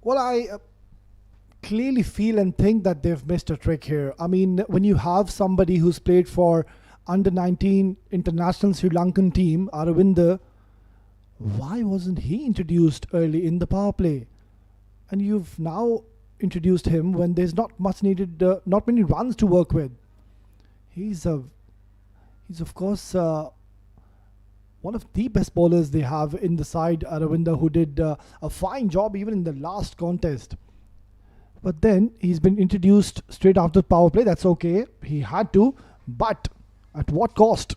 Well, I clearly feel and think that they've missed a trick here. I mean, when you have somebody who's played for under 19 international Sri Lankan team, Aravinda, why wasn't he introduced early in the power play? And you've now introduced him when there's not much needed, not many runs to work with. He's of course one of the best bowlers they have in the side, Aravinda, who did a fine job even in the last contest. But then he's been introduced straight after power play. That's okay. He had to, but at what cost?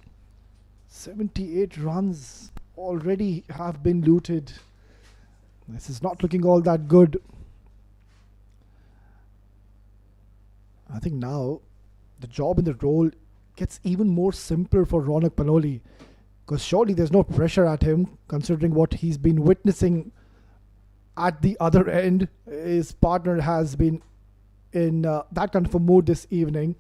78 runs already have been looted. This is not looking all that good. I think now the job in the role gets even more simpler for Ronak Panoli, because surely there's no pressure at him considering what he's been witnessing at the other end. His partner has been in that kind of a mood this evening,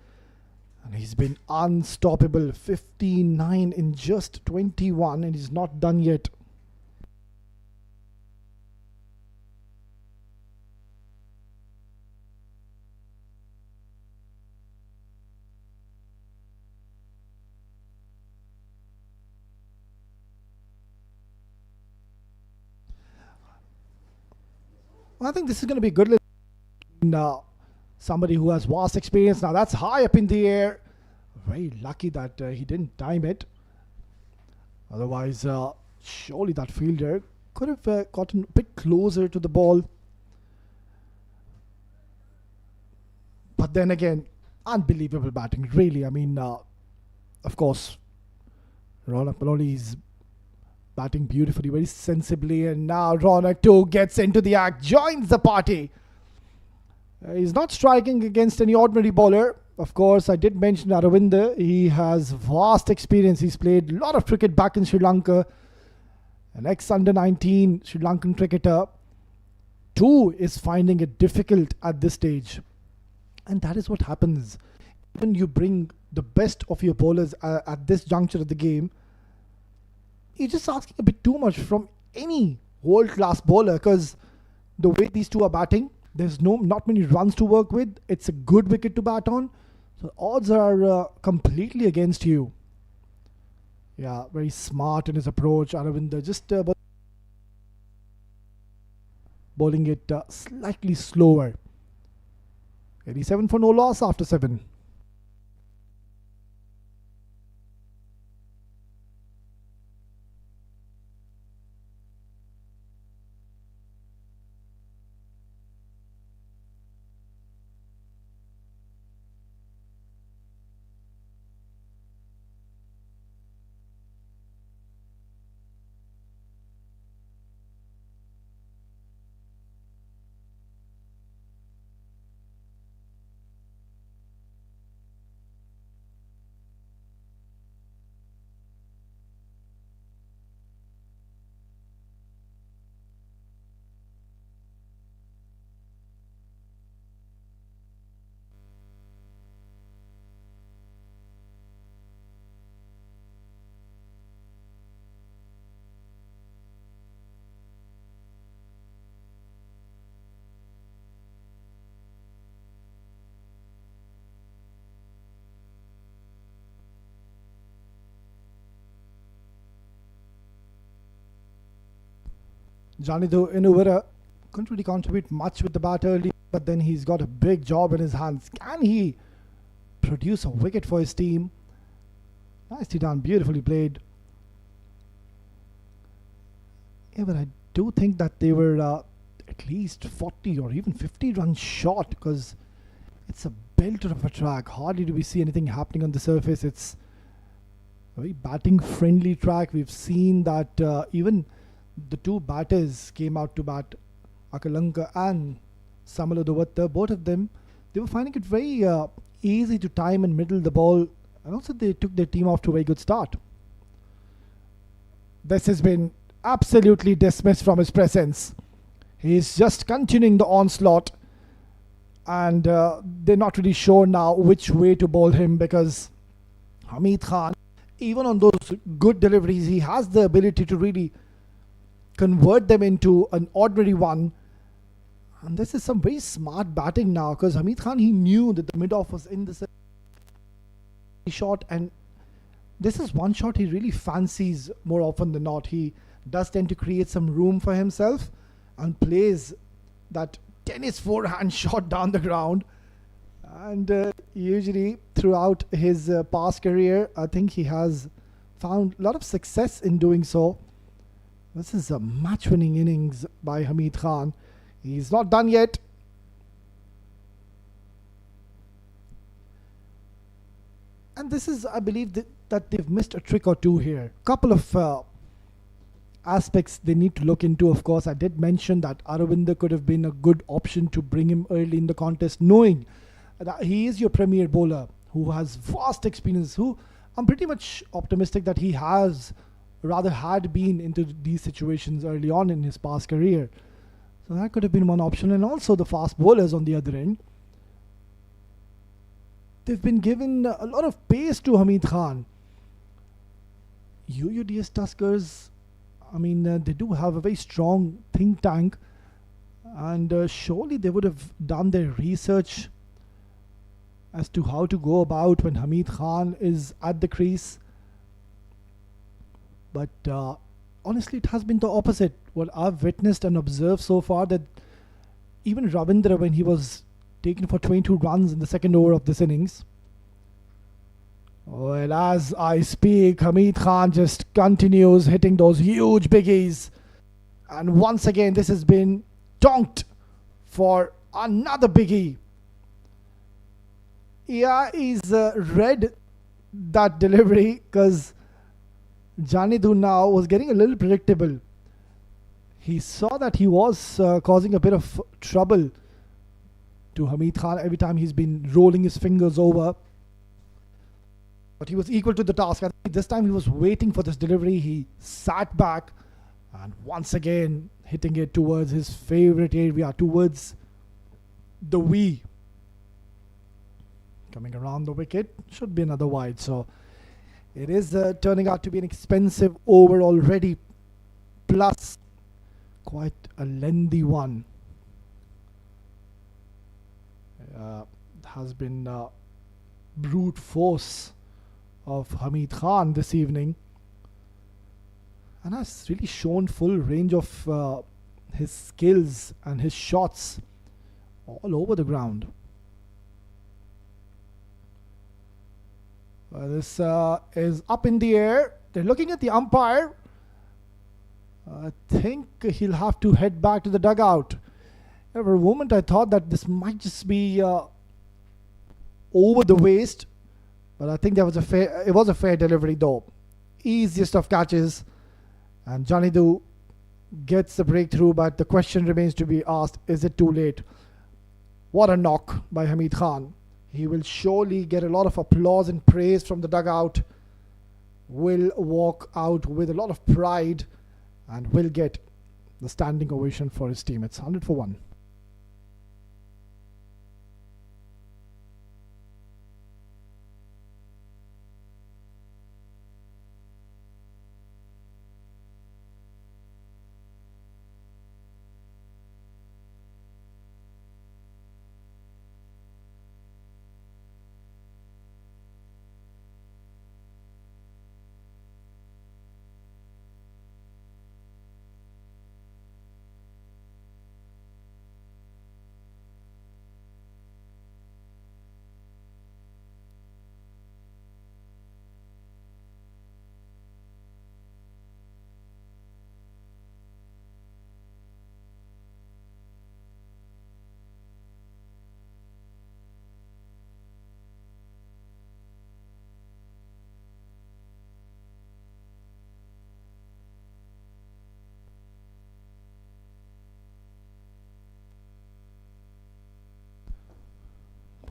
and he's been unstoppable. 59 in just 21, and he's not done yet. I think this is going to be good. Somebody who has vast experience. Now that's high up in the air. Very lucky that he didn't time it. Otherwise, surely that fielder could have gotten a bit closer to the ball. But then again, unbelievable batting. Really, I mean, of course, Ronak Panoli is batting beautifully, very sensibly, and now Ronak too gets into the act, joins the party. He's not striking against any ordinary bowler. Of course, I did mention Aravinda. He has vast experience. He's played a lot of cricket back in Sri Lanka. An ex-under 19 Sri Lankan cricketer too is finding it difficult at this stage. And that is what happens when you bring the best of your bowlers at this juncture of the game. You're just asking a bit too much from any world-class bowler, because the way these two are batting, there's not many runs to work with. It's a good wicket to bat on. So odds are completely against you. Yeah, very smart in his approach. Aravinda just bowling it slightly slower. 87 for no loss after 7. Janidu Inuvara couldn't really contribute much with the bat early, but then he's got a big job in his hands. Can he produce a wicket for his team? Nicely done, beautifully played. Yeah, but I do think that they were at least 40 or even 50 runs short, because it's a belter of a track. Hardly do we see anything happening on the surface. It's a very batting friendly track. We've seen that even the two batters came out to bat, Akalanka and Samaladavatta, both of them, they were finding it very easy to time and middle the ball, and also they took their team off to a very good start. This has been absolutely dismissed from his presence. He's just continuing the onslaught, and they're not really sure now which way to bowl him, because Hamid Khan, even on those good deliveries, he has the ability to really convert them into an ordinary one. And this is some very smart batting now, because Hamid Khan, he knew that the mid-off was in the shot, and this is one shot he really fancies more often than not. He does tend to create some room for himself and plays that tennis forehand shot down the ground. And usually throughout his past career, I think he has found a lot of success in doing so. This is a match-winning innings by Hamid Khan. He's not done yet. And this is, I believe, that they've missed a trick or two here. Couple of aspects they need to look into. Of course, I did mention that Aravinda could have been a good option to bring him early in the contest, knowing that he is your premier bowler who has vast experience, who I'm pretty much optimistic that he has rather had been into these situations early on in his past career. So that could have been one option. And also the fast bowlers on the other end, they've been given a lot of pace to Hamid Khan. UUDS Tuskers, I mean, they do have a very strong think tank, and surely they would have done their research as to how to go about when Hamid Khan is at the crease. But honestly, it has been the opposite. What I've witnessed and observed so far, that even Ravindra, when he was taken for 22 runs in the second over of this innings, well, as I speak, Hamid Khan just continues hitting those huge biggies. And once again, this has been donked for another biggie. Yeah, he's read that delivery, because Janidu now was getting a little predictable. He saw that he was causing a bit of trouble to Hamid Khan every time he's been rolling his fingers over. But he was equal to the task. I think this time he was waiting for this delivery. He sat back and once again hitting it towards his favorite area, towards the V. Coming around the wicket, should be another wide. So it is turning out to be an expensive over already, plus quite a lengthy one. Has been brute force of Hamid Khan this evening, and has really shown full range of his skills and his shots all over the ground. This is up in the air. They're looking at the umpire. I think he'll have to head back to the dugout. For a moment I thought that this might just be over the waist, but I think it was a fair delivery though. Easiest of catches, and Janidu gets the breakthrough, but the question remains to be asked, is it too late? What a knock by Hamid Khan. He will surely get a lot of applause and praise from the dugout, will walk out with a lot of pride, and will get the standing ovation for his team. It's 100 for 1.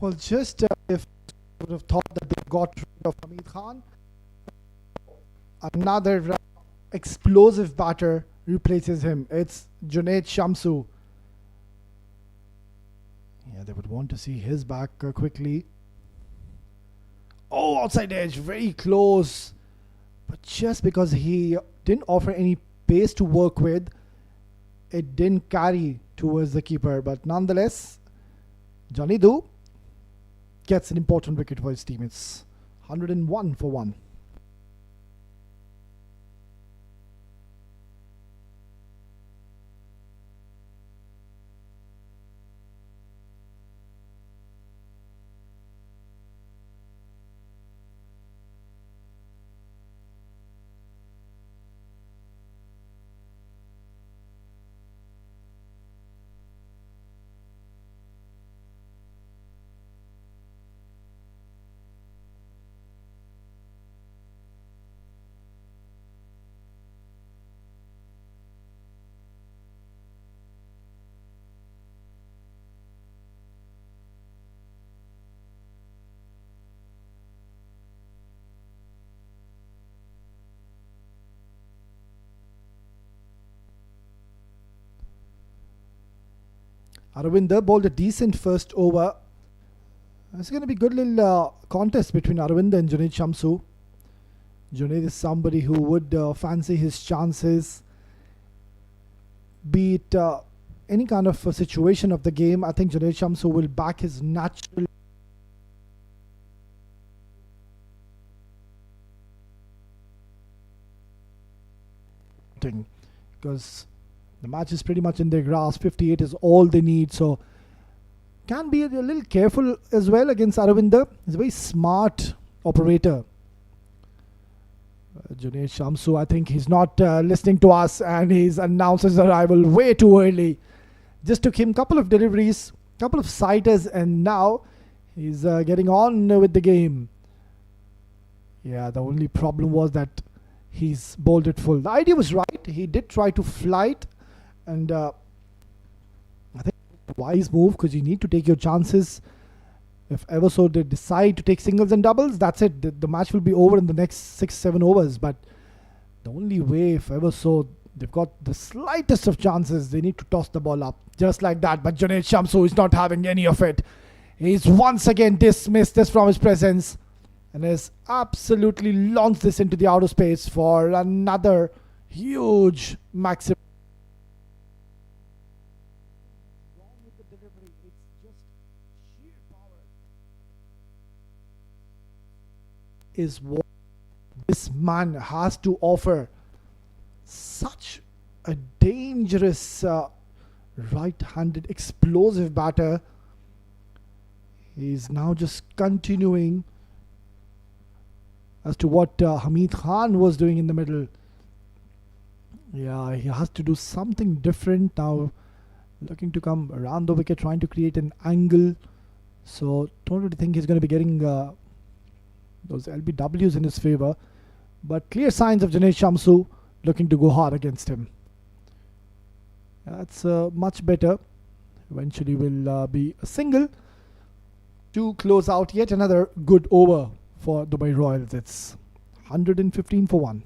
Well, just if I would have thought that they got rid of Hamid Khan, another explosive batter replaces him. It's Junaid Shamsu. Yeah, they would want to see his back quickly. Oh, outside edge, very close. But just because he didn't offer any pace to work with, it didn't carry towards the keeper. But nonetheless, Johnny Do gets an important wicket for his team. It's 101 for 1. Aravinder bowled a decent first over. It's going to be a good little contest between Aravinder and Junaid Shamsu. Junaid is somebody who would fancy his chances. Be it any kind of situation of the game, I think Junaid Shamsu will back his natural because the match is pretty much in their grasp. 58 is all they need, so can be a little careful as well against Aravinder. He's a very smart operator. Junaid Shamsu, I think he's not listening to us, and he's announced his arrival way too early. Just took him a couple of deliveries, couple of sighters, and now he's getting on with the game. Yeah, the only problem was that he's bowled it full. The idea was right. He did try to flight, and I think it's a wise move because you need to take your chances. If ever so they decide to take singles and doubles, that's it. The match will be over in the next 6-7 overs. But the only way, if ever so, they've got the slightest of chances, they need to toss the ball up. Just like that. But Junaid Shamsu is not having any of it. He's once again dismissed this from his presence and has absolutely launched this into the outer space for another huge maximum. Is what this man has to offer. Such a dangerous right-handed explosive batter. He's now just continuing as to what Hamid Khan was doing in the middle. Yeah, he has to do something different now. Looking to come around the wicket, trying to create an angle. So don't really think he's going to be getting those LBWs in his favour, but clear signs of Junaid Shamsu looking to go hard against him. That's much better. Eventually will be a single to close out yet another good over for Dubai Royals. It's 115 for 1.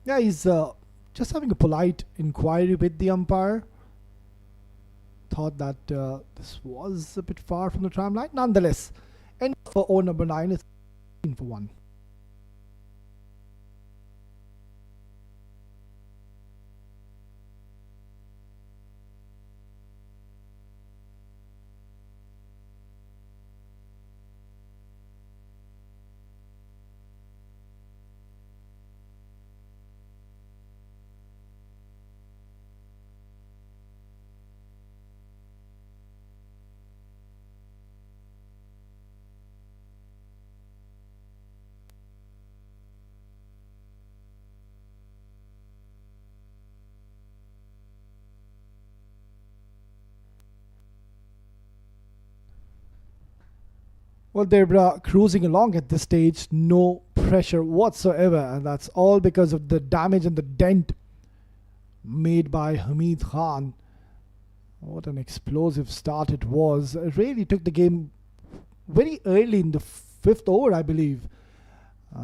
Yeah, he's just having a polite inquiry with the umpire. Thought that this was a bit far from the tramline. Nonetheless, end for over number 9 is 15 for 1. Well, they're cruising along at this stage, no pressure whatsoever, and that's all because of the damage and the dent made by Hamid Khan. What an explosive start it was. It really took the game very early in the fifth over, I believe.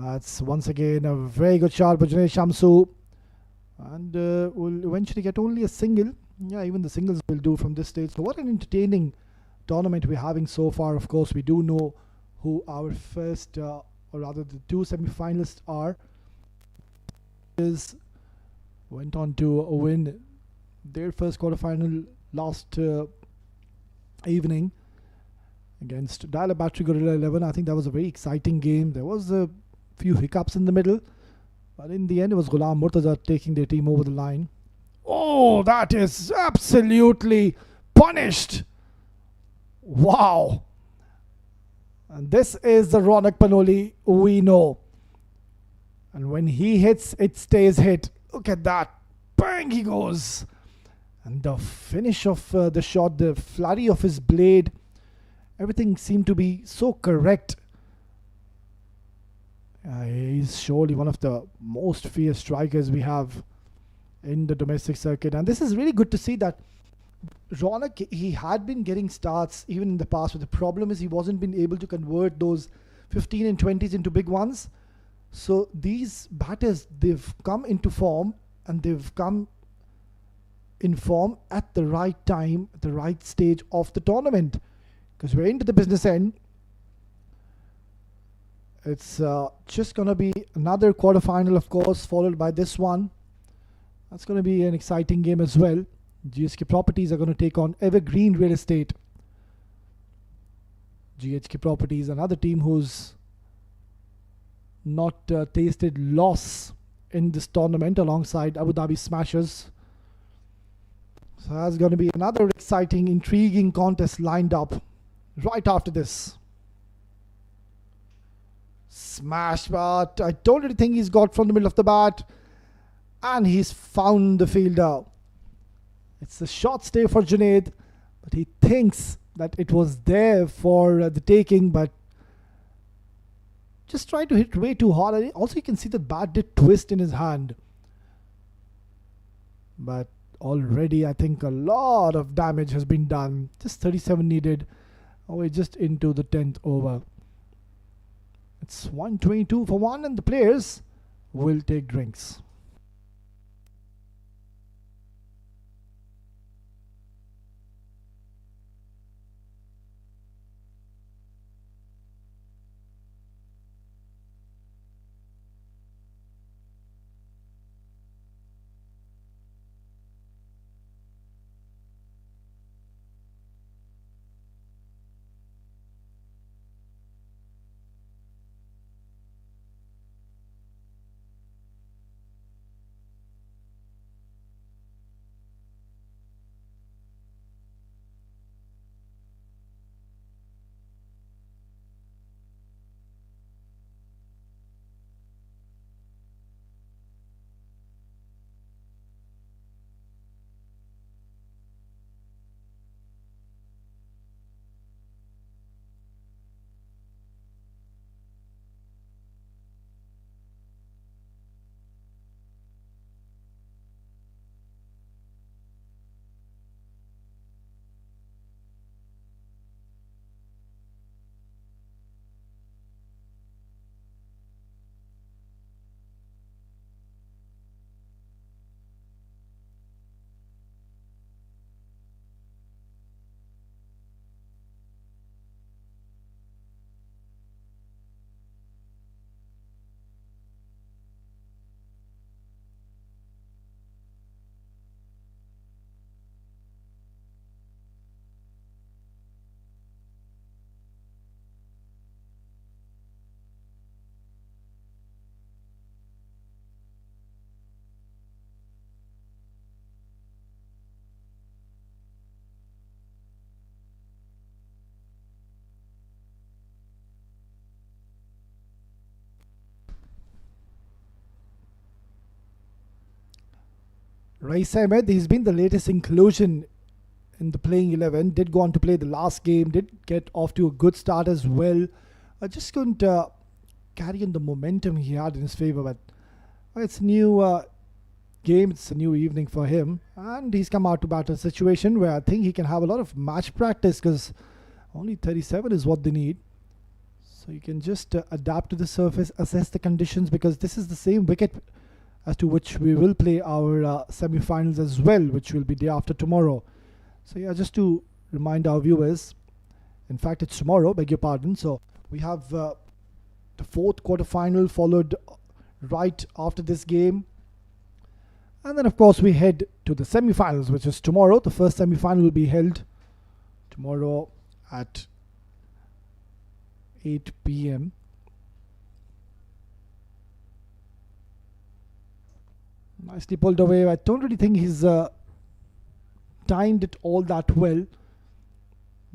It's once again a very good shot by Junaid Shamsu, and will eventually get only a single. Yeah, even the singles will do from this stage. So what an entertaining tournament we're having so far. Of course, we do know who our first, or rather the two semi-finalists are. Is went on to win their first quarterfinal last evening against Dial Battery Gorilla 11. I think that was a very exciting game. There was a few hiccups in the middle, but in the end it was Ghulam Murtaza taking their team over the line. Oh, that is absolutely punished. Wow. And this is the Ronak Panoli we know. And when he hits, it stays hit. Look at that. Bang, he goes. And the finish of the shot, the flurry of his blade, everything seemed to be so correct. He's surely one of the most fierce strikers we have in the domestic circuit. And this is really good to see that Ronak, he had been getting starts even in the past, but the problem is he wasn't been able to convert those 15 and 20s into big ones. So these batters, they've come into form, and they've come in form at the right time, at the right stage of the tournament, because we're into the business end. It's just going to be another quarterfinal, of course, followed by this one. That's going to be an exciting game as well. GHK Properties are going to take on Evergreen Real Estate. GHK Properties, another team who's not tasted loss in this tournament alongside Abu Dhabi Smashers. So that's going to be another exciting, intriguing contest lined up right after this. Smash, but I don't really think he's got from the middle of the bat. And he's found the fielder. It's a short stay for Junaid, but he thinks that it was there for the taking, but just tried to hit way too hard. And also, you can see the bat did twist in his hand. But already, I think a lot of damage has been done. Just 37 needed. Oh, we're just into the 10th over. It's 122 for 1, and the players will take drinks. Rais Ahmed, he's been the latest inclusion in the playing 11. Did go on to play the last game. Did get off to a good start as well. I just couldn't carry on the momentum he had in his favour. But it's a new game. It's a new evening for him. And he's come out to bat a situation where I think he can have a lot of match practice because only 37 is what they need. So you can just adapt to the surface, assess the conditions, because this is the same wicket as to which we will play our semi-finals as well, which will be day after tomorrow. So yeah, just to remind our viewers, in fact it's tomorrow, beg your pardon. So we have the fourth quarter-final followed right after this game. And then of course we head to the semi-finals, which is tomorrow. The first semi-final will be held tomorrow at 8 p.m. Nicely pulled away. I don't really think he's timed it all that well.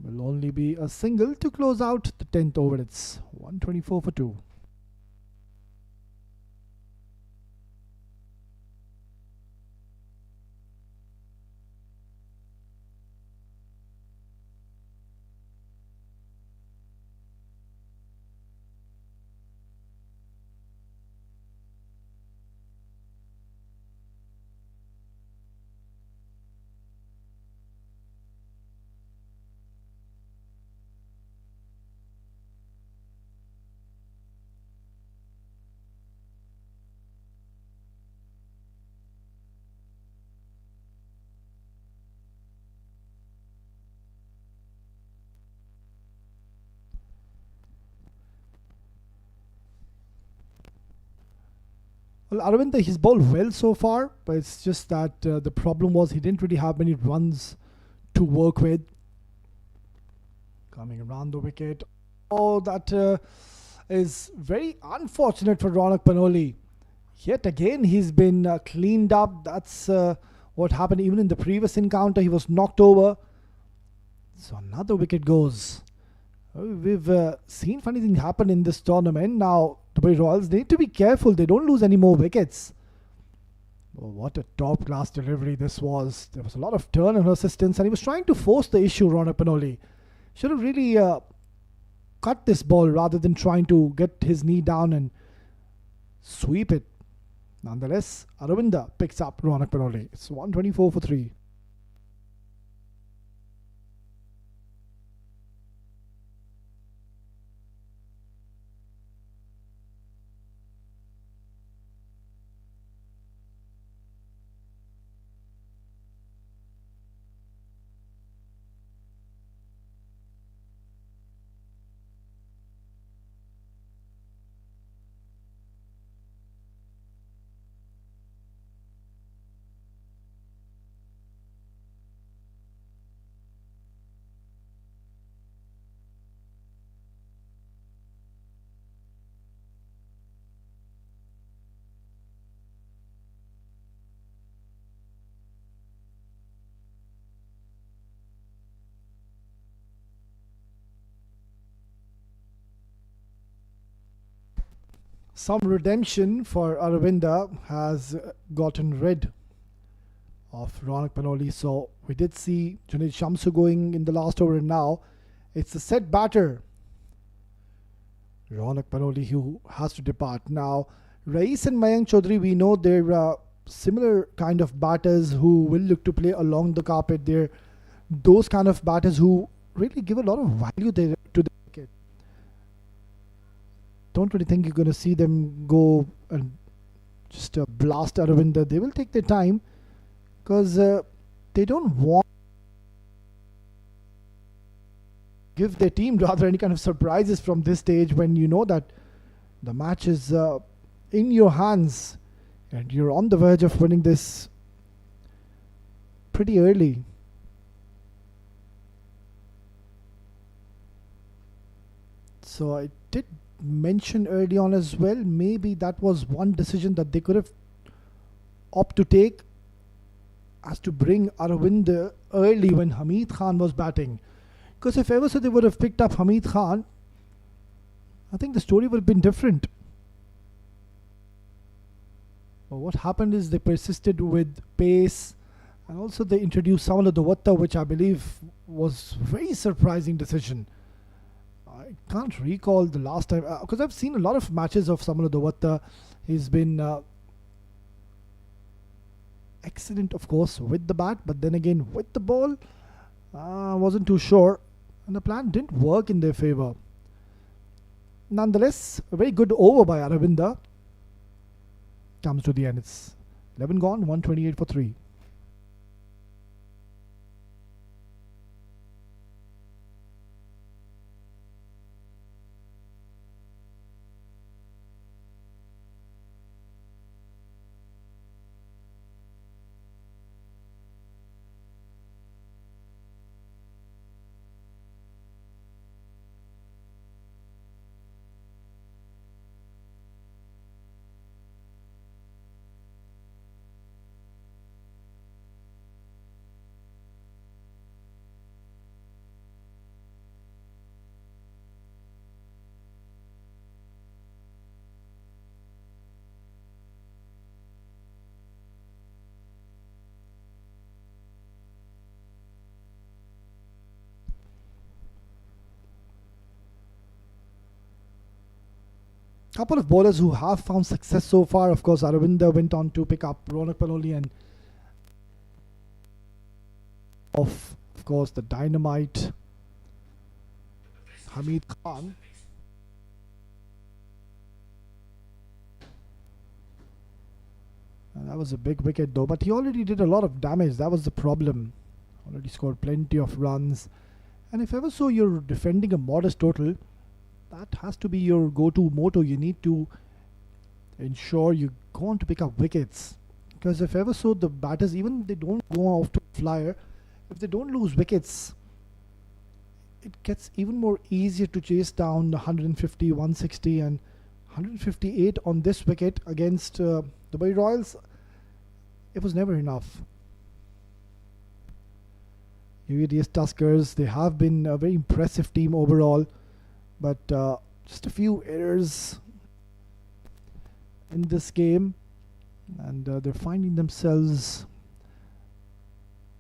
Will only be a single to close out the 10th over. It's 124 for 2. Well, Aravinda, he's bowled well so far, but it's just that the problem was he didn't really have many runs to work with. Coming around the wicket. Oh, that is very unfortunate for Ronak Panoli. Yet again, he's been cleaned up. That's what happened even in the previous encounter. He was knocked over. So another wicket goes. We've seen funny things happen in this tournament. Now, Dubai Royals need to be careful. They don't lose any more wickets. Oh, what a top-class delivery this was. There was a lot of turn and assistance, and he was trying to force the issue, Ronak Panoli. Should have really cut this ball rather than trying to get his knee down and sweep it. Nonetheless, Aravinda picks up Ronak Panoli. It's 124 for 3. Some redemption for Aravinda has gotten rid of Ronak Panoli. So we did see Junaid Shamsu going in the last over, and now it's the set batter, Ronak Panoli, who has to depart. Now, Rais and Mayank Chaudhary, we know they're similar kind of batters who will look to play along the carpet. They're those kind of batters who really give a lot of value to the wicket. Don't really think you're going to see them go and just blast Aravinda. They will take their time because they don't want to give their team rather any kind of surprises from this stage when you know that the match is in your hands and you're on the verge of winning this pretty early. So I did mention early on as well, maybe that was one decision that they could have opted to take, as to bring Aravind early when Hamid Khan was batting. Because if ever so they would have picked up Hamid Khan, I think the story would have been different. But what happened is they persisted with pace And also they introduced Samala Davatta, which I believe was very surprising decision. I can't recall the last time because I've seen a lot of matches of Samala Davatta. He's been excellent, of course, with the bat, but then again with the ball, wasn't too sure, and the plan didn't work in their favor. Nonetheless, a very good over by Aravinda. Comes to the end. It's 11 gone, 128 for 3. Couple of bowlers who have found success so far. Of course, Aravinda went on to pick up Ronak Panoli, and of course the dynamite Hamid Khan. And that was a big wicket though, but he already did a lot of damage. That was the problem. Already scored plenty of runs, and if ever so you're defending a modest total, that has to be your go-to motto. You need to ensure you go on to pick up wickets, because if ever so the batters, even they don't go off to flyer, if they don't lose wickets, it gets even more easier to chase down 150, 160 and 158 on this wicket against Dubai Royals. It was never enough. UUDS Tuskers, they have been a very impressive team overall, but just a few errors in this game, and they're finding themselves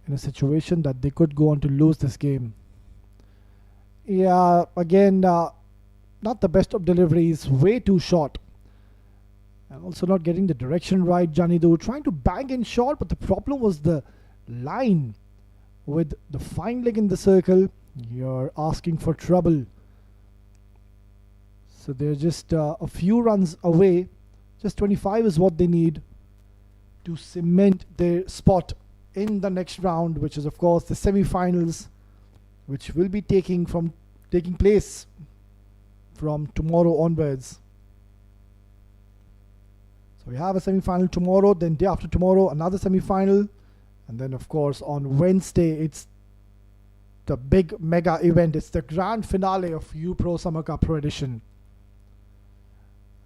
in a situation that they could go on to lose this game. Yeah, again, not the best of deliveries, way too short, and also not getting the direction right. Janidu trying to bang in short, but the problem was the line. With the fine leg in the circle, you're asking for trouble. So they're just a few runs away. Just 25 is what they need to cement their spot in the next round, which is of course the semi-finals, which will be taking place from tomorrow onwards. So we have a semi-final tomorrow, then day after tomorrow another semi-final, and then of course on Wednesday it's the big mega event. It's the grand finale of UPRO Summer Cup Pro Edition.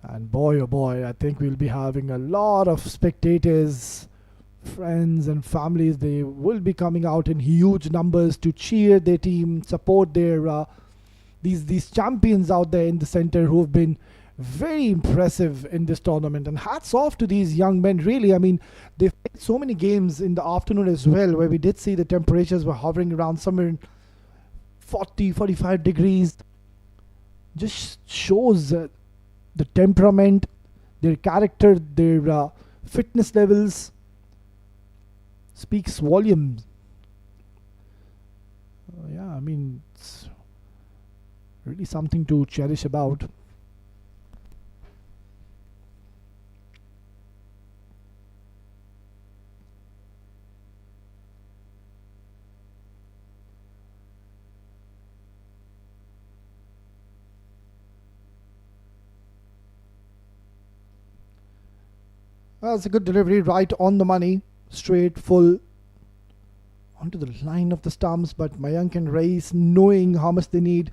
And boy oh boy, I think we'll be having a lot of spectators, friends and families. They will be coming out in huge numbers to cheer their team, support their these champions out there in the center who have been very impressive in this tournament. And hats off to these young men, really. I mean, they've played so many games in the afternoon as well, where we did see the temperatures were hovering around somewhere in 40, 45 degrees. Just shows the temperament, their character, their fitness levels speaks volumes. Yeah, I mean, it's really something to cherish about. Well, it's a good delivery, right on the money, straight, full, onto the line of the stumps, but Mayank and Reis, knowing how much they need,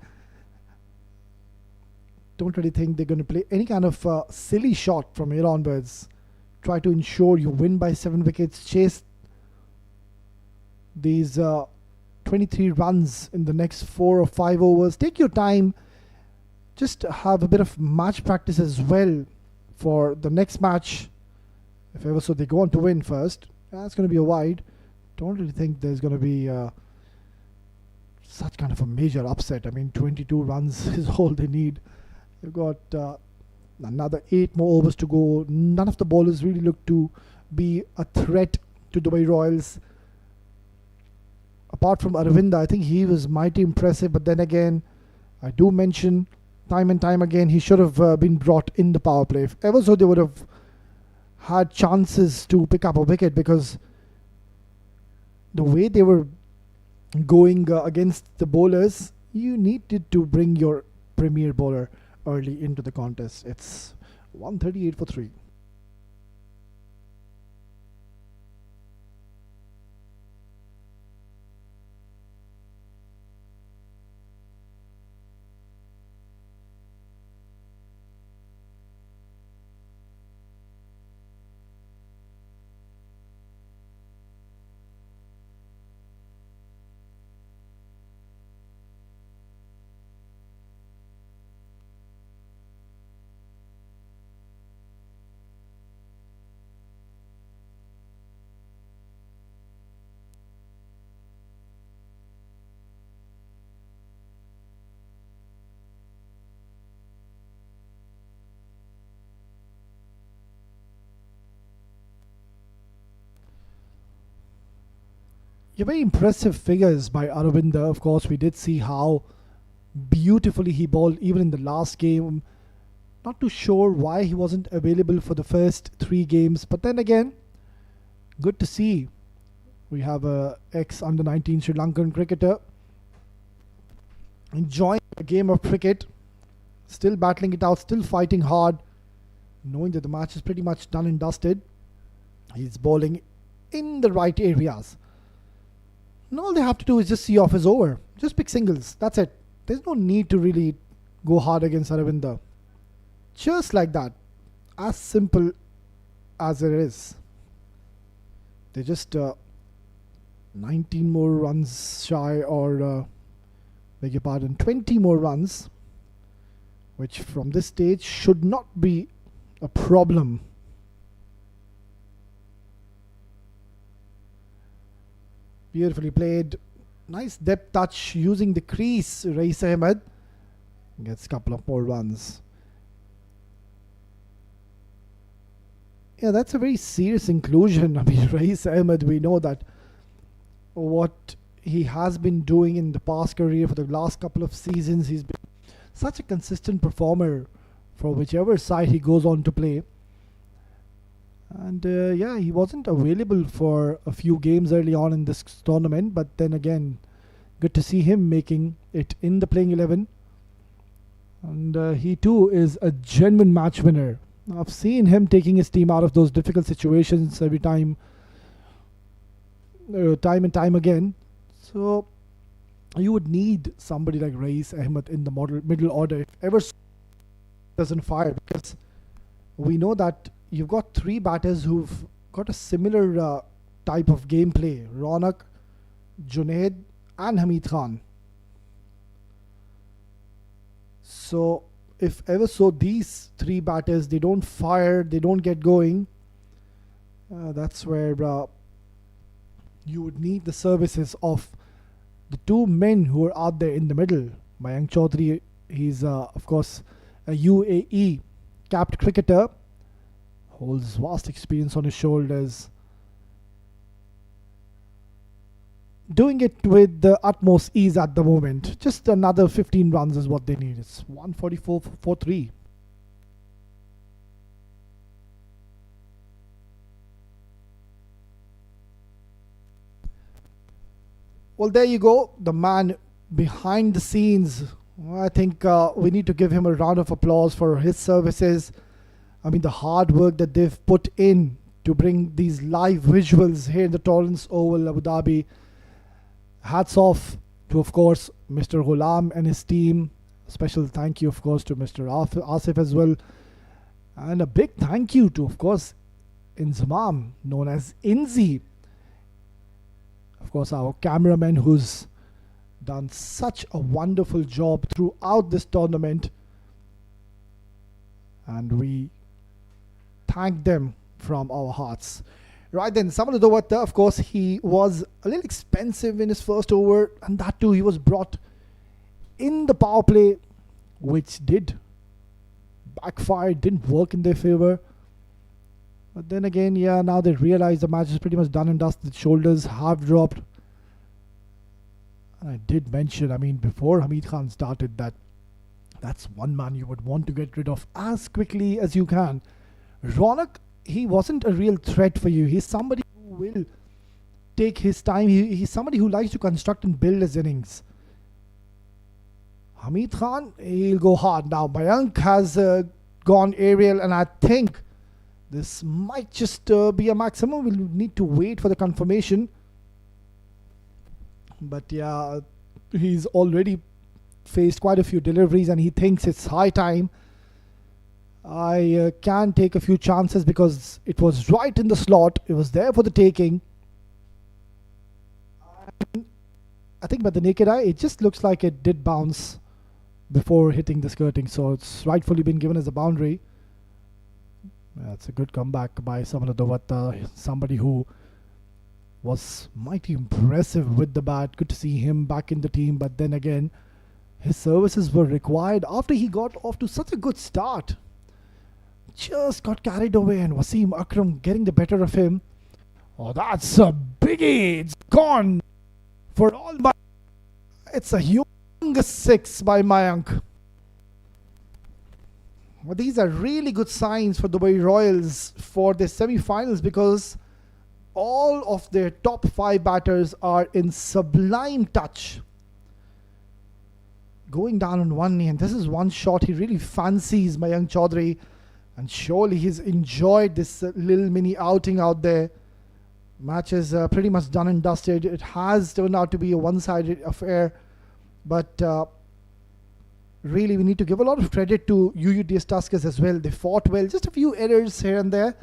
don't really think they're going to play any kind of silly shot from here onwards. Try to ensure you win by 7 wickets, chase these 23 runs in the next 4 or 5 overs. Take your time, just have a bit of match practice as well for the next match. If ever so they go on to win first, that's going to be a wide. don't really think there's going to be such kind of a major upset. I mean, 22 runs is all they need. They've got another 8 more overs to go. None of the bowlers really look to be a threat to Dubai Royals. Apart from Aravinda, I think he was mighty impressive. But then again, I do mention time and time again, he should have been brought in the power play. If ever so, they would have had chances to pick up a wicket, because the way they were going against the bowlers, you needed to bring your premier bowler early into the contest. It's 138 for 3. Yeah, very impressive figures by Aravinda. Of course, we did see how beautifully he bowled even in the last game. Not too sure why he wasn't available for the first 3 games, but then again, good to see. We have a ex-under 19 Sri Lankan cricketer enjoying a game of cricket, still battling it out, still fighting hard, knowing that the match is pretty much done and dusted. He's bowling in the right areas. And all they have to do is just see off his over. Just pick singles. That's it. There's no need to really go hard against Aravinda. Just like that. As simple as it is. They're just 19 more runs shy, or beg your pardon, 20 more runs, which from this stage should not be a problem. Beautifully played. Nice depth touch using the crease. Rais Ahmed gets a couple of more runs. Yeah, that's a very serious inclusion. I mean, Rais Ahmed, we know that what he has been doing in the past career for the last couple of seasons, he's been such a consistent performer for whichever side he goes on to play. And yeah, he wasn't available for a few games early on in this tournament, but then again, good to see him making it in the playing 11. And he too is a genuine match winner. I've seen him taking his team out of those difficult situations every time, time and time again. So you would need somebody like Rais Ahmed in the middle order if ever doesn't fire, because we know that you've got 3 batters who've got a similar type of gameplay: Ronak, Junaid and Hamid Khan. So if ever so these 3 batters, they don't fire, they don't get going, that's where you would need the services of the 2 men who are out there in the middle. Mayank Chaudhary, he's of course a UAE capped cricketer, holds vast experience on his shoulders, doing it with the utmost ease at the moment. Just another 15 runs is what they need. It's 144 for 3. Well, there you go. The man behind the scenes. I think we need to give him a round of applause for his services. I mean, the hard work that they've put in to bring these live visuals here in the Torrance Oval, Abu Dhabi. Hats off to, of course, Mr. Ghulam and his team. A special thank you, of course, to Mr. Asif as well. And a big thank you to, of course, Inzamam, known as Inzi. Of course, our cameraman who's done such a wonderful job throughout this tournament. And we thank them from our hearts. Right then, Samanudovata, of course, he was a little expensive in his first over, and that too, he was brought in the power play, which did backfire, didn't work in their favor. But then again, yeah, now they realize the match is pretty much done and dusted. Shoulders have dropped. And I did mention, I mean, before Hamid Khan started, that that's one man you would want to get rid of as quickly as you can. Ronak, he wasn't a real threat for you. He's somebody who will take his time. He's somebody who likes to construct and build his innings. Hamid Khan, he'll go hard. Now, Mayank has gone aerial, and I think this might just be a maximum. We'll need to wait for the confirmation. But yeah, he's already faced quite a few deliveries, and he thinks it's high time. I can take a few chances because it was right in the slot. It was there for the taking. I think by the naked eye, it just looks like it did bounce before hitting the skirting. So it's rightfully been given as a boundary. That's a good comeback by Samanudovata, somebody who was mighty impressive with the bat. Good to see him back in the team. But then again, his services were required after he got off to such a good start. Just got carried away, and Wasim Akram getting the better of him. Oh, that's a biggie. It's gone for all. It's a humongous 6 by Mayank. Well, these are really good signs for Dubai Royals for their semi-finals, because all of their top 5 batters are in sublime touch. Going down on one knee, and this is one shot he really fancies, Mayank Chaudhary. And surely he's enjoyed this little mini outing out there. Match is pretty much done and dusted. It has turned out to be a one-sided affair. But really, we need to give a lot of credit to UUDS Tuskers as well. They fought well. Just a few errors here and there.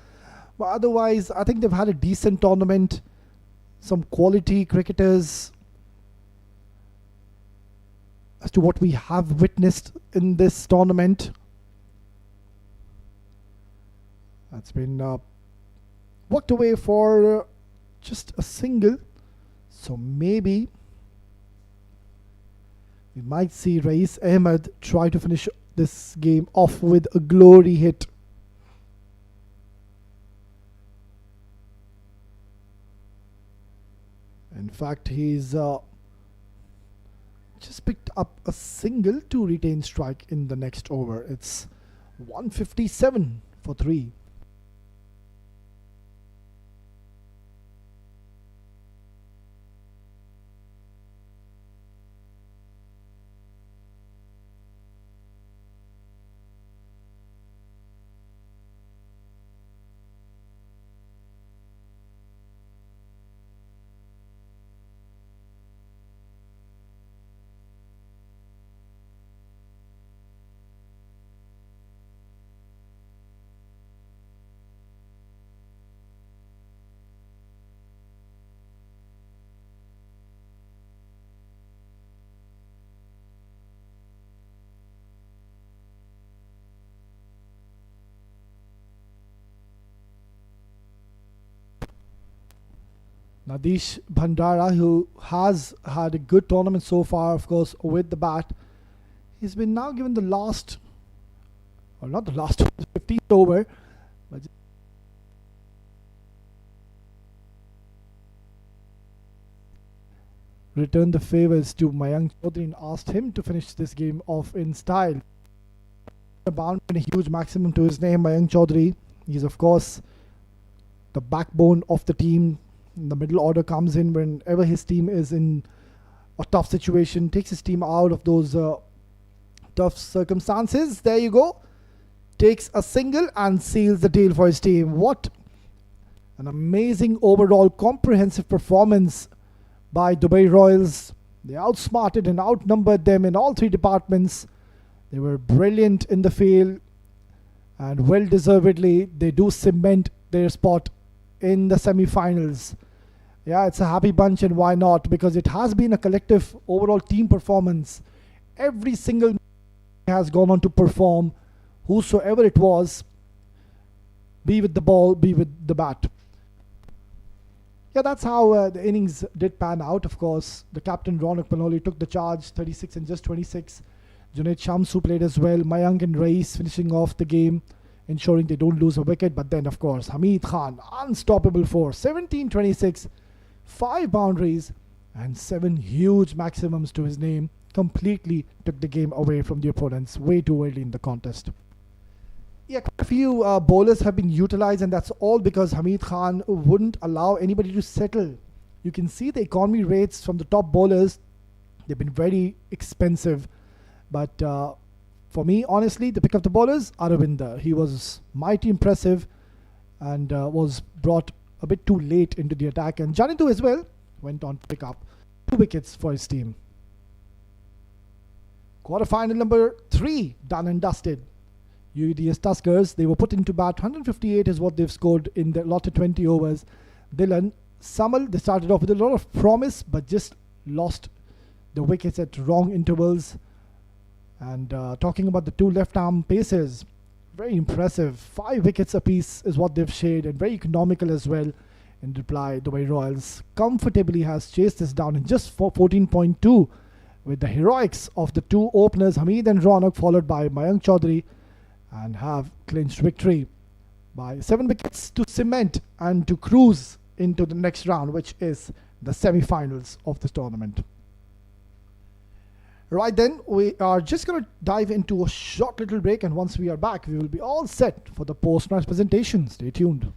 But otherwise, I think they've had a decent tournament. Some quality cricketers. As to what we have witnessed in this tournament. That's been walked away for just a single. So maybe we might see Rais Ahmed try to finish this game off with a glory hit. In fact, he's just picked up a single to retain strike in the next over. It's 157 for 3. Nadish Bhandara, who has had a good tournament so far, of course, with the bat. He's been now given the last, or not the last, 15th over. But returned the favours to Mayank Chaudhary and asked him to finish this game off in style. A bound and a huge maximum to his name, Mayank Chaudhary. He's, of course, the backbone of the team. The middle order comes in whenever his team is in a tough situation, takes his team out of those tough circumstances. There you go. Takes a single and seals the deal for his team. What an amazing overall comprehensive performance by Dubai Royals. They outsmarted and outnumbered them in all 3 departments. They were brilliant in the field, and well deservedly they do cement their spot in the semi-finals. Yeah, it's a happy bunch, and why not? Because it has been a collective overall team performance. Every single has gone on to perform, whosoever it was, be with the ball, be with the bat. Yeah, that's how the innings did pan out. Of course, the captain Ronak Panoli took the charge, 36 and just 26. Junaid Shamsu played as well. Mayank and Rais finishing off the game, ensuring they don't lose a wicket. But then, of course, Hamid Khan, unstoppable for 17, 26, 5 boundaries, and 7 huge maximums to his name. Completely took the game away from the opponents way too early in the contest. Yeah, quite a few bowlers have been utilized, and that's all because Hamid Khan wouldn't allow anybody to settle. You can see the economy rates from the top bowlers. They've been very expensive. But for me, honestly, the pick of the bowlers, Aravinder. He was mighty impressive and was brought a bit too late into the attack. And Janindu as well went on to pick up 2 wickets for his team. Quarterfinal number 3, done and dusted. UUDS Tuskers, they were put into bat. 158 is what they've scored in the allotted 20 overs. Dylan, Samal, they started off with a lot of promise, but just lost the wickets at wrong intervals. And talking about the 2 left-arm pacers, very impressive. 5 wickets apiece is what they've shared, and very economical as well. In reply, Dubai Royals comfortably has chased this down in just 14.2 with the heroics of the 2 openers, Hamid and Ronak, followed by Mayank Chaudhary, and have clinched victory by 7 wickets to cement and to cruise into the next round, which is the semi-finals of this tournament. Right then, we are just going to dive into a short little break, and once we are back, we will be all set for the post-match presentation. Stay tuned.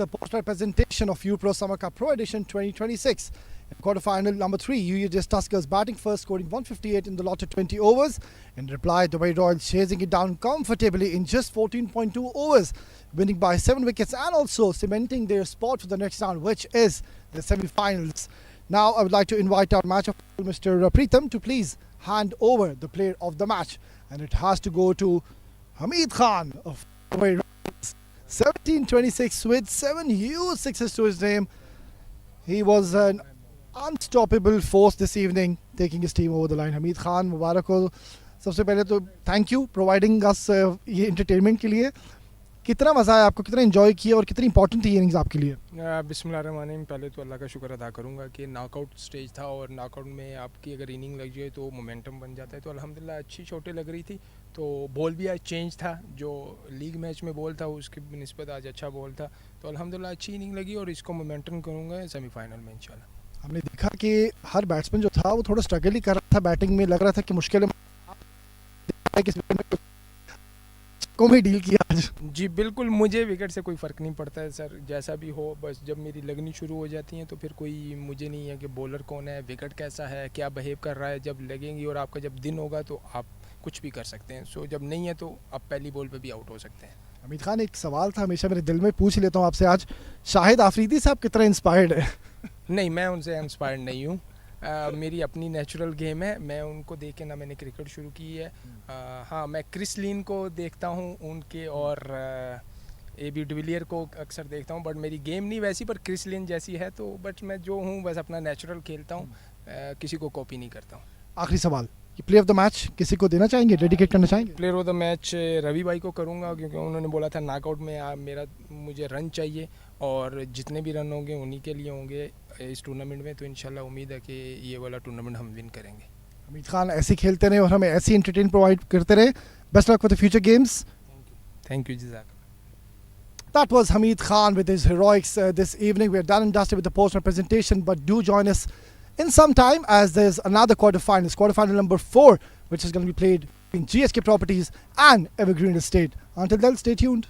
the post-match presentation of UPRO Summer Cup Pro Edition 2026. In quarterfinal number 3, UUDS Tuskers batting first, scoring 158 in the lot of 20 overs. In reply, the Dubai Royals chasing it down comfortably in just 14.2 overs, winning by 7 wickets and also cementing their spot for the next round, which is the semi-finals. Now, I would like to invite our match of Mr. Preetham to please hand over the player of the match, and it has to go to Hamid Khan of Dubai Royals. 17-26 with 7 huge sixes to his name. He was an unstoppable force this evening, taking his team over the line. Hamid Khan, मुबारक हो. सबसे पहले तो thank you providing us ये entertainment के लिए. कितना मज़ा आया आपको, कितना एंजॉय किया और कितनी इंपॉर्टेंट थी इनिंग्स आपके लिए? बिस्मिल्लाहिर्रहमानिर्रहीम. पहले तो अल्लाह का शुक्र अदा करूँगा कि नॉकआउट स्टेज था और नॉकआउट में आपकी अगर इनिंग लग जाए तो मोमेंटम बन जाता है. तो अल्हम्दुलिल्लाह अच्छी चोटें लग रही थी, तो बॉल भी आज चेंज था. जो लीग मैच में बॉल था उसकी निस्बत आज अच्छा बॉल था. तो अल्हम्दुलिल्लाह अच्छी इनिंग लगी और इसको मोमेंटम करूँगा सेमीफाइनल में इंशाल्लाह. हमने देखा कि हर बैट्समैन जो था वो थोड़ा स्ट्रगल ही कर रहा था बैटिंग में. लग रहा था कि मुश्किल को भी डील किया आज. जी बिल्कुल, मुझे विकेट से कोई फ़र्क नहीं पड़ता है सर, जैसा भी हो. बस जब मेरी लगनी शुरू हो जाती हैं तो फिर कोई मुझे नहीं है कि बॉलर कौन है, विकेट कैसा है, क्या बिहेव कर रहा है. जब लगेंगी और आपका जब दिन होगा तो आप कुछ भी कर सकते हैं. सो जब नहीं है तो आप पहली बॉल पे भी आउट हो सकते हैं. हमीद खान, एक सवाल था हमेशा मेरे दिल में, पूछ लेता हूँ आपसे आज. शाहिद आफरीदी साहब कितना इंस्पायर्ड है? नहीं, मैं उनसे इंस्पायर्ड नहीं हूँ. मेरी अपनी नेचुरल गेम है. मैं उनको देख के ना मैंने क्रिकेट शुरू की है. हाँ, मैं क्रिस लीन को देखता हूँ उनके, और AB डिविलियर को अक्सर देखता हूँ. बट मेरी गेम नहीं वैसी, पर क्रिस लीन जैसी है. तो बट मैं जो हूँ बस अपना नेचुरल खेलता हूँ, किसी को कॉपी नहीं करता हूँ. आखिरी सवाल, ये प्लेयर ऑफ द मैच किसी को देना चाहेंगे, डेडिकेट करना चाहेंगे? Player of the match Ravi भाई को करूँगा, क्योंकि उन्होंने बोला था नॉकआउट में मुझे रन चाहिए और जितने भी रन होंगे उन्हीं के लिए होंगे इस टूर्नामेंट में. तो इंशाल्लाह उम्मीद है कि ये वाला टूर्नामेंट हम विन करेंगे. हमीद खान, ऐसे खेलते रहे और हमें ऐसी एंटरटेन प्रोवाइड करते रहे. Best luck for the future games. Thank you जिजाक. That was Hamid Khan with his heroics this evening. We are done and dusted with the post-match presentation, but do join us in some time as there's another quarterfinals, quarterfinal number 4, which is going to be played in GSK Properties and Evergreen Estate. Until then, stay tuned.